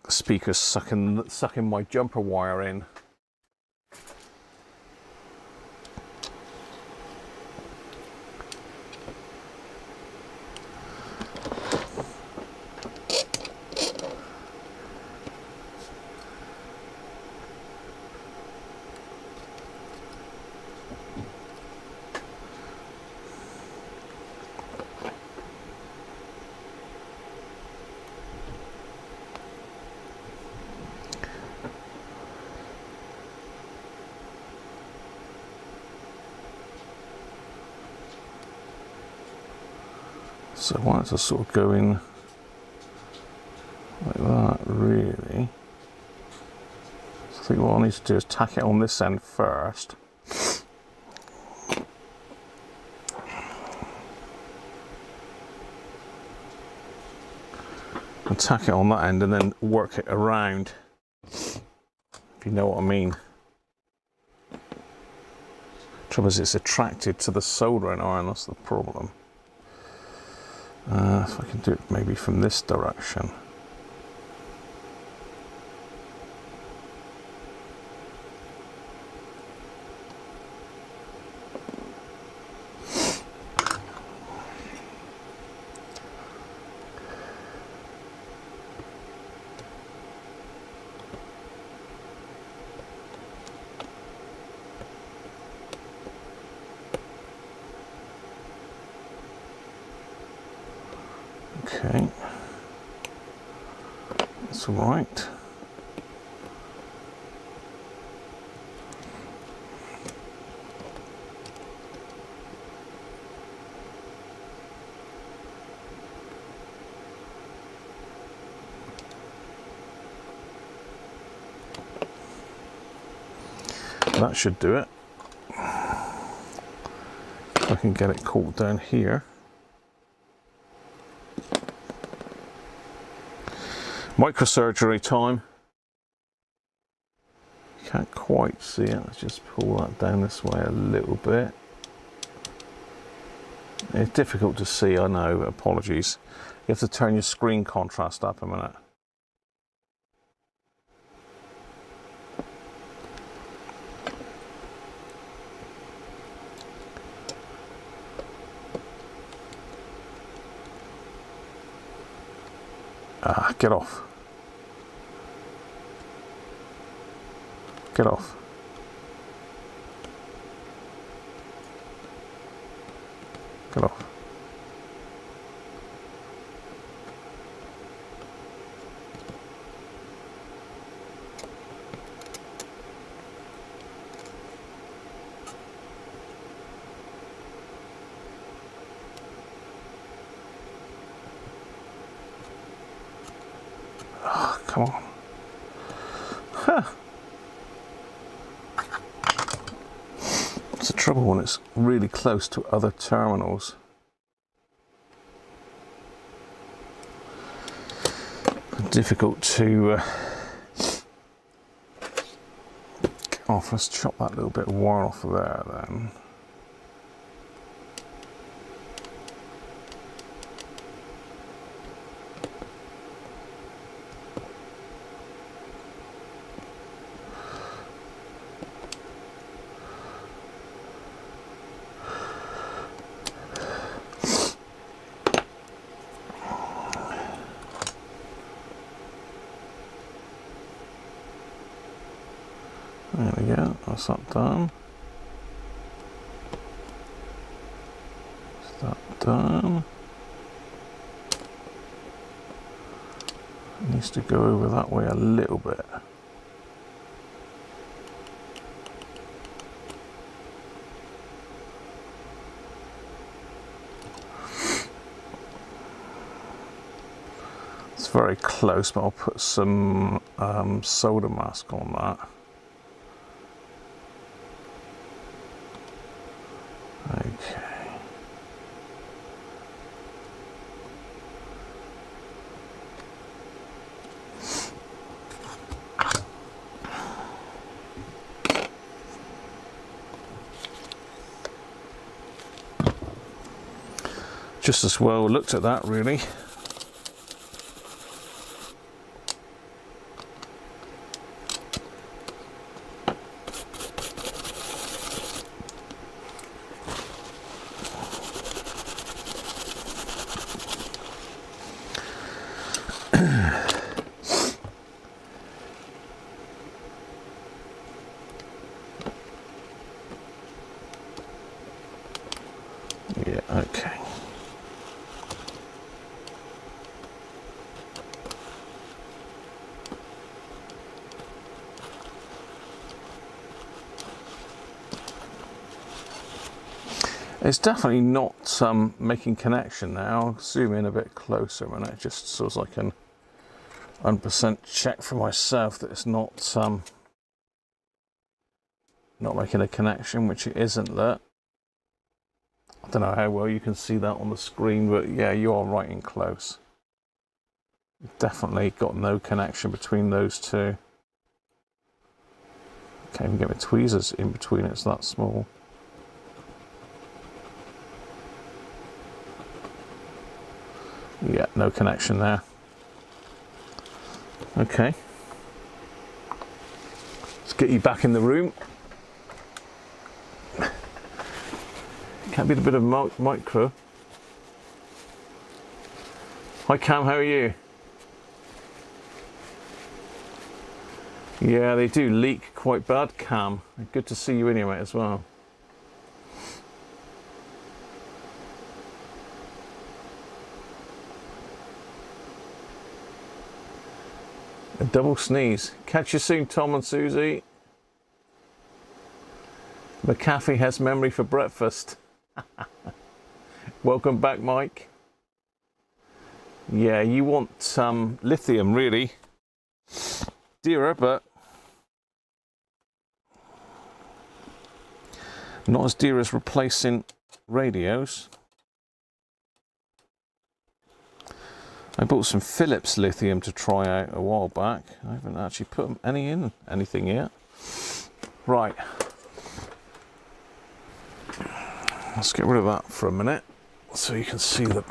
The speaker's sucking my jumper wire in. So I want it to sort of go in like that, really. So I think what I need to do is tack it on this end first. And tack it on that end and then work it around, if you know what I mean. Trouble is it's attracted to the soldering iron, that's the problem. If I can do it maybe from this direction. Okay, that's all right. That should do it. If I can get it caught down here. Microsurgery time. Can't quite see it. Let's just pull that down this way a little bit. It's difficult to see, I know, apologies. You have to turn your screen contrast up a minute. Ah, get off. Get off. Get off. Oh, come on. Huh. It's the trouble when it's really close to other terminals. Difficult to get off. Let's chop that little bit of wire off of there then. There we go, that's that done. That's that done. It needs to go over that way a little bit. It's very close, but I'll put some solder mask on that. Okay. Just as well looked at that, really. Yeah, okay. It's definitely not making connection now. I'll zoom in a bit closer a minute, just so as I can 100% check for myself that it's not making a connection, which it isn't. That I don't know how well you can see that on the screen, but yeah, you are right in close. You've definitely got no connection between those two. Can't even get my tweezers in between, it's that small. Yeah, no connection there. Okay. Let's get you back in the room. Can't be a bit of micro. Hi Cam, how are you? Yeah, they do leak quite bad, Cam. Good to see you in here, mate, as well. A double sneeze. Catch you soon, Tom and Susie. McAfee has memory for breakfast. Welcome back, Mike. Yeah, you want lithium, really. Dearer, but not as dear as replacing radios. I bought some Philips lithium to try out a while back. I haven't actually put anything yet. Right. Let's get rid of that for a minute. so you can see the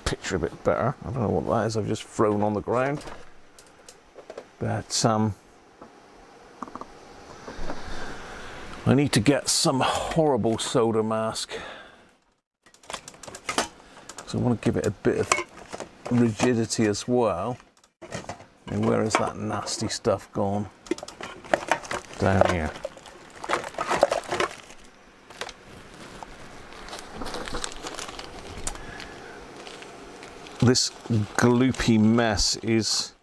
picture a bit better. I don't know what that is, I've just thrown on the ground. But I need to get some horrible solder mask. So I want to give it a bit of rigidity as well. And where is that nasty stuff gone? Down here. This gloopy mess is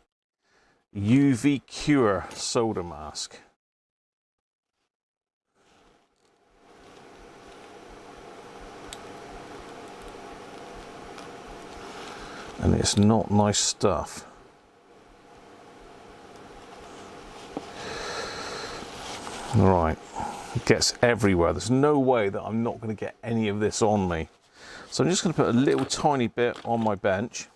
UV Cure solder mask. And it's not nice stuff. Right, it gets everywhere. There's no way that I'm not going to get any of this on me. So I'm just going to put a little tiny bit on my bench.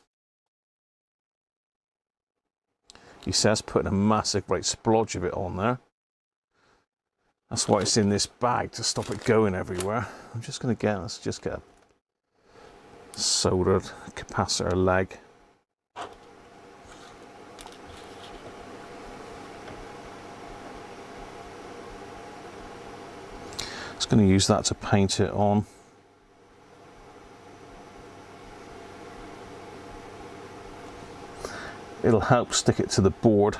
He says putting a massive great splodge of it on there. That's why it's in this bag, to stop it going everywhere. I'm just going to let's just get a soldered capacitor leg. Just going to use that to paint it on. It'll help stick it to the board,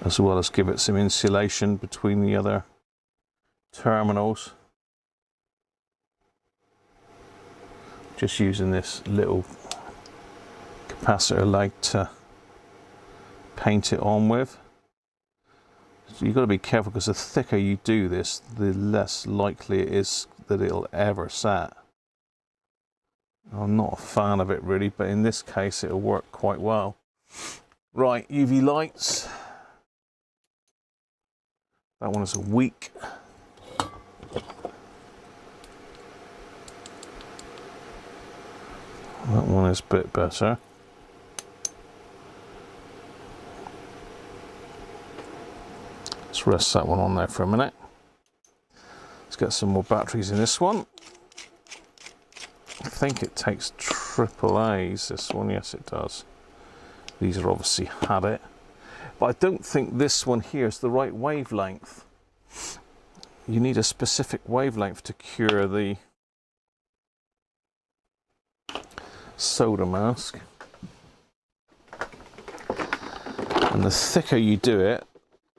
as well as give it some insulation between the other terminals. Just using this little capacitor leg to paint it on with. So you've got to be careful, because the thicker you do this, the less likely it is that it'll ever set. I'm not a fan of it really, but in this case it'll work quite well. Right, UV lights. That one is a weak. That one is a bit better. Let's rest that one on there for a minute. Let's get some more batteries in this one. I think it takes AAAs, this one. Yes, it does. These are obviously had it. But I don't think this one here is the right wavelength. You need a specific wavelength to cure the solder mask. And the thicker you do it,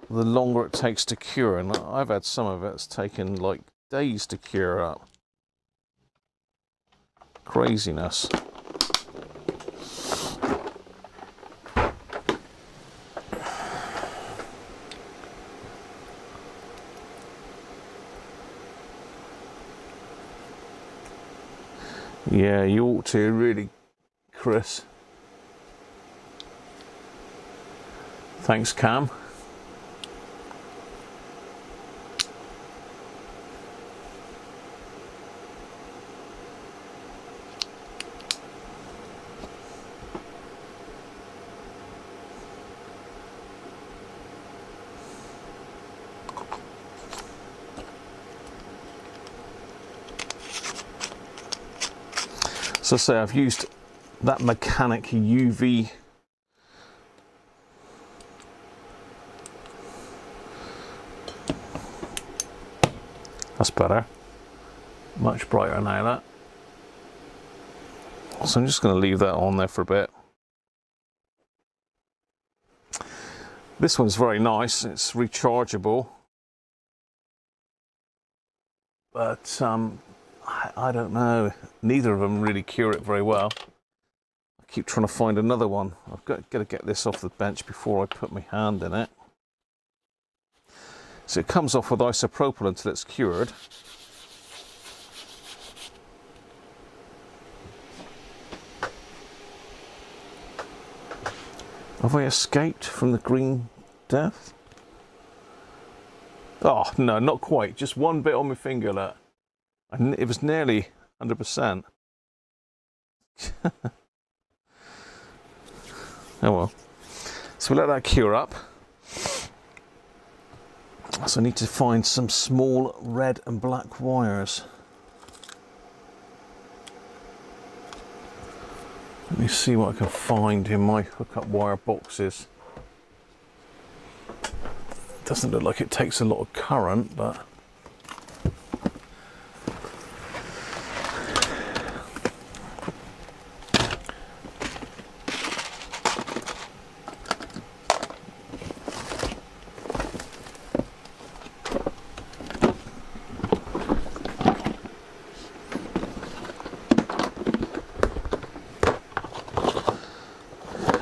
the longer it takes to cure. And I've had some of it's taken like days to cure up. Craziness. Yeah, you ought to really, Chris. Thanks, Cam. So say I've used that mechanic UV that's better, much brighter now that. So I'm just going to leave that on there for a bit. This one's very nice, it's rechargeable, but I don't know, neither of them really cure it very well. I keep trying to find another one. I've got to get this off the bench before I put my hand in it. So it comes off with isopropyl until it's cured. Have I escaped from the green death? Oh no, not quite, just one bit on my finger. That it was nearly 100%. Oh well. So we'll let that cure up. So I need to find some small red and black wires. Let me see what I can find in my hookup wire boxes. Doesn't look like it takes a lot of current, but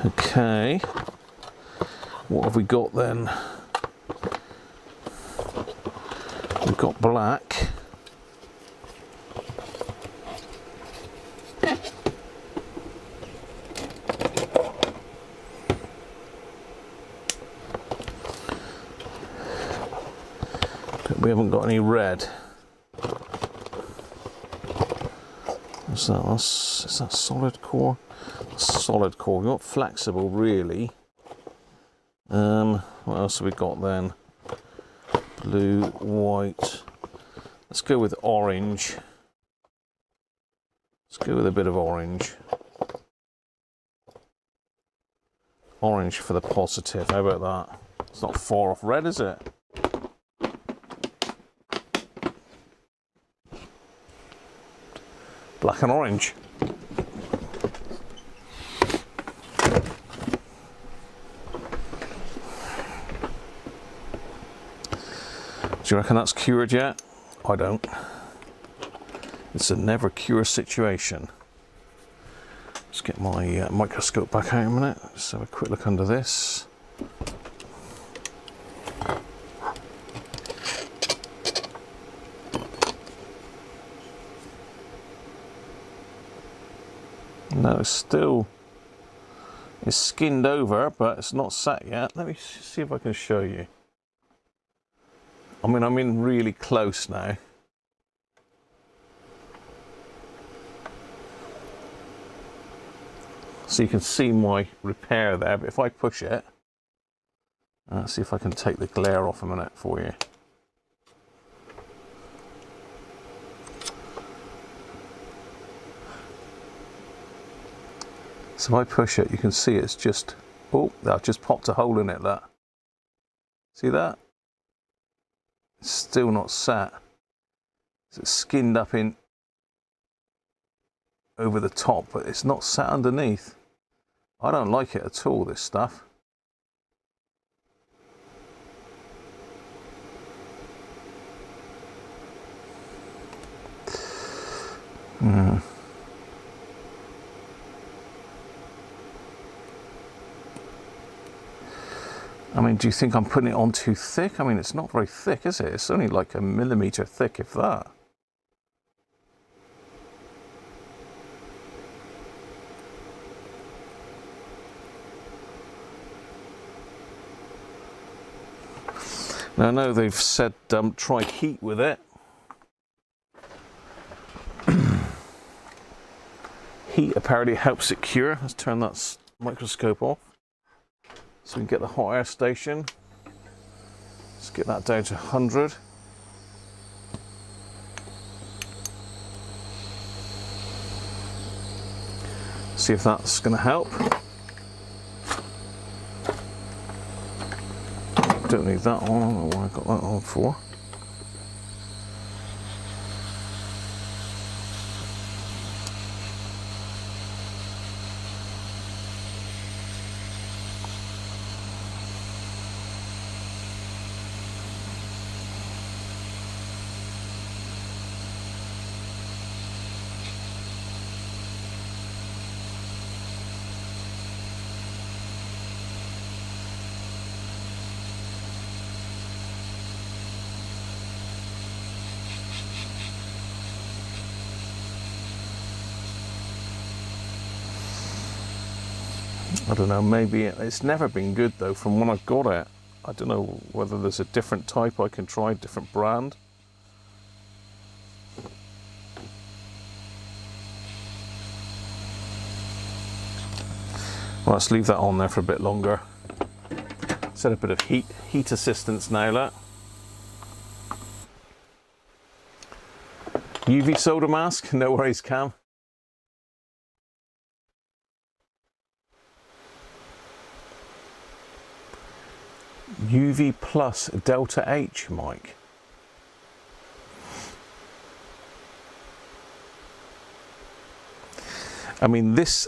okay. What have we got then? We've got black. But we haven't got any red. Is that solid core? Solid core. We've got flexible, really. What else have we got then? Blue, white. Let's go with orange. Let's go with a bit of orange. Orange for the positive. How about that? It's not far off red, is it? Black and orange. Do you reckon that's cured yet? I don't. It's a never cure situation. Let's get my microscope back out a minute. Let's have a quick look under this. No, it's skinned over, but it's not set yet. Let me see if I can show you. I mean, I'm in really close now. So you can see my repair there, but if I push it, let's see if I can take the glare off a minute for you. So if I push it, you can see it's just, oh, I've just popped a hole in it, that. See that? It's still not set. It's skinned up in over the top, but it's not set underneath. I don't like it at all, this stuff. I mean, do you think I'm putting it on too thick? I mean, it's not very thick, is it? It's only like 1 millimeter thick, if that. Now, I know they've said try heat with it. Heat apparently helps it cure. Let's turn that microscope off so we can get the hot air station. Let's get that down to 100. See if that's going to help. Don't need that on. I don't know why I got that on for. I don't know, maybe it's never been good though from when I got it. I don't know whether there's a different type I can try, different brand. Well, let's leave that on there for a bit longer. Set a bit of heat assistance now, look. UV soda mask, no worries, Cam. UV plus delta H, Mike. I mean, this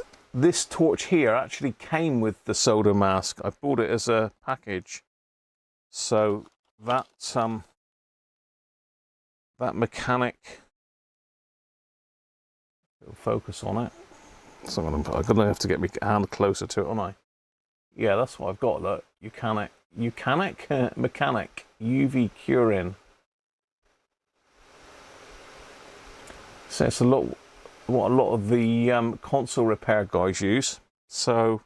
torch here actually came with the solder mask. I bought it as a package. So that mechanic, it'll focus on it. So I'm gonna have to get my hand closer to it, aren't I? Yeah, that's what I've got. Look, mechanic UV curing. So it's what a lot of the console repair guys use. So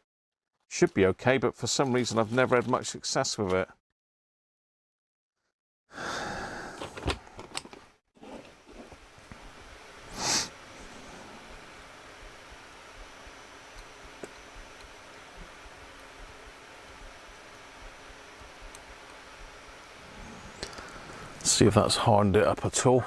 should be okay, but for some reason I've never had much success with it. See if that's hardened it up at all.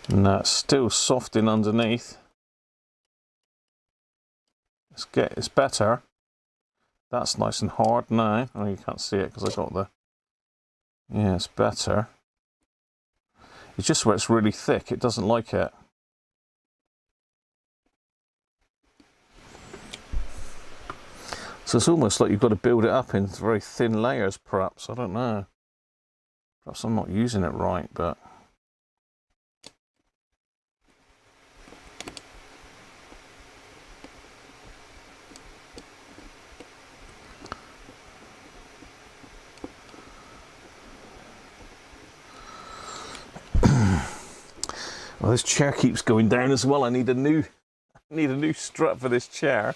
No, it's still soft in underneath. It's better. That's nice and hard now. Oh, you can't see it because I got the... Yeah, it's better. It's just where it's really thick. It doesn't like it. So it's almost like you've got to build it up in very thin layers, perhaps. I don't know. Perhaps I'm not using it right, but... Well, this chair keeps going down as well. I need a new strut for this chair.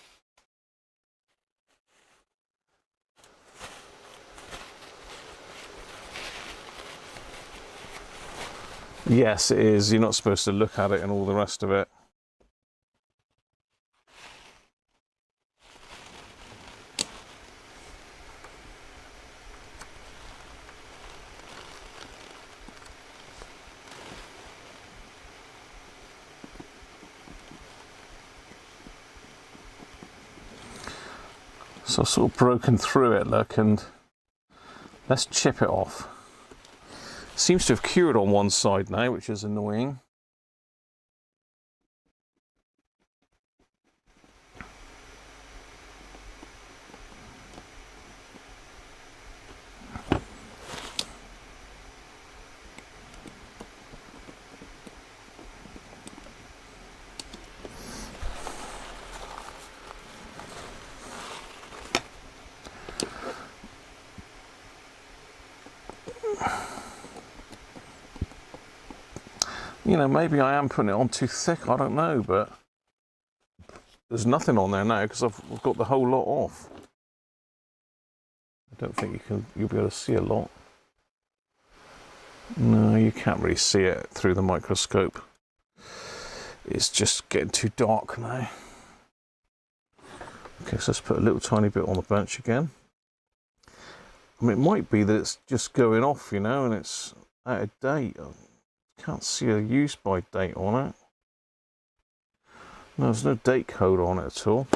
Yes, it is. You're not supposed to look at it and all the rest of it. So I've sort of broken through it, look, and let's chip it off. Seems to have cured on one side now, which is annoying. You know, maybe I am putting it on too thick, I don't know, but there's nothing on there now because I've got the whole lot off. I don't think you'll be able to see a lot. No, you can't really see it through the microscope. It's just getting too dark now. Okay, so let's put a little tiny bit on the bench again. I mean, it might be that it's just going off, you know, and it's out of date. Can't see a use by date on it. No, there's no date code on it at all.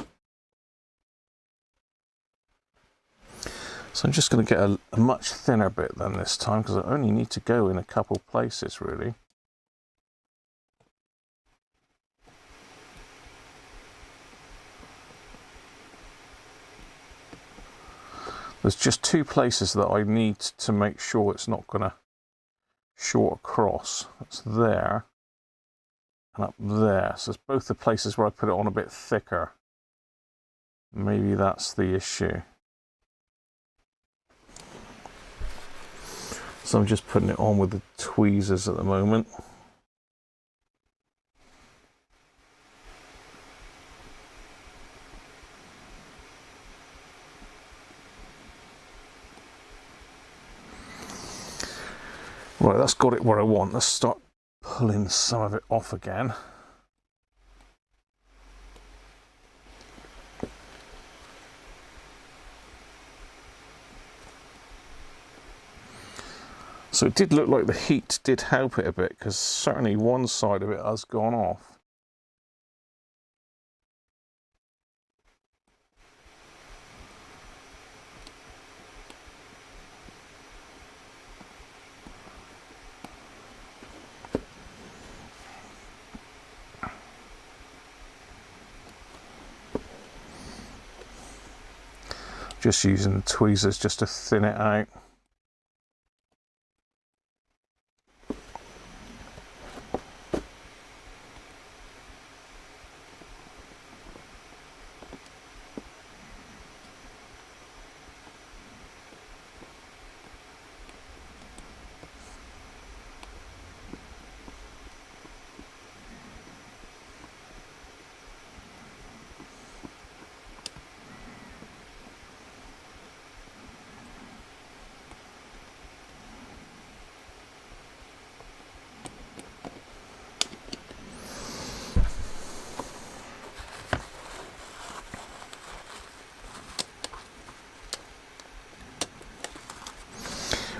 So I'm just going to get a much thinner bit than this time because I only need to go in a couple places really. There's just two places that I need to make sure it's not going to short across. It's there and up there. So it's both the places where I put it on a bit thicker. Maybe that's the issue. So I'm just putting it on with the tweezers at the moment. Right, that's got it where I want. Let's start pulling some of it off again. So it did look like the heat did help it a bit, because certainly one side of it has gone off. Just using tweezers just to thin it out.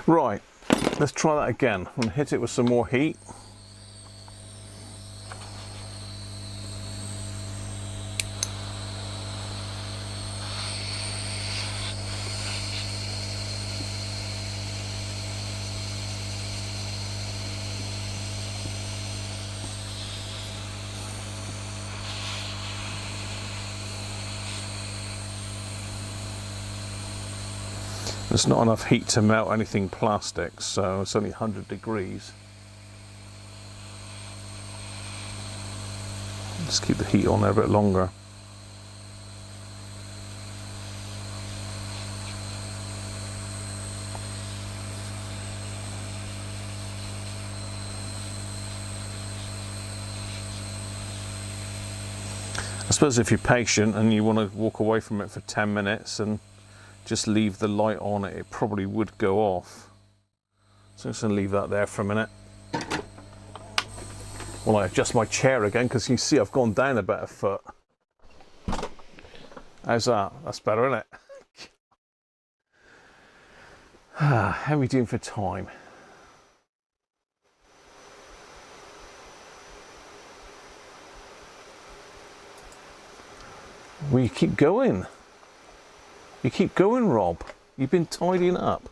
Right, let's try that again. I'm going to hit it with some more heat. There's not enough heat to melt anything plastic, so it's only 100 degrees. Just keep the heat on there a bit longer. I suppose if you're patient and you want to walk away from it for 10 minutes and just leave the light on it, it probably would go off. So I'm just going to leave that there for a minute. Well, I adjust my chair again, because you see I've gone down about a foot. How's that? That's better, isn't it? How are we doing for time? Well, you keep going. You keep going, Rob. You've been tidying up.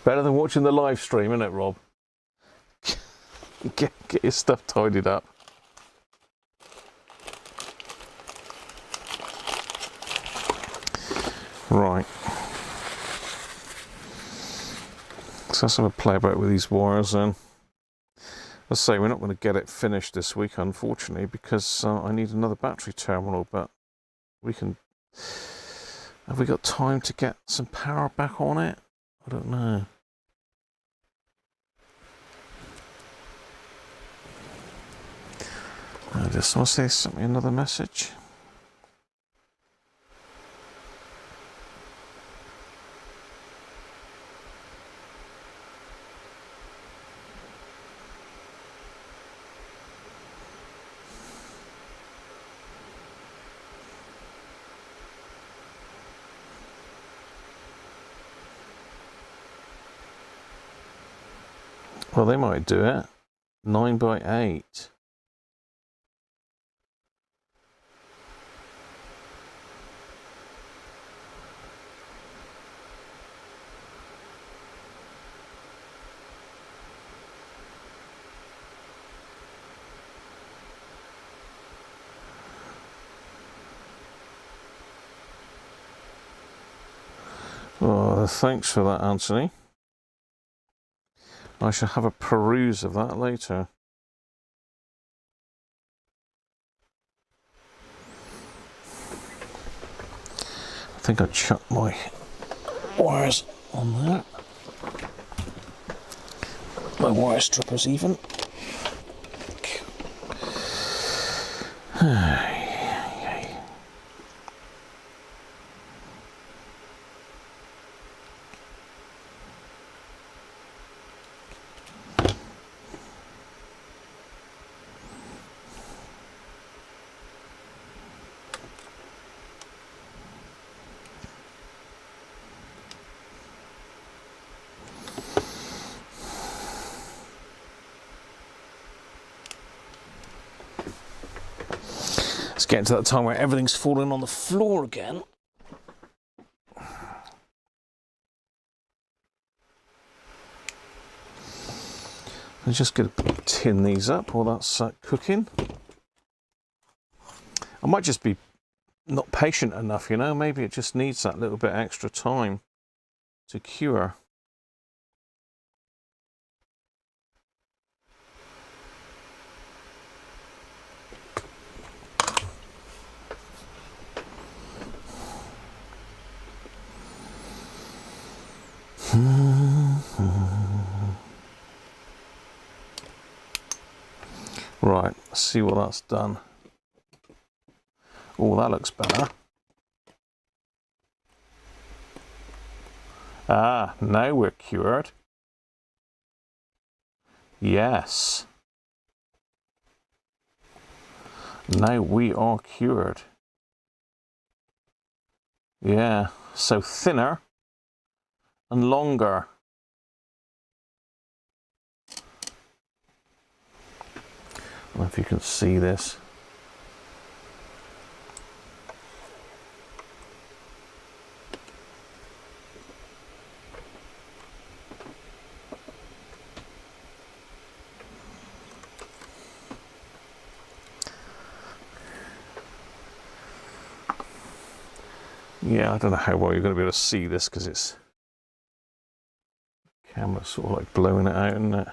Better than watching the live stream, isn't it, Rob? Get your stuff tidied up. Right. So let's have a play about with these wires then. Let's say we're not going to get it finished this week, unfortunately, because I need another battery terminal, but we can... Have we got time to get some power back on it? I don't know. I just want to say something, another message. Well, they might do it. 9x8. Well, thanks for that, Anthony. I shall have a peruse of that later. I think I chucked my wires on there. My wire strippers even. getting to that time where everything's falling on the floor again. I'm just going to tin these up while that's cooking. I might just be not patient enough, you know. Maybe it just needs that little bit extra time to cure. Right, let's see what that's done. Oh, that looks better. Ah, now we're cured. Yes. Now we are cured. Yeah, so thinner and longer. I don't know if you can see this. Yeah, I don't know how well you're going to be able to see this because it's camera sort of like blowing it out, isn't it?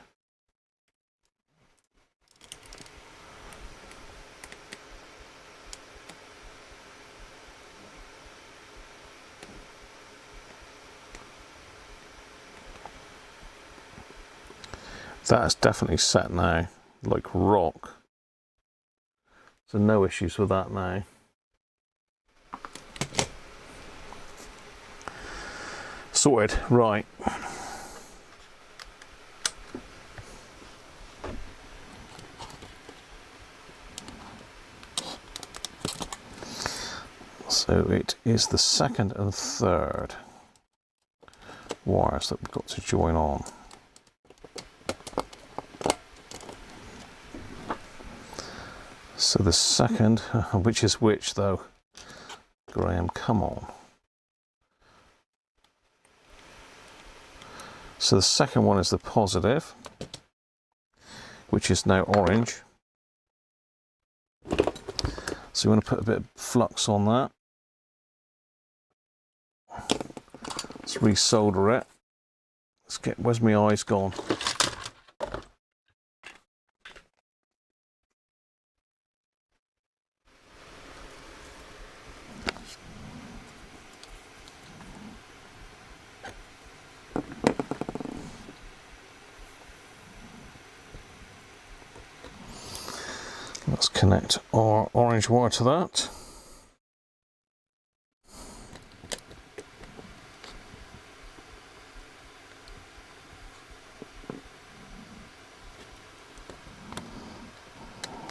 That's definitely set now, like rock. So no issues with that now. Sorted, right. So it is the second and third wires that we've got to join on. So the second, which is which though? Graham, come on. So the second one is the positive, which is now orange. So you want to put a bit of flux on that. Let's resolder it. Let's get, where's my eyes gone? Let's connect our orange wire to that.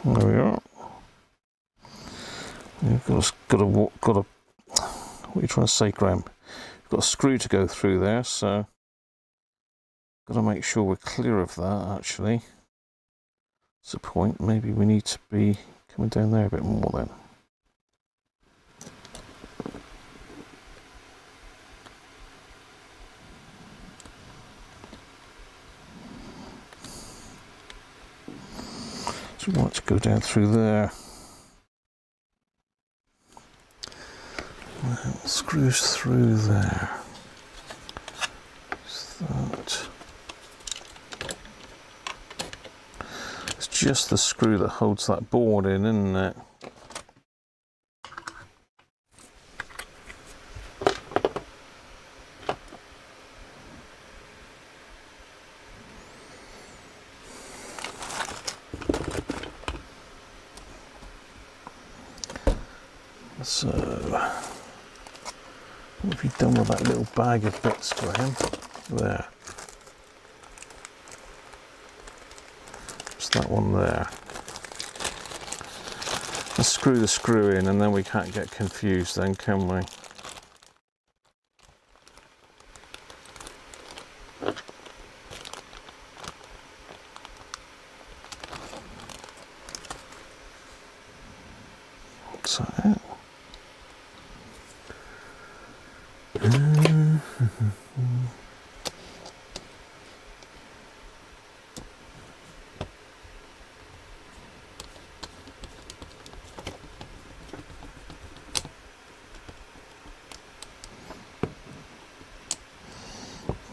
There we are. You've got a, what are you trying to say, Graham? You've got a screw to go through there, so got to make sure we're clear of that actually. That's the point. Maybe we need to be coming down there a bit more then. So we want to go down through there. Screws through there. Is that? It's just the screw that holds that board in, isn't it? So, what have you done with that little bag of bits, Graham? There. Just that one there. Let's screw the screw in and then we can't get confused then, can we? That's it.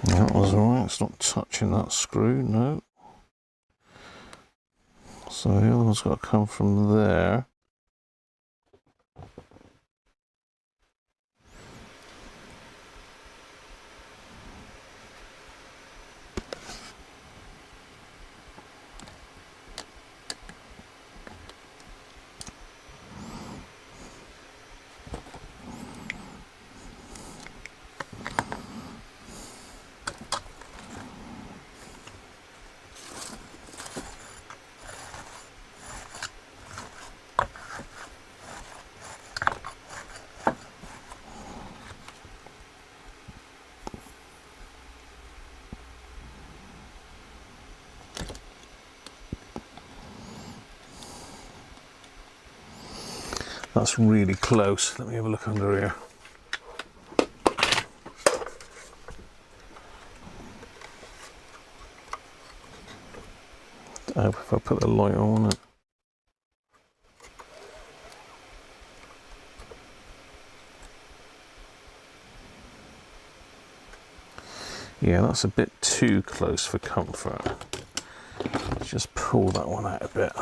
That was alright, it's not touching that screw, no. So the other one's got to come from there. That's really close. Let me have a look under here. I hope if I put the light on it. Yeah, that's a bit too close for comfort. Just pull that one out a bit.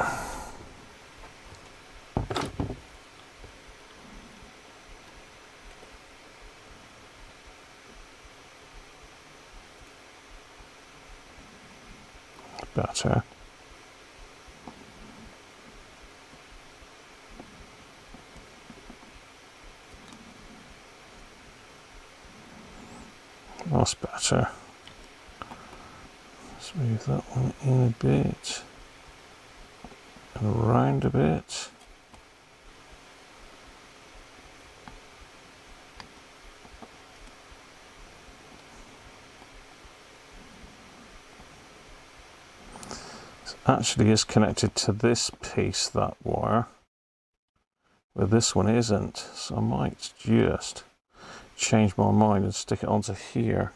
Better. That's better. Let's move that one in a bit and around a bit. Actually is connected to this piece, that wire, but this one isn't, so I might just change my mind and stick it onto here.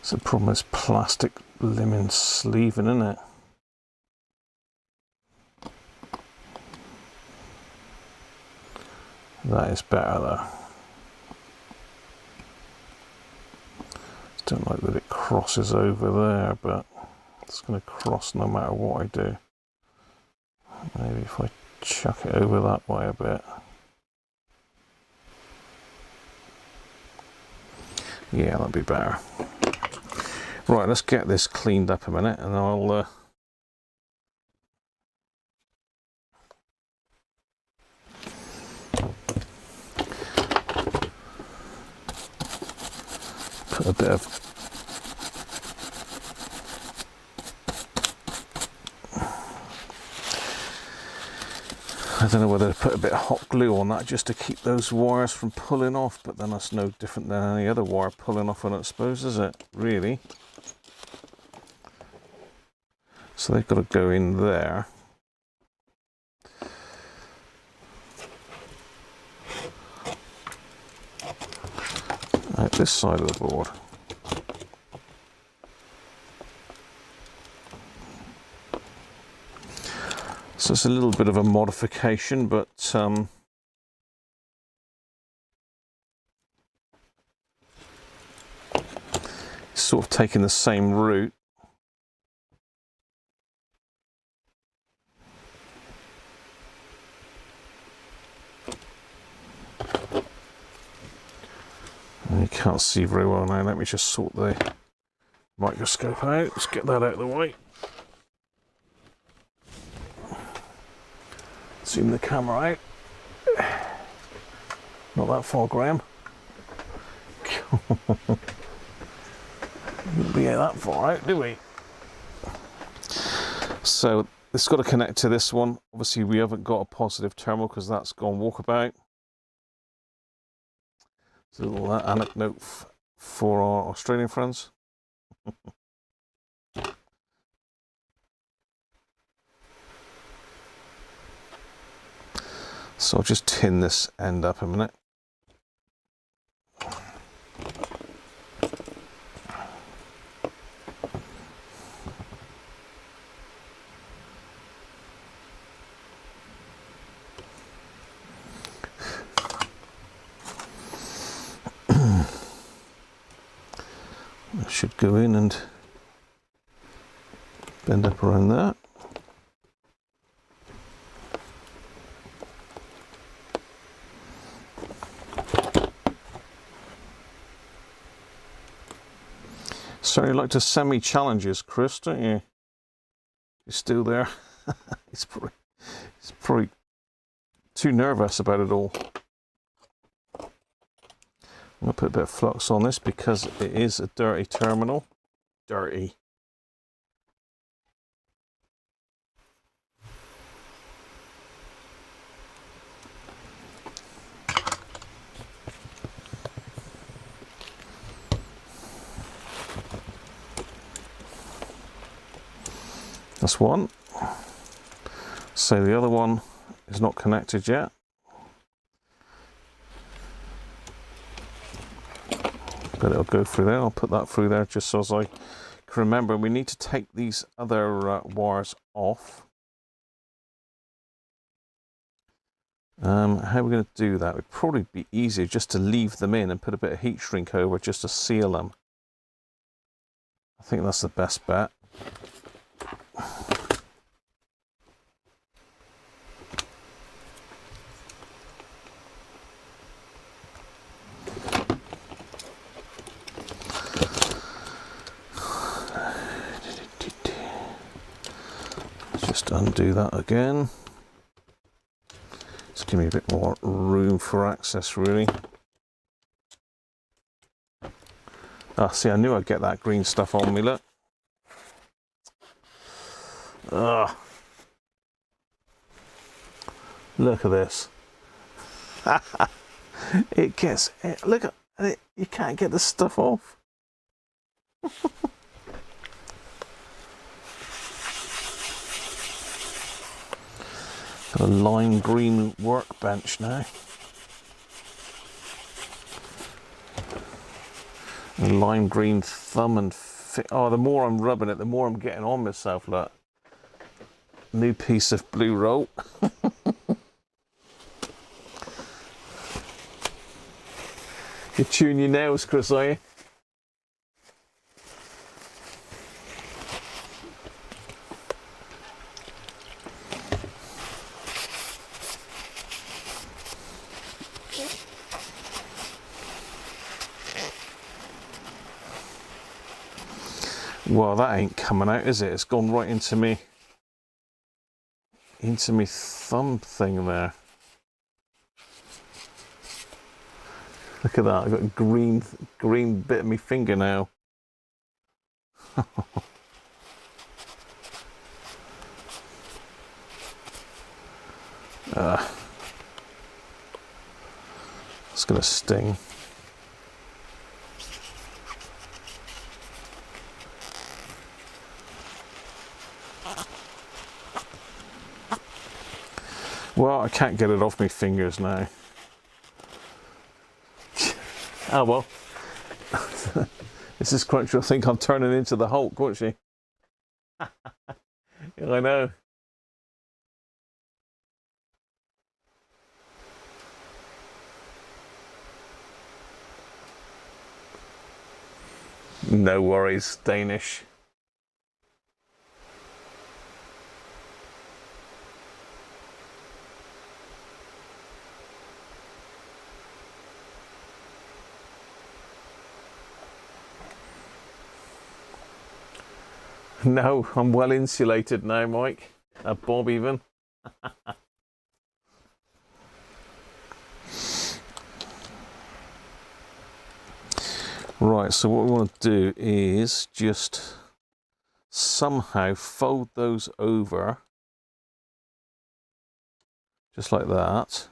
So the problem is plastic blimmin' sleeving, isn't it? That is better though. Just don't like that it crosses over there, but it's going to cross no matter what I do. Maybe if I chuck it over that way a bit. Yeah, that'd be better. Right, let's get this cleaned up a minute and I'll put a bit of I don't know whether to put a bit of hot glue on that just to keep those wires from pulling off, but then that's no different than any other wire pulling off, I don't suppose, is it? Really? So they've got to go in there. Out this side of the board. So it's a little bit of a modification, but it's sort of taking the same route. And you can't see very well now. Let me just sort the microscope out. Let's get that out of the way. Zoom the camera out. Not that far, Graham. We didn't get that far out, did we? So It's got to connect to this one. Obviously, we haven't got a positive terminal because that's gone walkabout. So a little anecdote for our Australian friends. So I'll just tin this end up a minute. I should go in and bend up around that. So you like to send me challenges, Chris, don't you? You're still there? He's probably too nervous about it all. I'm going to put a bit of flux on this because it is a dirty terminal. Dirty. That's one. So the other one is not connected yet. But it'll go through there. I'll put that through there just so as I can remember. We need to take these other wires off. How are we going to do that? It would probably be easier just to leave them in and put a bit of heat shrink over just to seal them. I think that's the best bet. Just undo that again. Just give me a bit more room for access, really. Ah, see, I knew I'd get that green stuff on me, look. Ugh. Look at this. It gets, look at it, you can't get the stuff off. Got a lime green workbench now. A lime green thumb and oh, the more I'm rubbing it, the more I'm getting on myself. Look, new piece of blue roll. You're chewing your nails, Chris, are you? Well, that ain't coming out, is it? It's gone right into me thumb thing there. Look at that, I've got a green bit of my fingernail. It's gonna sting. Well, I can't get it off my fingers now. Oh well. This is Cruncher. I think I'm turning into the Hulk, won't she? Yeah, I know. No worries, Danish. No, I'm well insulated now, Mike. Bob even. Right, so what we want to do is just somehow fold those over just like that.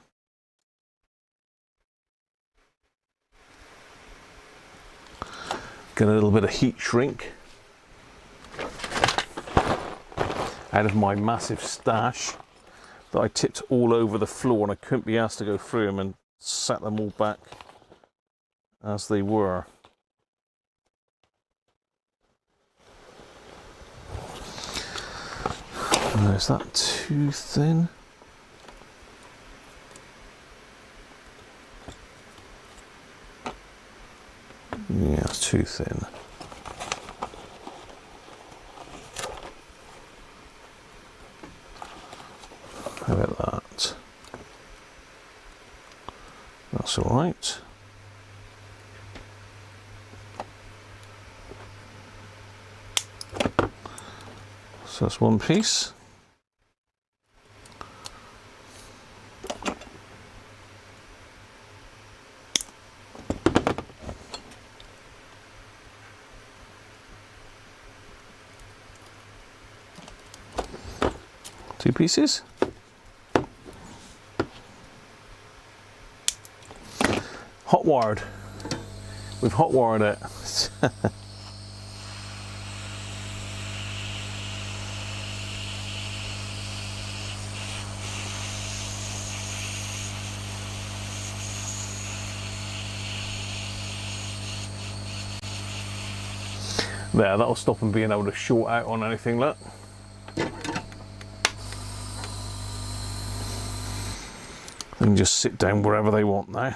Get a little bit of heat shrink out of my massive stash that I tipped all over the floor, and I couldn't be asked to go through them, and set them all back as they were. Is that too thin? Yeah, it's too thin. How about that? That's all right. So that's one piece. Two pieces. Hot wired. We've hot wired it. There, that'll stop them being able to short out on anything, look. They can just sit down wherever they want now.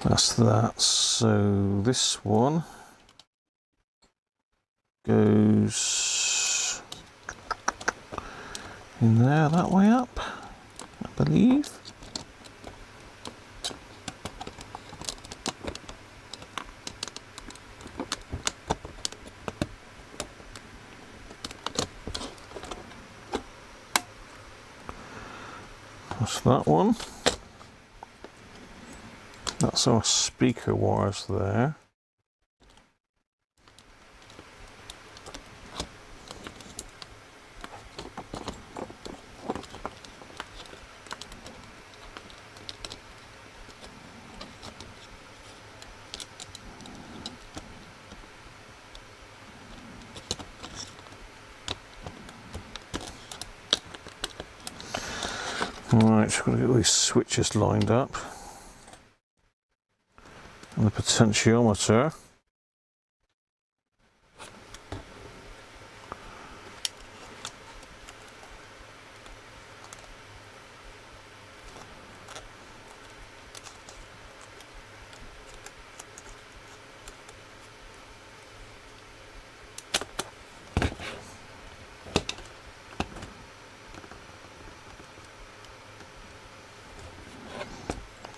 That's that. So this one goes in there that way up, I believe. That's that one. That's our speaker wires there. Right, so we've got to get these switches lined up. And the potentiometer.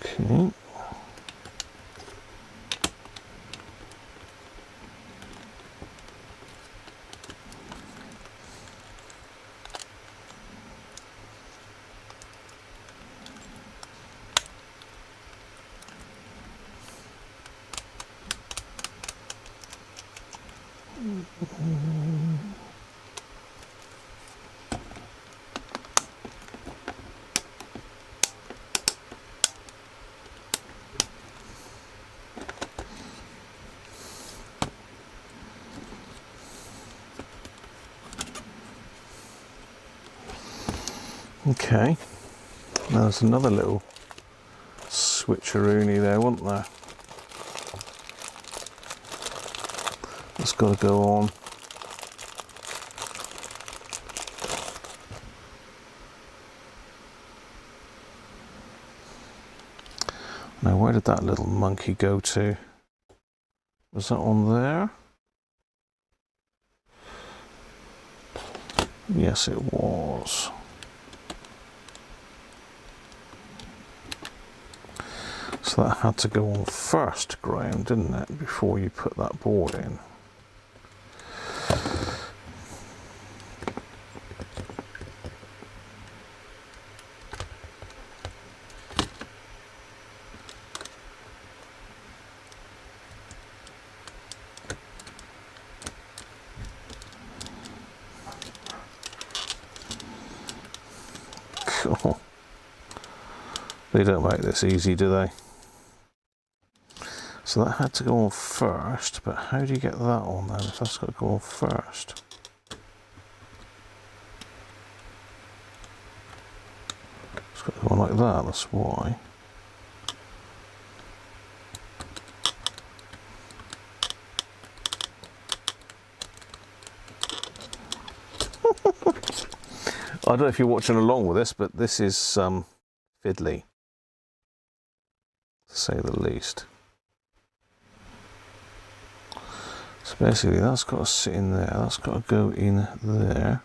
Okay. Okay, now there's another little switcheroony there, wasn't there? That's got to go on. Now, where did that little monkey go to? Was that on there? Yes, it was. So that had to go on first, Graham, didn't it? Before you put that board in. Cool. They don't make this easy, do they? So that had to go on first, but how do you get that on then if that's got to go on first? It's got to go on like that, that's why. I don't know if you're watching along with this, but this is fiddly, to say the least. So basically that's got to sit in there, that's got to go in there.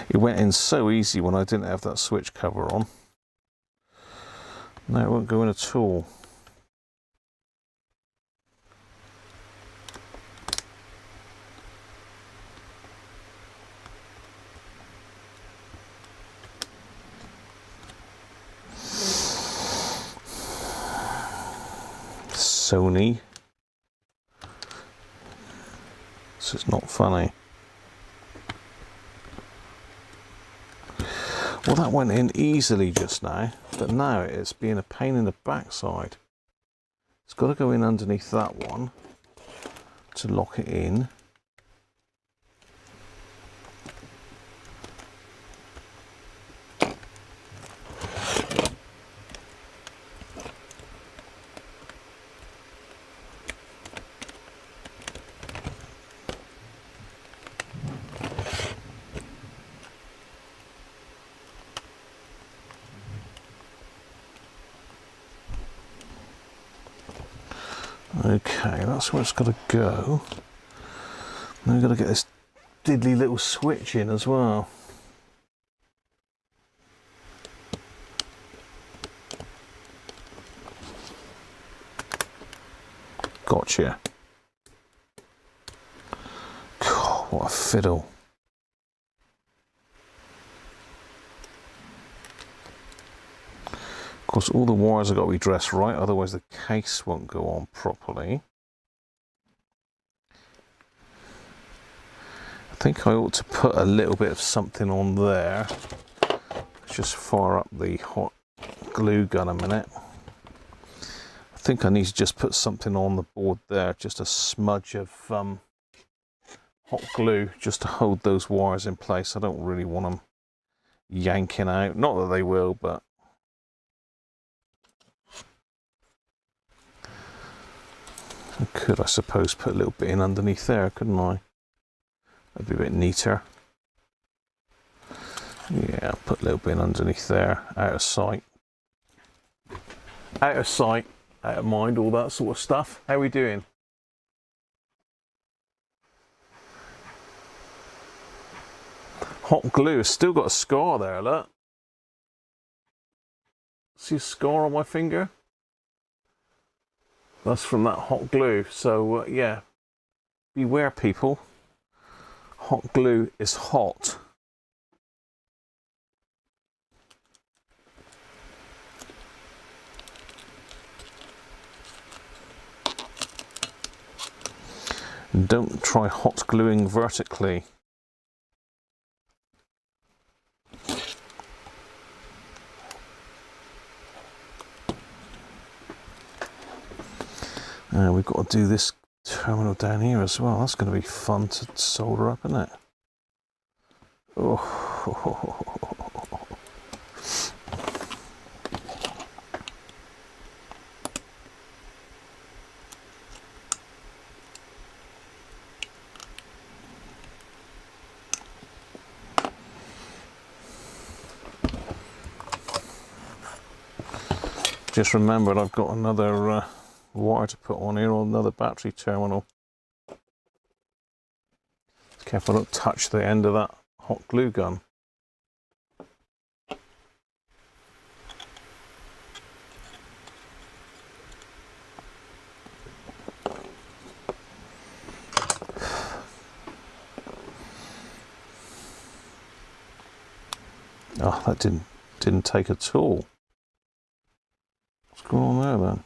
It went in so easy when I didn't have that switch cover on. No, it won't go in at all. Sony. This is not funny. Well, that went in easily just now, but now it's being a pain in the backside. It's got to go in underneath that one to lock it in. Okay, that's where it's got to go. Now we've got to get this diddly little switch in as well. Gotcha. God, what a fiddle. Of course, all the wires have got to be dressed right, otherwise the case won't go on properly. I think I ought to put a little bit of something on there. Let's just fire up the hot glue gun a minute. I think I need to just put something on the board there, just a smudge of hot glue, just to hold those wires in place. I don't really want them yanking out. Not that they will, but I could, I suppose, put a little bit in underneath there, couldn't I? That'd be a bit neater. Yeah, put a little bit in underneath there, out of sight. Out of sight, out of mind, all that sort of stuff. How are we doing? Hot glue has still got a scar there, look. See a scar on my finger? That's from that hot glue. So yeah, beware people. Hot glue is hot. Don't try hot gluing vertically. We've got to do this terminal down here as well. That's going to be fun to solder up, isn't it? Oh. Just remembered I've got another wire to put on here, or another battery terminal. Careful I don't touch the end of that hot glue gun. Oh, that didn't take at all. What's going on there then?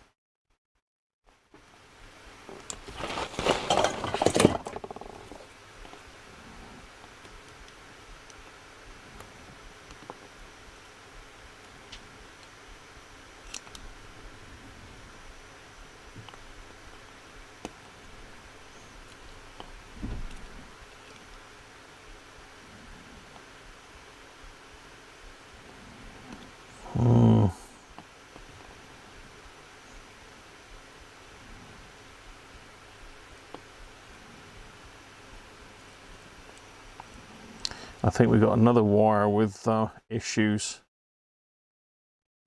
I think we've got another wire with issues.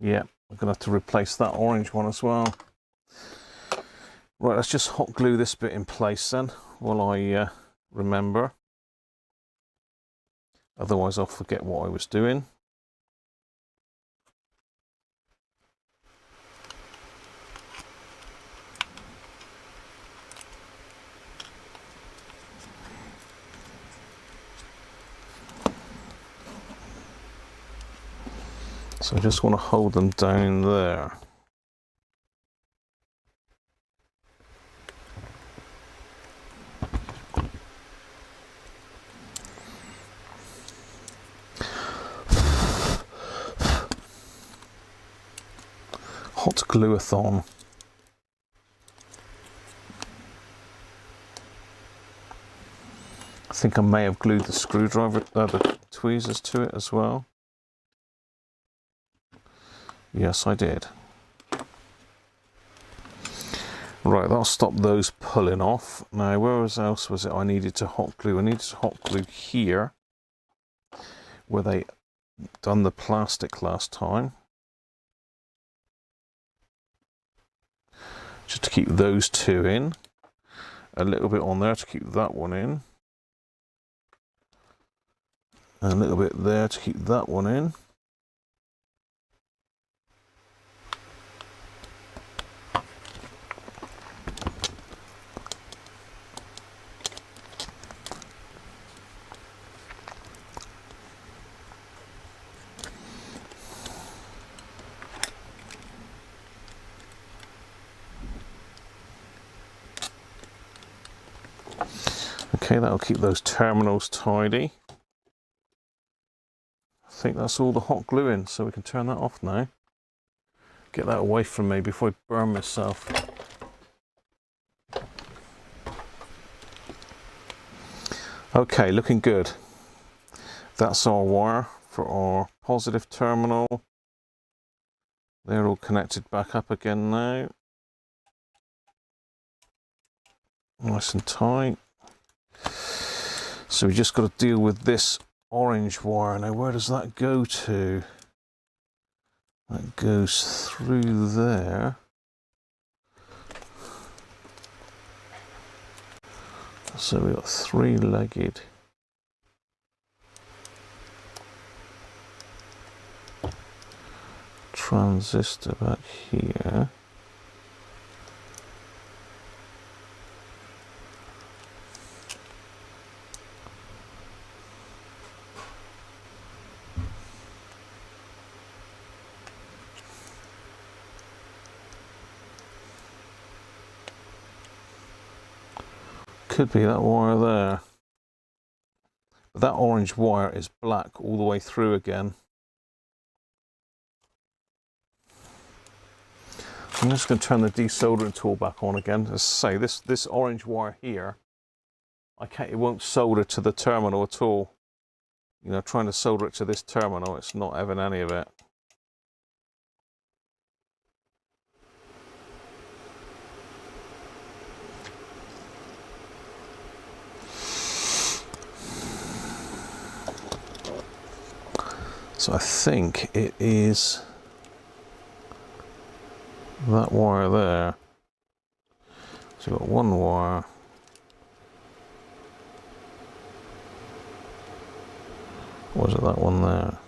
Yeah, I'm going to have to replace that orange one as well. Right, let's just hot glue this bit in place then, while I remember. Otherwise I'll forget what I was doing. So I just want to hold them down there. Hot gluathon. I think I may have glued the screwdriver, the tweezers to it as well. Yes, I did. Right, that'll stop those pulling off. Now, where else was it I needed to hot glue? I needed to hot glue here, where they done the plastic last time. Just to keep those two in. A little bit on there to keep that one in. And a little bit there to keep that one in. Okay, that'll keep those terminals tidy. I think that's all the hot glue in, so we can turn that off now. Get that away from me before I burn myself. Okay, looking good. That's our wire for our positive terminal. They're all connected back up again now. Nice and tight. So we just got to deal with this orange wire. Now, where does that go to? That goes through there. So we've got three-legged. Transistor back here. Could be that wire there. But that orange wire is black all the way through again. I'm just going to turn the desoldering tool back on again. As I say, this orange wire here, it won't solder to the terminal at all. You know, trying to solder it to this terminal, it's not having any of it. So I think it is that wire there. So we've got one wire. Was it that one there?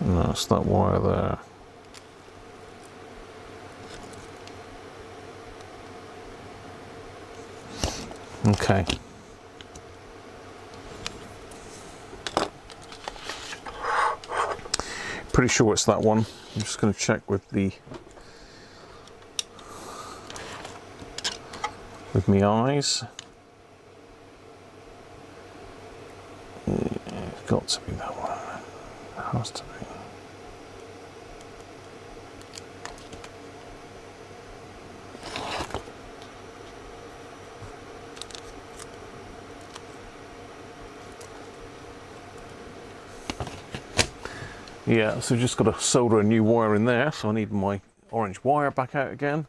No, it's that wire there. Okay. Pretty sure it's that one. I'm just going to check with my eyes. It's got to be that one. It has to be. Yeah, so just got to solder a new wire in there, so I need my orange wire back out again.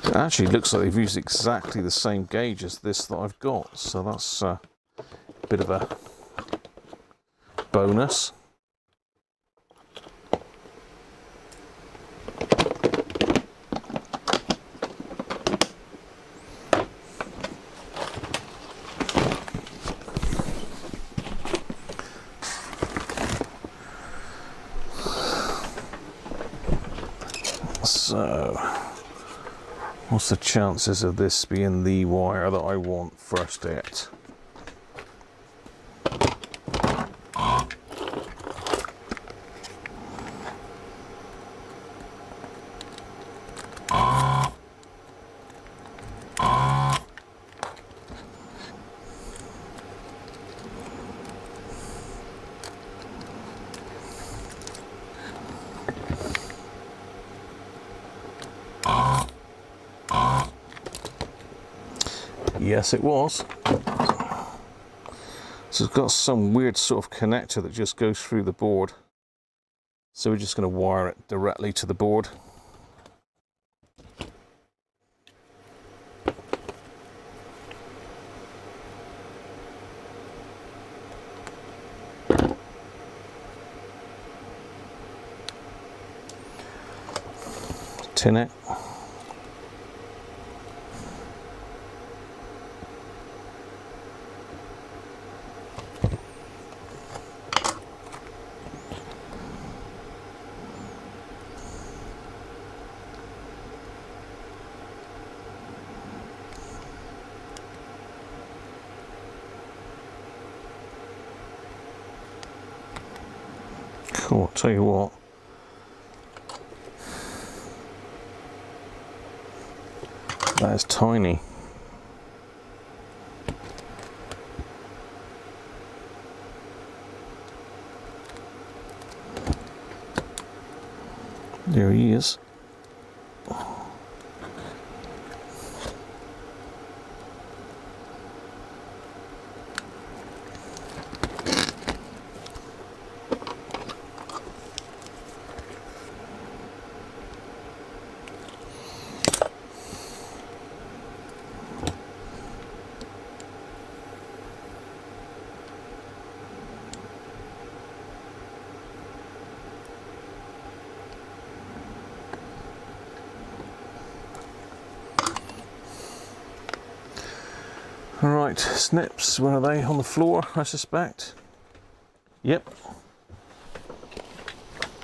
It actually looks like they've used exactly the same gauge as this that I've got, so that's a bit of a bonus. So, what's the chances of this being the wire that I want first hit? Yes, it was. So it's got some weird sort of connector that just goes through the board. So we're just going to wire it directly to the board. Tin it. Cool, I'll tell you what. That is tiny. There he is. Right, snips, where are they? On the floor, I suspect. Yep.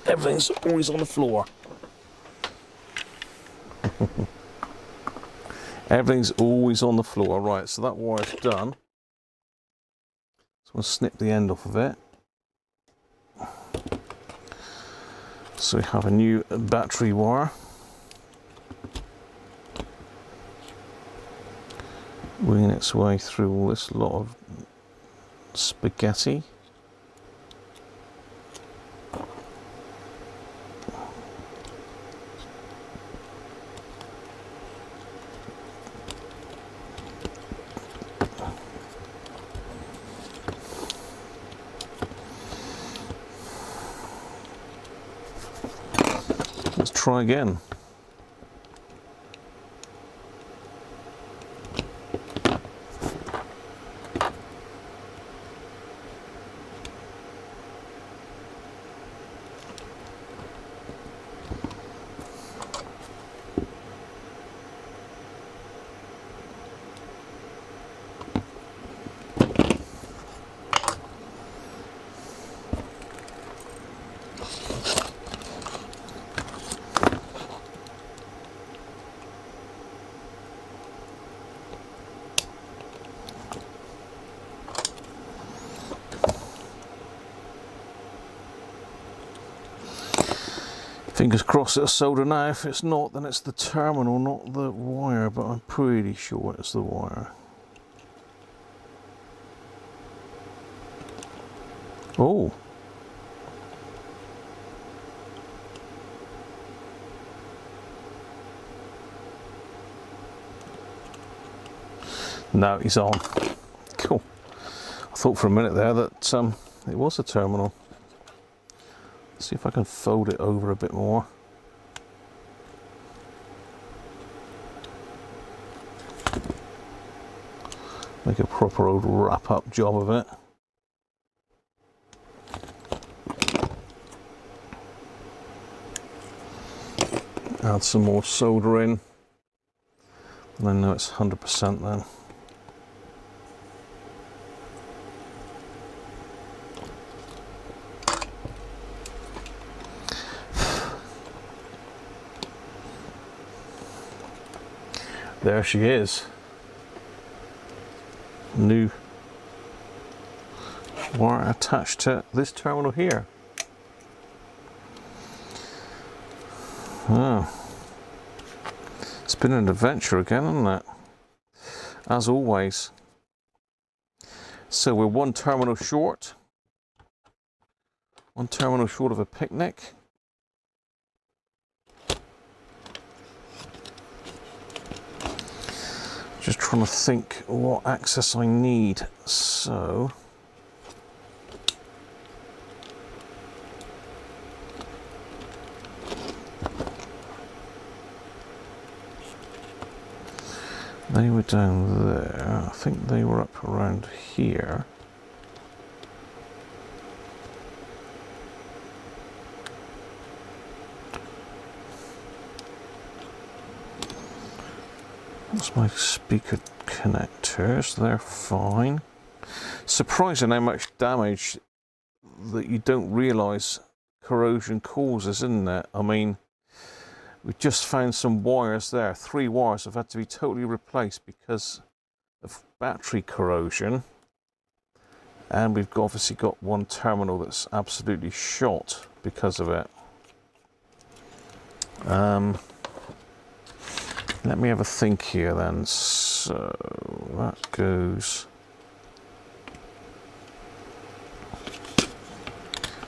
Everything's always on the floor. Everything's always on the floor. Right, so that wire's done. So we'll snip the end off of it. So we have a new battery wire. Winging its way through all this lot of spaghetti. try again. Fingers crossed it'll solder now. If it's not, then it's the terminal, not the wire, but I'm pretty sure it's the wire. Oh! No, he's on. Cool. I thought for a minute there that it was a terminal. See if I can fold it over a bit more. Make a proper old wrap up job of it. Add some more solder in, and I know it's 100% then. There she is. New wire attached to this terminal here. Oh. It's been an adventure again, hasn't it? As always. So we're one terminal short. One terminal short of a picnic. Just trying to think what access I need. So they were down there. I think they were up around here. That's my speaker connectors, they're fine. Surprising how much damage that you don't realise corrosion causes, isn't it? I mean, we just found some wires there. 3 wires have had to be totally replaced because of battery corrosion. And we've obviously got one terminal that's absolutely shot because of it. Let me have a think here then. So that goes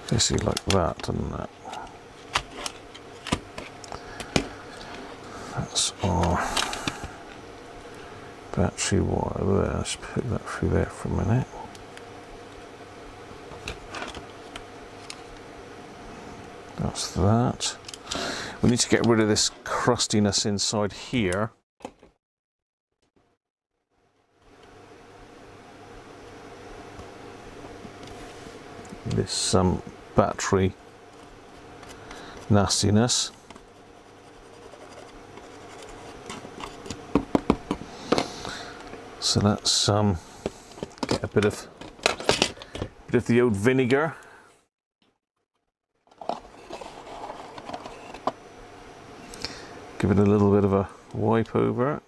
basically like that, doesn't it? That's our battery wire there. Let's put that through there for a minute. That's that. We need to get rid of this crustiness inside here. This battery nastiness. So let's get a bit of the old vinegar. Give it a little bit of a wipe over.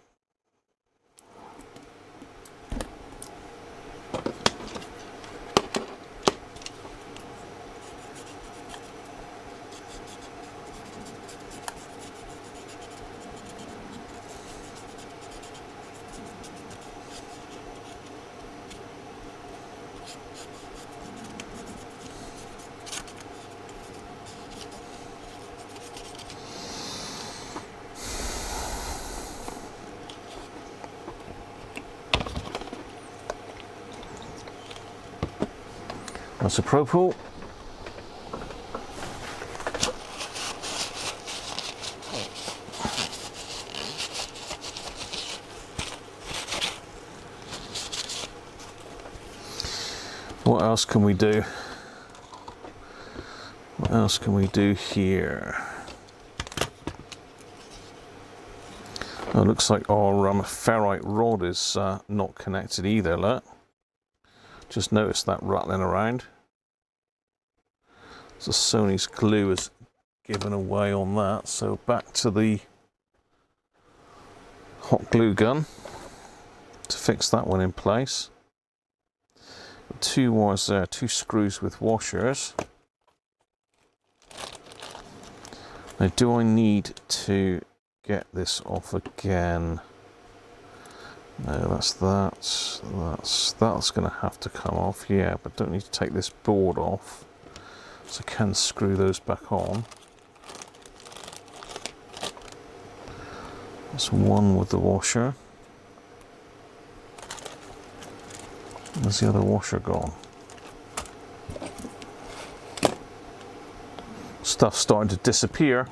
Isopropyl. What else can we do? What else can we do here? Oh, looks like our ferrite rod is not connected either, look. Just noticed that rattling around. So Sony's glue is given away on that. So back to the hot glue gun to fix that one in place. 2 wires there, 2 screws with washers. Now, do I need to get this off again? No, that's going to have to come off, yeah, but don't need to take this board off, so I can screw those back on. That's one with the washer. Where's the other washer gone? Stuff's starting to disappear.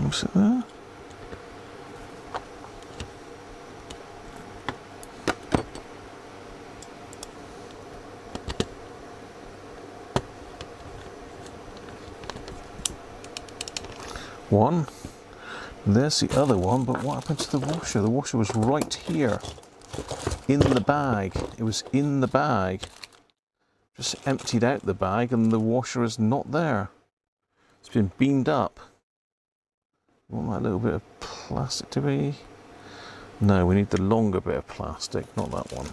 Was it there? One. There's the other one, but what happened to the washer? The washer was right here in the bag. It was in the bag. Just emptied out the bag and the washer is not there. It's been beamed up. Want that little bit of plastic to be? No, we need the longer bit of plastic, not that one.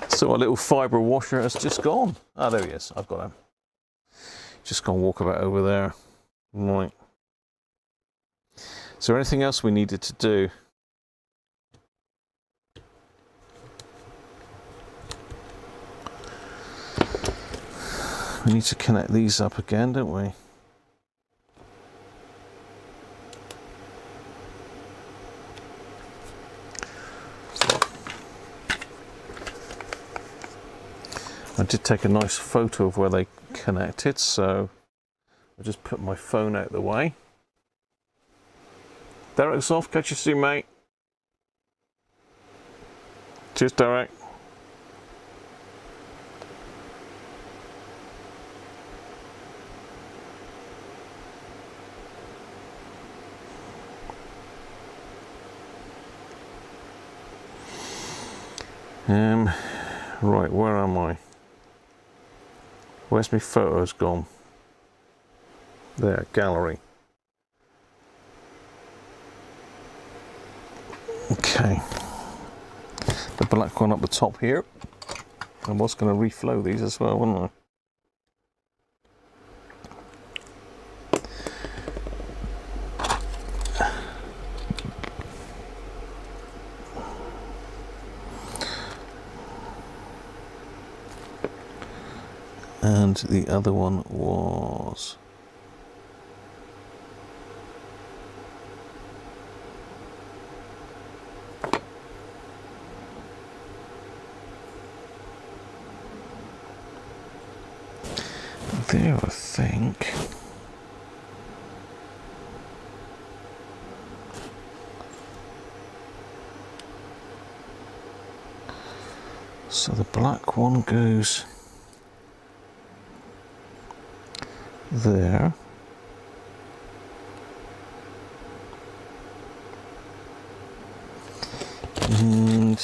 So our little fibre washer has just gone. Ah, there he is. I've got him. Just gone walkabout over there. Right. Is there anything else we needed to do? We need to connect these up again, don't we? I did take a nice photo of where they connected, so I'll just put my phone out the way. Derek's off, catch you soon, mate. Cheers, Derek. Right, where am I? Where's my photos gone? There, gallery. Okay. The black one up the top here. I was going to reflow these as well, wasn't I? And the other one was there, I think. So the black one goes there. And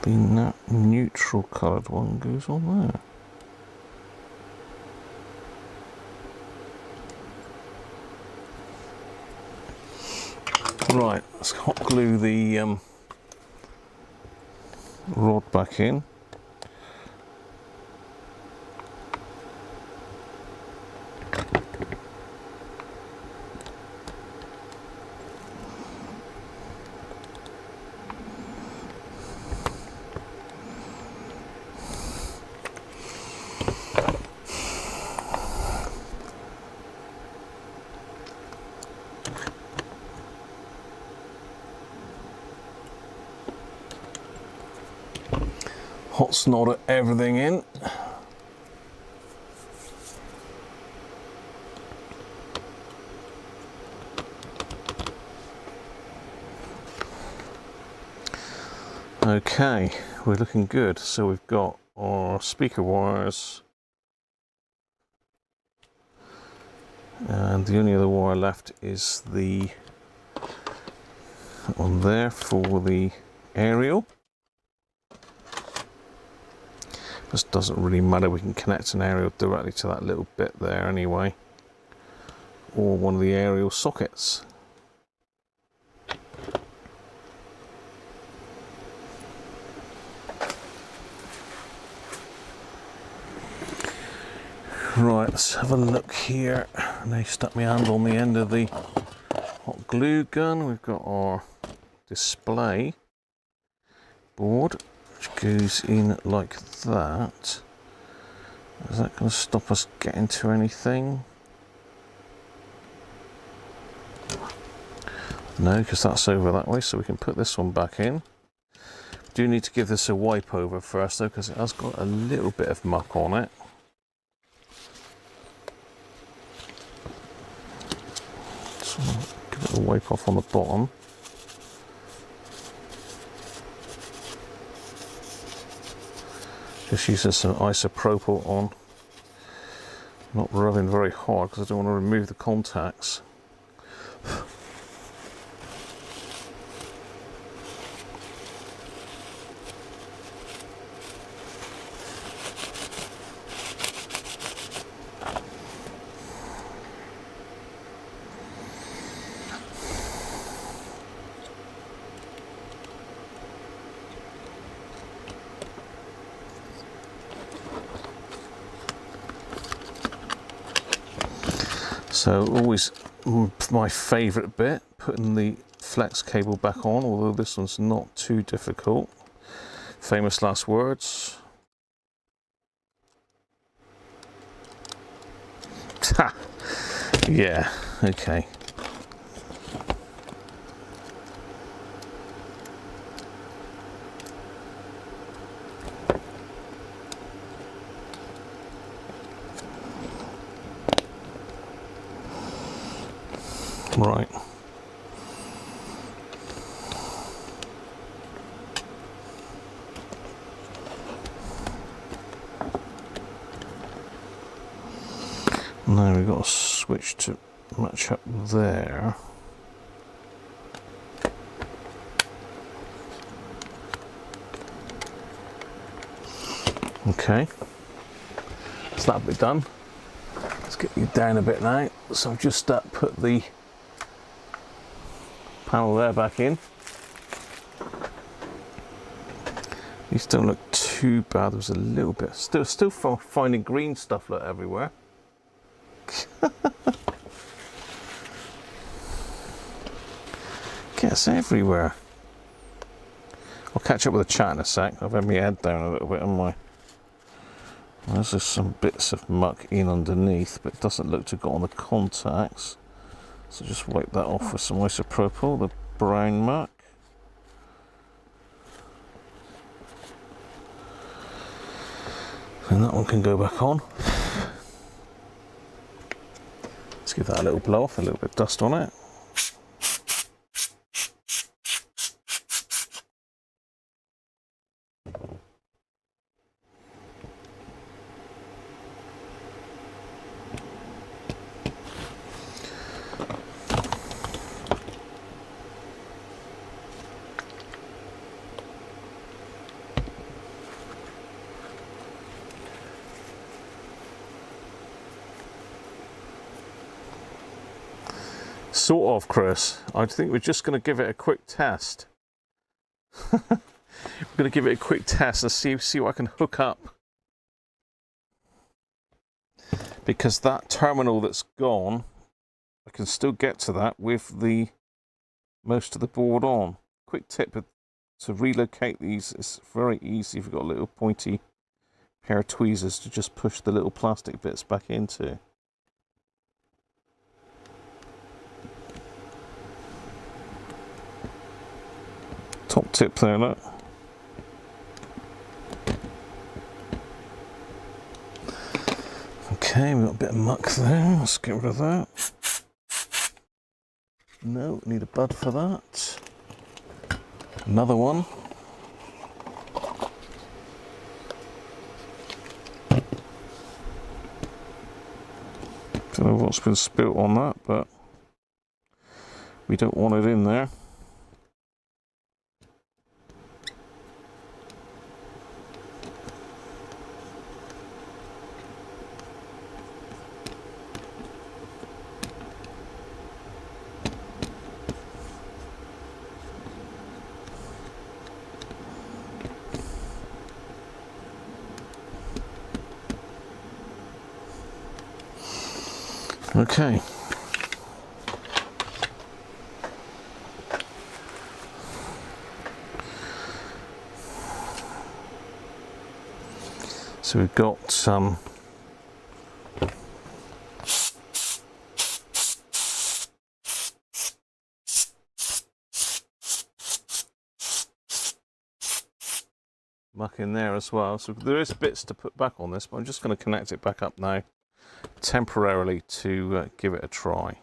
the neutral coloured one goes on there. Right, let's hot glue the rod back in. hot snodder everything in. Okay, we're looking good. So we've got our speaker wires, and the only other wire left is the one there for the aerial. This doesn't really matter, we can connect an aerial directly to that little bit there anyway, or one of the aerial sockets. Right, let's have a look here. Now stuck my hand on the end of the hot glue gun. We've got our display board, which goes in like that. Is that going to stop us getting to anything? No, because that's over that way, so we can put this one back in. We do need to give this a wipe over first though, because it has got a little bit of muck on it. Give it a wipe off on the bottom. Just using some isopropyl on. Not rubbing very hard because I don't want to remove the contacts. So always my favourite bit, putting the flex cable back on, although this one's not too difficult. Famous last words. Ha! Yeah, okay. Right. Now we've got a switch to match up there. Okay, so that bit done. Let's get you down a bit now. So I've just put the panel there back in. These don't look too bad. There's a little bit still finding green stuff everywhere. Gets everywhere. I'll catch up with the chat in a sec. I've had my head down a little bit on my. There's just some bits of muck in underneath, but it doesn't look to have got on the contacts. So just wipe that off with some isopropyl, the brown muck. And that one can go back on. Let's give that a little blow off, a little bit of dust on it. Sort of, Chris. I think we're just going to give it a quick test. We're going to give it a quick test and see what I can hook up. Because that terminal that's gone, I can still get to that with the most of the board on. Quick tip to relocate these, it's very easy if you've got a little pointy pair of tweezers to just push the little plastic bits back into. Top tip there, look. Okay, we've got a bit of muck there. Let's get rid of that. No, need a bud for that. Another one. Don't know what's been spilt on that, but we don't want it in there. Okay. So we've got some muck in there as well. So there is bits to put back on this, but I'm just going to connect it back up now temporarily to give it a try.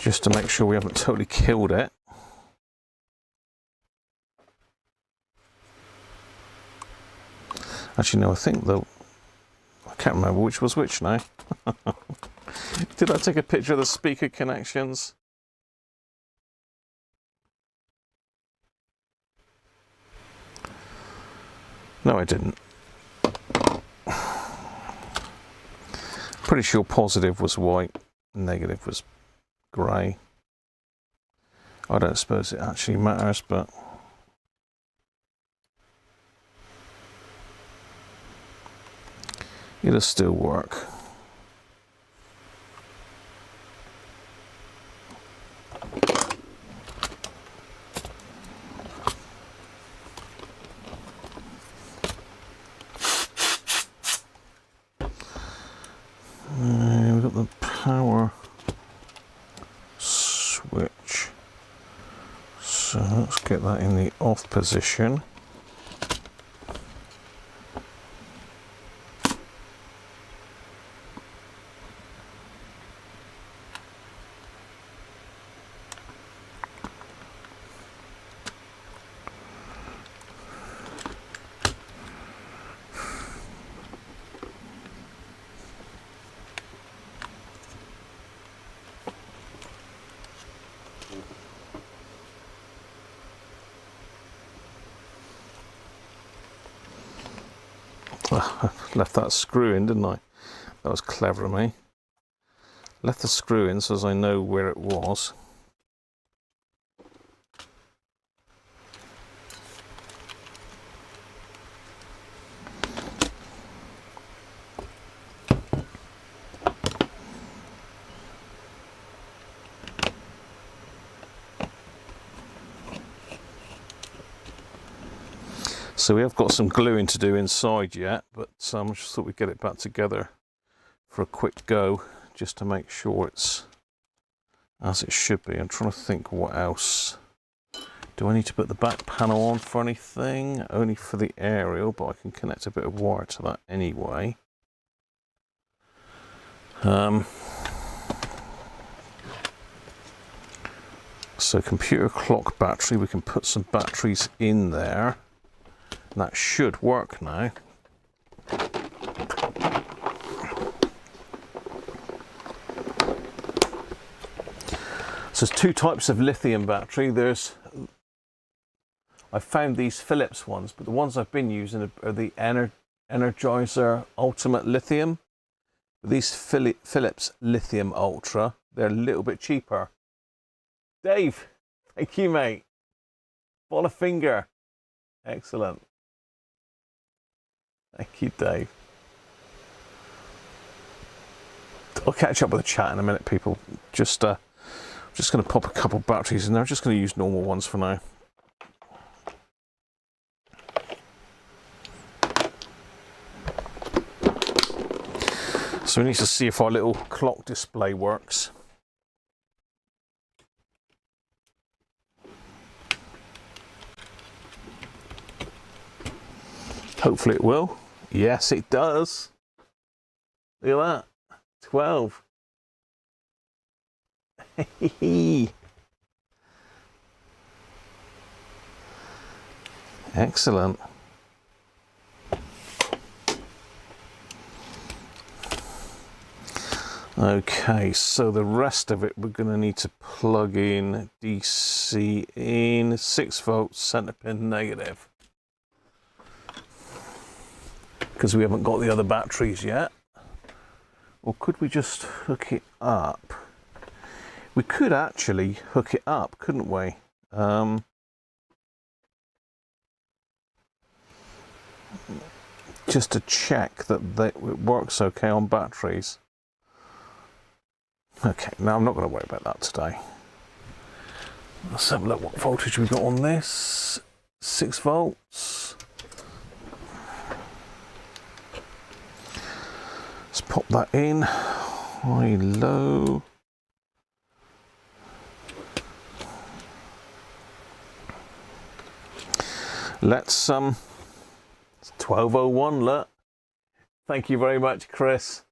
Just to make sure we haven't totally killed it. Actually, no, I think I can't remember which was which now. Did I take a picture of the speaker connections? No, I didn't. Pretty sure positive was white, negative was grey. I don't suppose it actually matters, but it'll still work. We've got the power switch. So let's get that in the off position. I left that screw in, didn't I? That was clever of me. Left the screw in so as I know where it was. So we have got some gluing to do inside yet, but I just thought we'd get it back together for a quick go, just to make sure it's as it should be. I'm trying to think what else. Do I need to put the back panel on for anything? Only for the aerial, but I can connect a bit of wire to that anyway. So computer clock battery, we can put some batteries in there. And that should work now. So there's two types of lithium battery. I found these Philips ones, but the ones I've been using are the Energizer Ultimate Lithium. These Philips Lithium Ultra, they're a little bit cheaper. Dave, thank you, mate. Ball a finger. Excellent. Thank you, Dave. I'll catch up with the chat in a minute, people. I'm just going to pop a couple batteries in there. I'm just going to use normal ones for now. So we need to see if our little clock display works. Hopefully it will. Yes, it does. Look at that. 12. Excellent. Okay, so the rest of it we're going to need to plug in DC in 6 volts, center pin negative. Because we haven't got the other batteries yet. Or could we just hook it up? We could actually hook it up, couldn't we? Just to check that it works okay on batteries. Okay, now I'm not going to worry about that today. Let's have a look what voltage we got on this. 6 volts. Let's pop that in. High, low. Let's it's 12:01. Look. Thank you very much, Chris.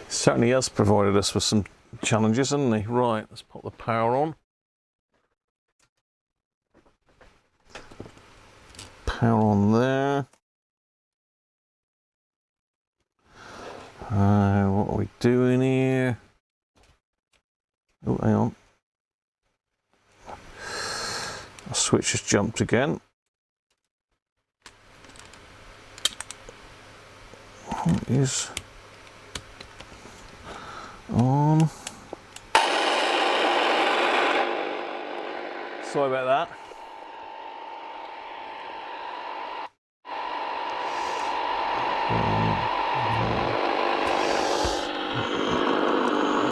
Certainly has provided us with some challenges, hasn't he? Right, let's pop the power on. Power on there. What are we doing here? Oh, hang on. Our switch has jumped again. What is on? Sorry about that.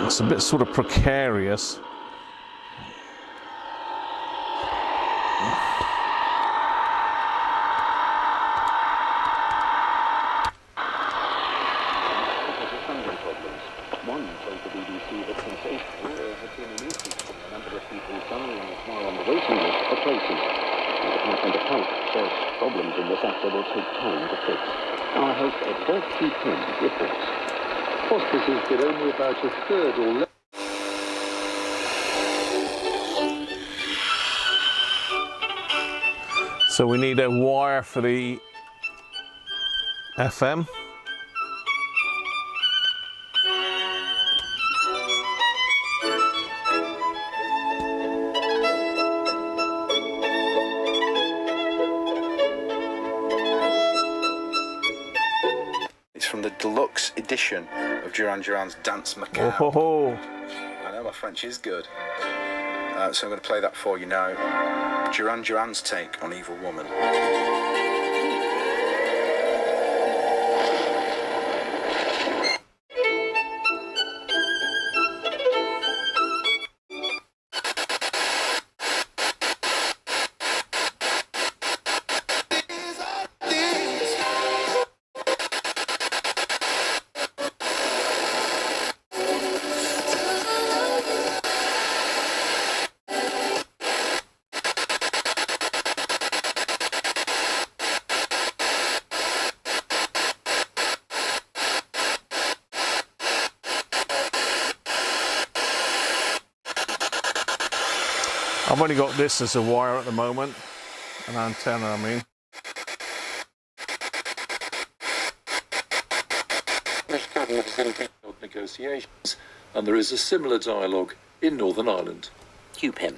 It's a bit sort of precarious. One told the BBC that sensational there had been a nuisance from a number of people dying while on the waiting list for places. The Department of Health says problems in the sector will take time to fix. Our health editor, Tim, reports. Hospices get only about a third or less. So we need a wire for the FM. From the deluxe edition of Duran Duran's Dance Macabre. Oh. I know my French is good. So I'm going to play that for you now. Duran Duran's take on Evil Woman. I've only got this as a wire at the moment, an antenna I mean. Negotiations, and there is a similar dialogue in Northern Ireland. QPIM.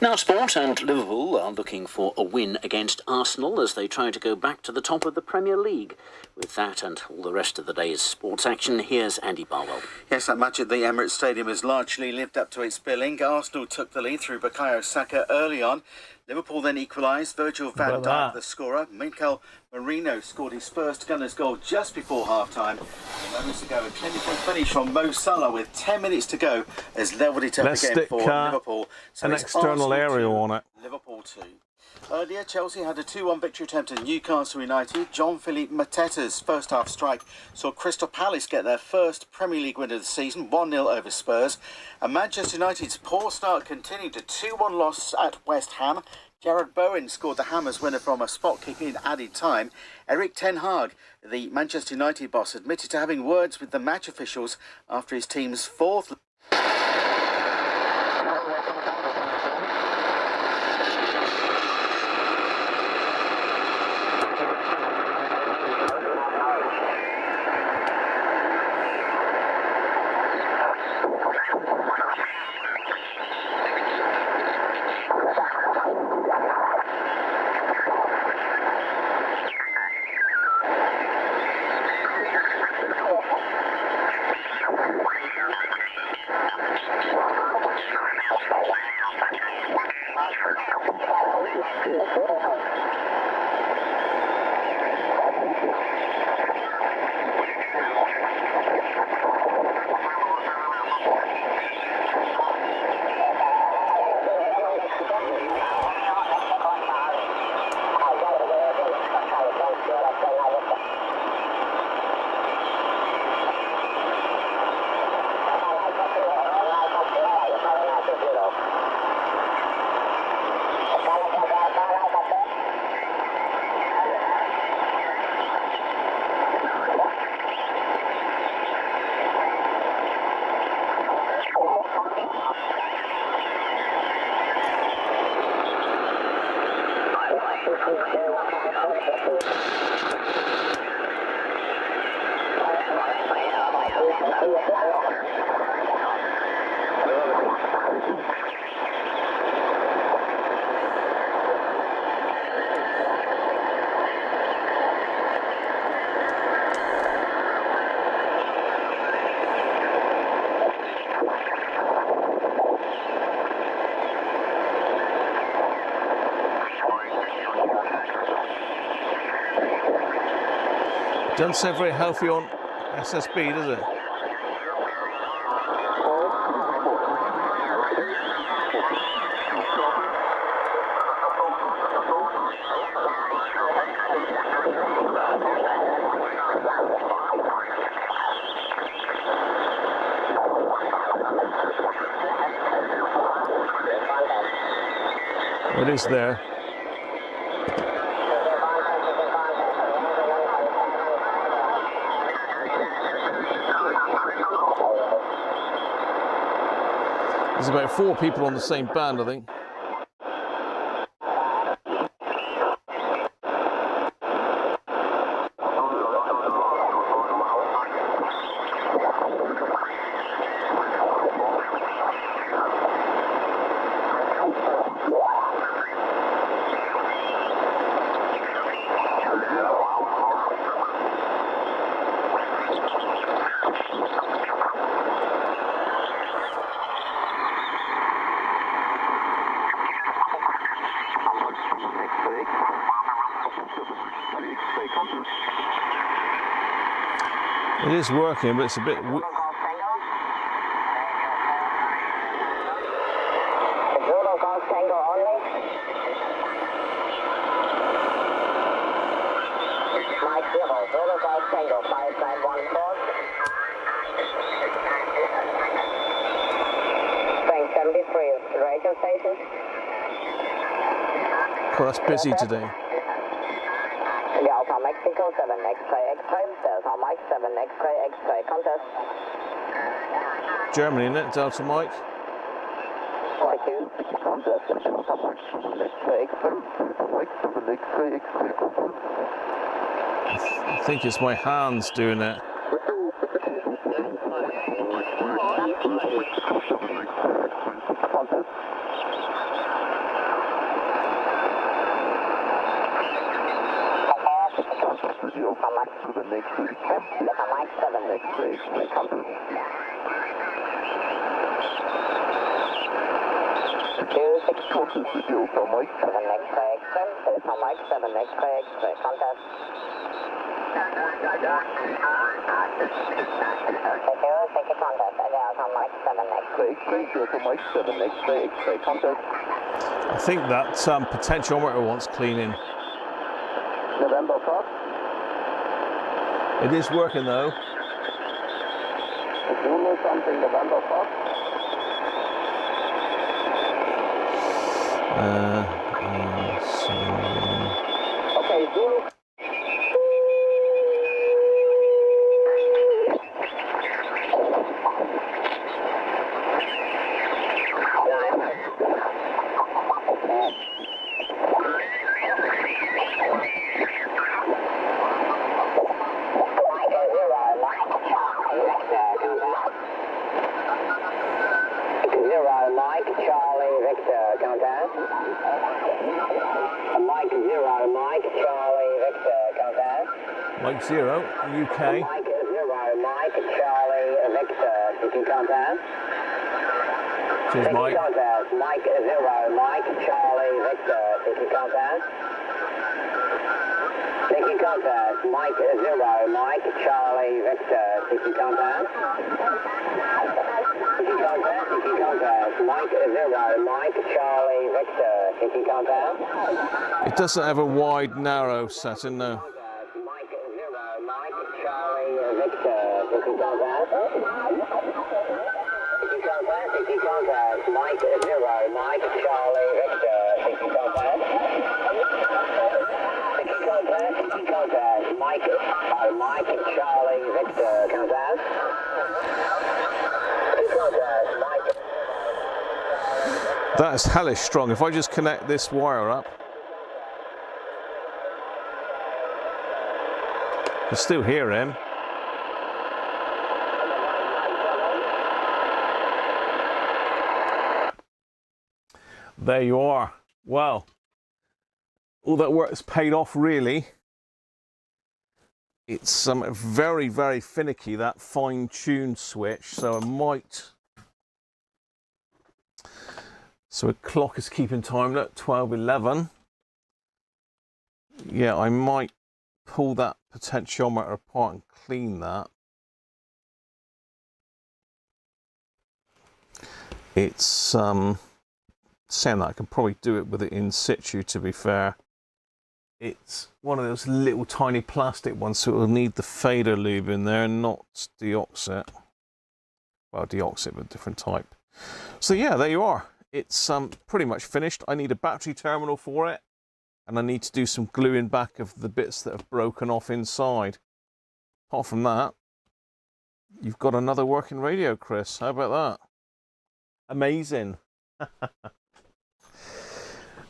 Now sport, and Liverpool are looking for a win against Arsenal as they try to go back to the top of the Premier League. With that and all the rest of the day's sports action, here's Andy Barwell. Yes, that match at the Emirates Stadium has largely lived up to its billing. Arsenal took the lead through Bukayo Saka early on. Liverpool then equalised. Virgil van About Dijk, that. the scorer. Mikel Merino scored his first Gunners goal just before half-time. Moments ago, a clinical finish from Mo Salah with 10 minutes to go has levelled it up Let's again stick for Liverpool. So an it's external Arsenal aerial 2, on it. Liverpool 2. Earlier, Chelsea had a 2-1 victory attempt at Newcastle United. Jean-Philippe Mateta's first-half strike saw Crystal Palace get their first Premier League win of the season, 1-0 over Spurs. And Manchester United's poor start continued, a 2-1 loss at West Ham. Jarrod Bowen scored the Hammers winner from a spot kick in added time. Eric Ten Hag, the Manchester United boss, admitted to having words with the match officials after his team's fourth... Doesn't sound very healthy on SSB, does it? It is there. There's about 4 people on the same band, I think. It is working, but it's a bit... Well, that's busy today. Delta Mexico 7 X-ray X-ray, Delta Mike 7 X-ray X-ray contest. Germany, isn't it? Delta Mike. Thank you. I think it's my hands doing it. 7 X-ray X-ray, telephone Mike 7 X-ray X-ray, contact. Take a contact, telephone Mike 7 X-ray. Telephone Mike 7 X-ray X-ray, contact. I think that potentiometer wants cleaning. November Fox. It is working though. Zulu something, November Fox. Okay, Zulu. Mike 0, UK. Mike 0, Mike, Charlie, Victor, taking contact. Cheers, Mike. Contact, Mike 0, Mike, Charlie, Victor, taking contact. Taking contact, Mike 0, Mike, Charlie, Victor, taking contact. Taking contact, Mike 0, Mike, Charlie, Victor, taking contact. It doesn't have a wide, narrow setting, no. Mike 0, Mike, Charlie, Victor, taking contact. Taking contact, Mike 0, Mike, Charlie, Victor, taking contact. Taking contact, Mike, Charlie, Victor, contact. Taking contact, Mike. That is hellish strong. If I just connect this wire up, you can still hear him. There you are. Well, all that work's paid off, really. It's very, very finicky, that fine-tuned switch, so I might... So a clock is keeping time at 12:11. Yeah, I might pull that potentiometer apart and clean that. It's saying that I could probably do it with it in situ, to be fair. It's one of those little tiny plastic ones, so it will need the fader lube in there, not deoxit. Well, deoxit, but a different type. So yeah, there you are. It's pretty much finished. I need a battery terminal for it, and I need to do some gluing back of the bits that have broken off inside. Apart from that, you've got another working radio, Chris. How about that? Amazing.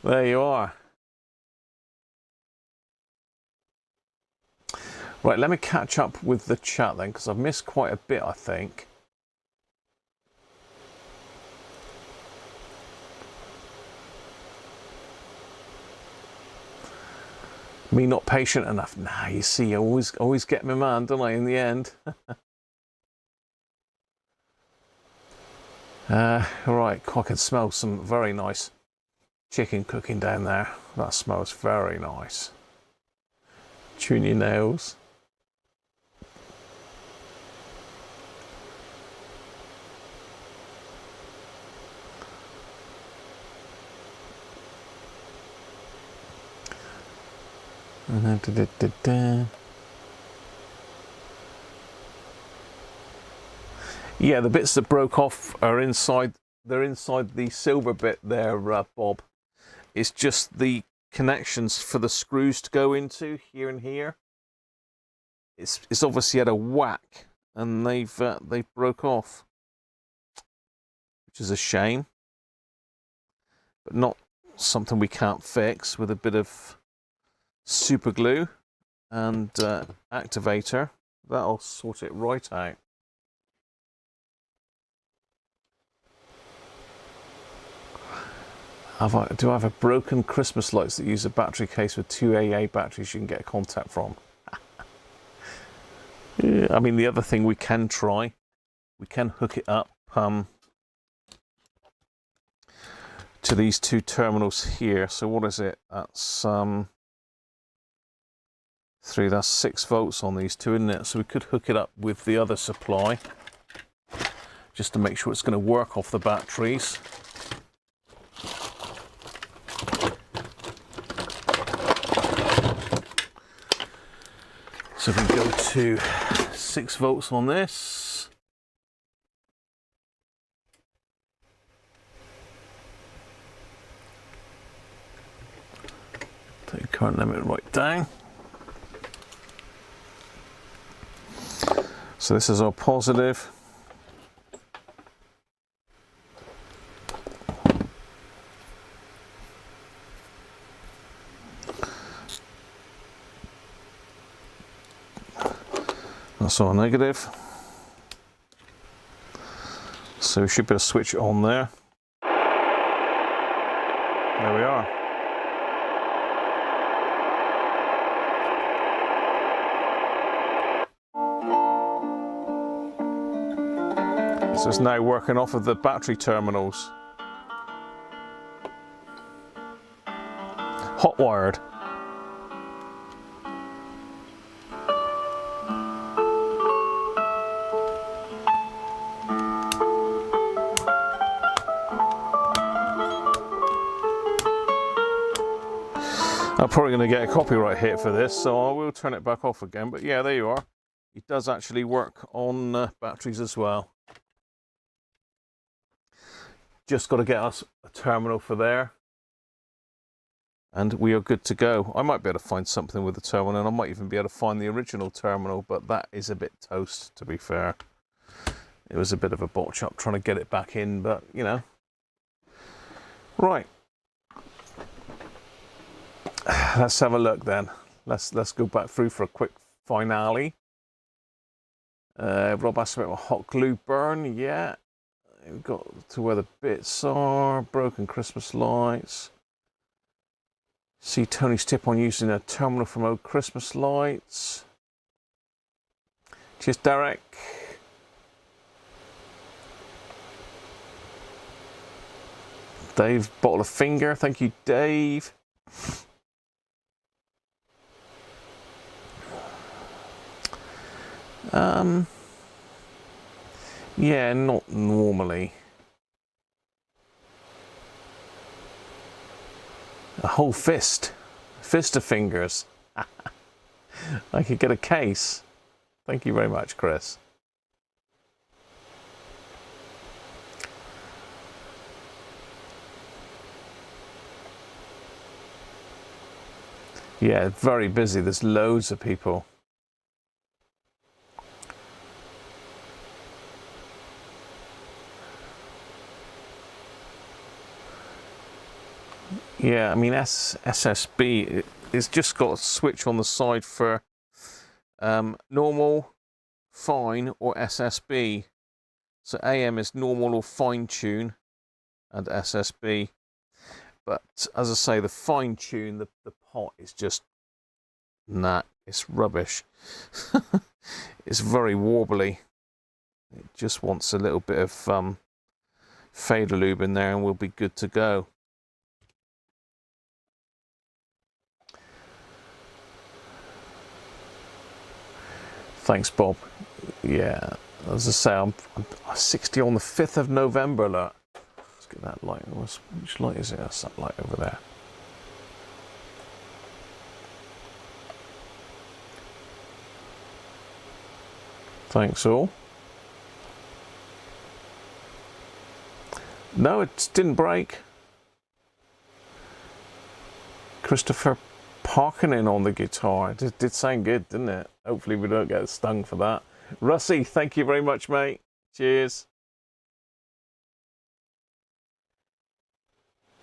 There you are. Right, let me catch up with the chat then, because I've missed quite a bit, I think. Me not patient enough. Nah, you see, I always get my man, don't I, in the end? Right, I can smell some very nice chicken cooking down there. That smells very nice. Tune your nails. Yeah, the bits that broke off are inside. They're inside the silver bit there, Bob. It's just the connections for the screws to go into here and here. It's obviously had a whack, and they've broke off, which is a shame, but not something we can't fix with a bit of super glue and activator. That'll sort it right out. Do I have a broken Christmas lights that use a battery case with 2 AA batteries you can get a contact from? Yeah, I mean, the other thing we can try, we can hook it up to these two terminals here. So what is it? That's 3, that's 6 volts on these two, isn't it? So we could hook it up with the other supply just to make sure it's going to work off the batteries. So if we go to 6 volts on this, take current limit right down. So this is our positive. That's our negative. So we should be able to switch it on there. There we are. So it's now working off of the battery terminals. Hot wired. I'm probably going to get a copyright hit for this, so I will turn it back off again. But yeah, there you are. It does actually work on batteries as well. Just got to get us a terminal for there, and we are good to go. I might be able to find something with the terminal, and I might even be able to find the original terminal, but that is a bit toast, to be fair. It was a bit of a botch up trying to get it back in, but you know. Right. Let's have a look then. Let's go back through for a quick finale. Rob asked about a hot glue burn. Yeah, we've got to where the bits are. Broken Christmas lights. See Tony's tip on using a terminal from old Christmas lights. Cheers, Derek. Dave, bottle of finger. Thank you, Dave. Yeah, not normally. A whole fist of fingers. I could get a case. Thank you very much, Chris. Yeah, very busy. There's loads of people. Yeah, I mean, SSB, it's just got a switch on the side for normal, fine, or SSB. So AM is normal or fine tune, and SSB. But as I say, the fine tune, the pot is just, nah, it's rubbish. It's very warbly. It just wants a little bit of fader lube in there and we'll be good to go. Thanks, Bob. Yeah, as I say, I'm 60 on the 5th of November. Look. Let's get that light. Which light is it? That's that light over there. Thanks all. No, it didn't break. Christopher Parkinen on the guitar. It did sound good, didn't it? Hopefully we don't get stung for that. Russie, thank you very much, mate. Cheers.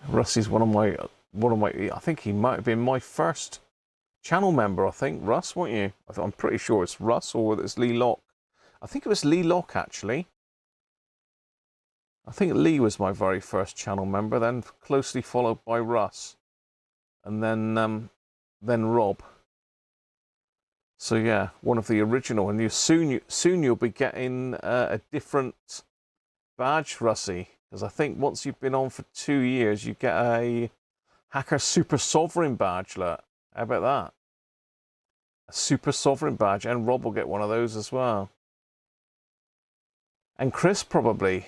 Russie's one of my, I think he might have been my first channel member, I think. Russ, weren't you? I'm pretty sure it's Russ or it's Lee Locke. I think it was Lee Locke, actually. I think Lee was my very first channel member, then closely followed by Russ. And then Rob. So yeah, one of the original, and soon you'll be getting a different badge, Russie, Because I think once you've been on for 2 years, you get a Hacker Super Sovereign badge. Look, how about that? A Super Sovereign badge, and Rob will get one of those as well. And Chris probably.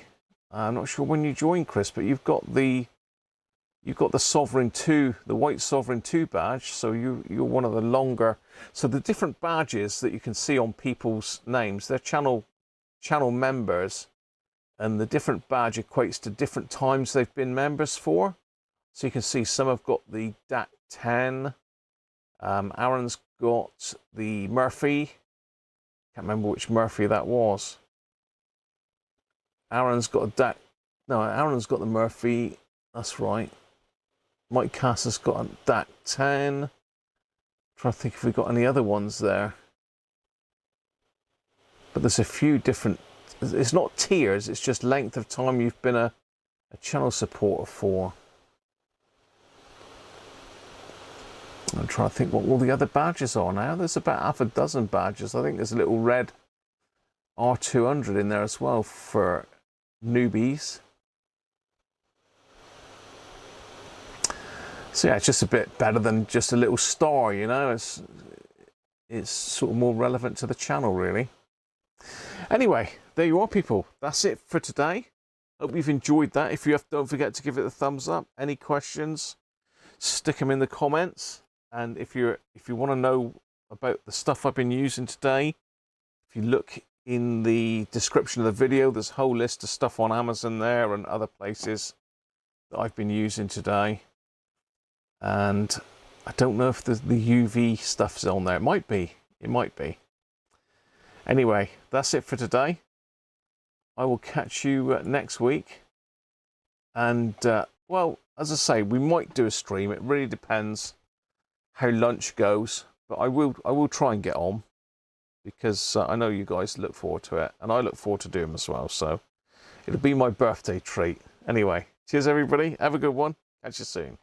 I'm not sure when you join, Chris, but you've got the Sovereign 2, the white Sovereign 2 badge. So you're one of the longer. So the different badges that you can see on people's names, they're channel members, and the different badge equates to different times they've been members for. So you can see some have got the DAC 10. Aaron's got the Murphy. Can't remember which Murphy that was. Aaron's got a DAC. No, Aaron's got the Murphy. That's right. Mike Cass has got a DAC 10. Trying to think if we've got any other ones there. But there's a few different. It's not tiers. It's just length of time you've been a channel supporter for. I'm trying to think what all the other badges are now. There's about half a dozen badges. I think there's a little red R200 in there as well for newbies. So yeah, it's just a bit better than just a little star, you know. It's sort of more relevant to the channel, really. Anyway, there you are, people. That's it for today. Hope you've enjoyed that. If you have, don't forget to give it a thumbs up. Any questions, stick them in the comments. And if you want to know about the stuff I've been using today, if you look in the description of the video, there's a whole list of stuff on Amazon there and other places that I've been using today. And I don't know if the UV stuff's on there. It might be. It might be. Anyway, that's it for today. I will catch you next week. And, well, as I say, we might do a stream. It really depends how lunch goes. But I will try and get on, because I know you guys look forward to it. And I look forward to doing them as well. So it'll be my birthday treat. Anyway, cheers, everybody. Have a good one. Catch you soon.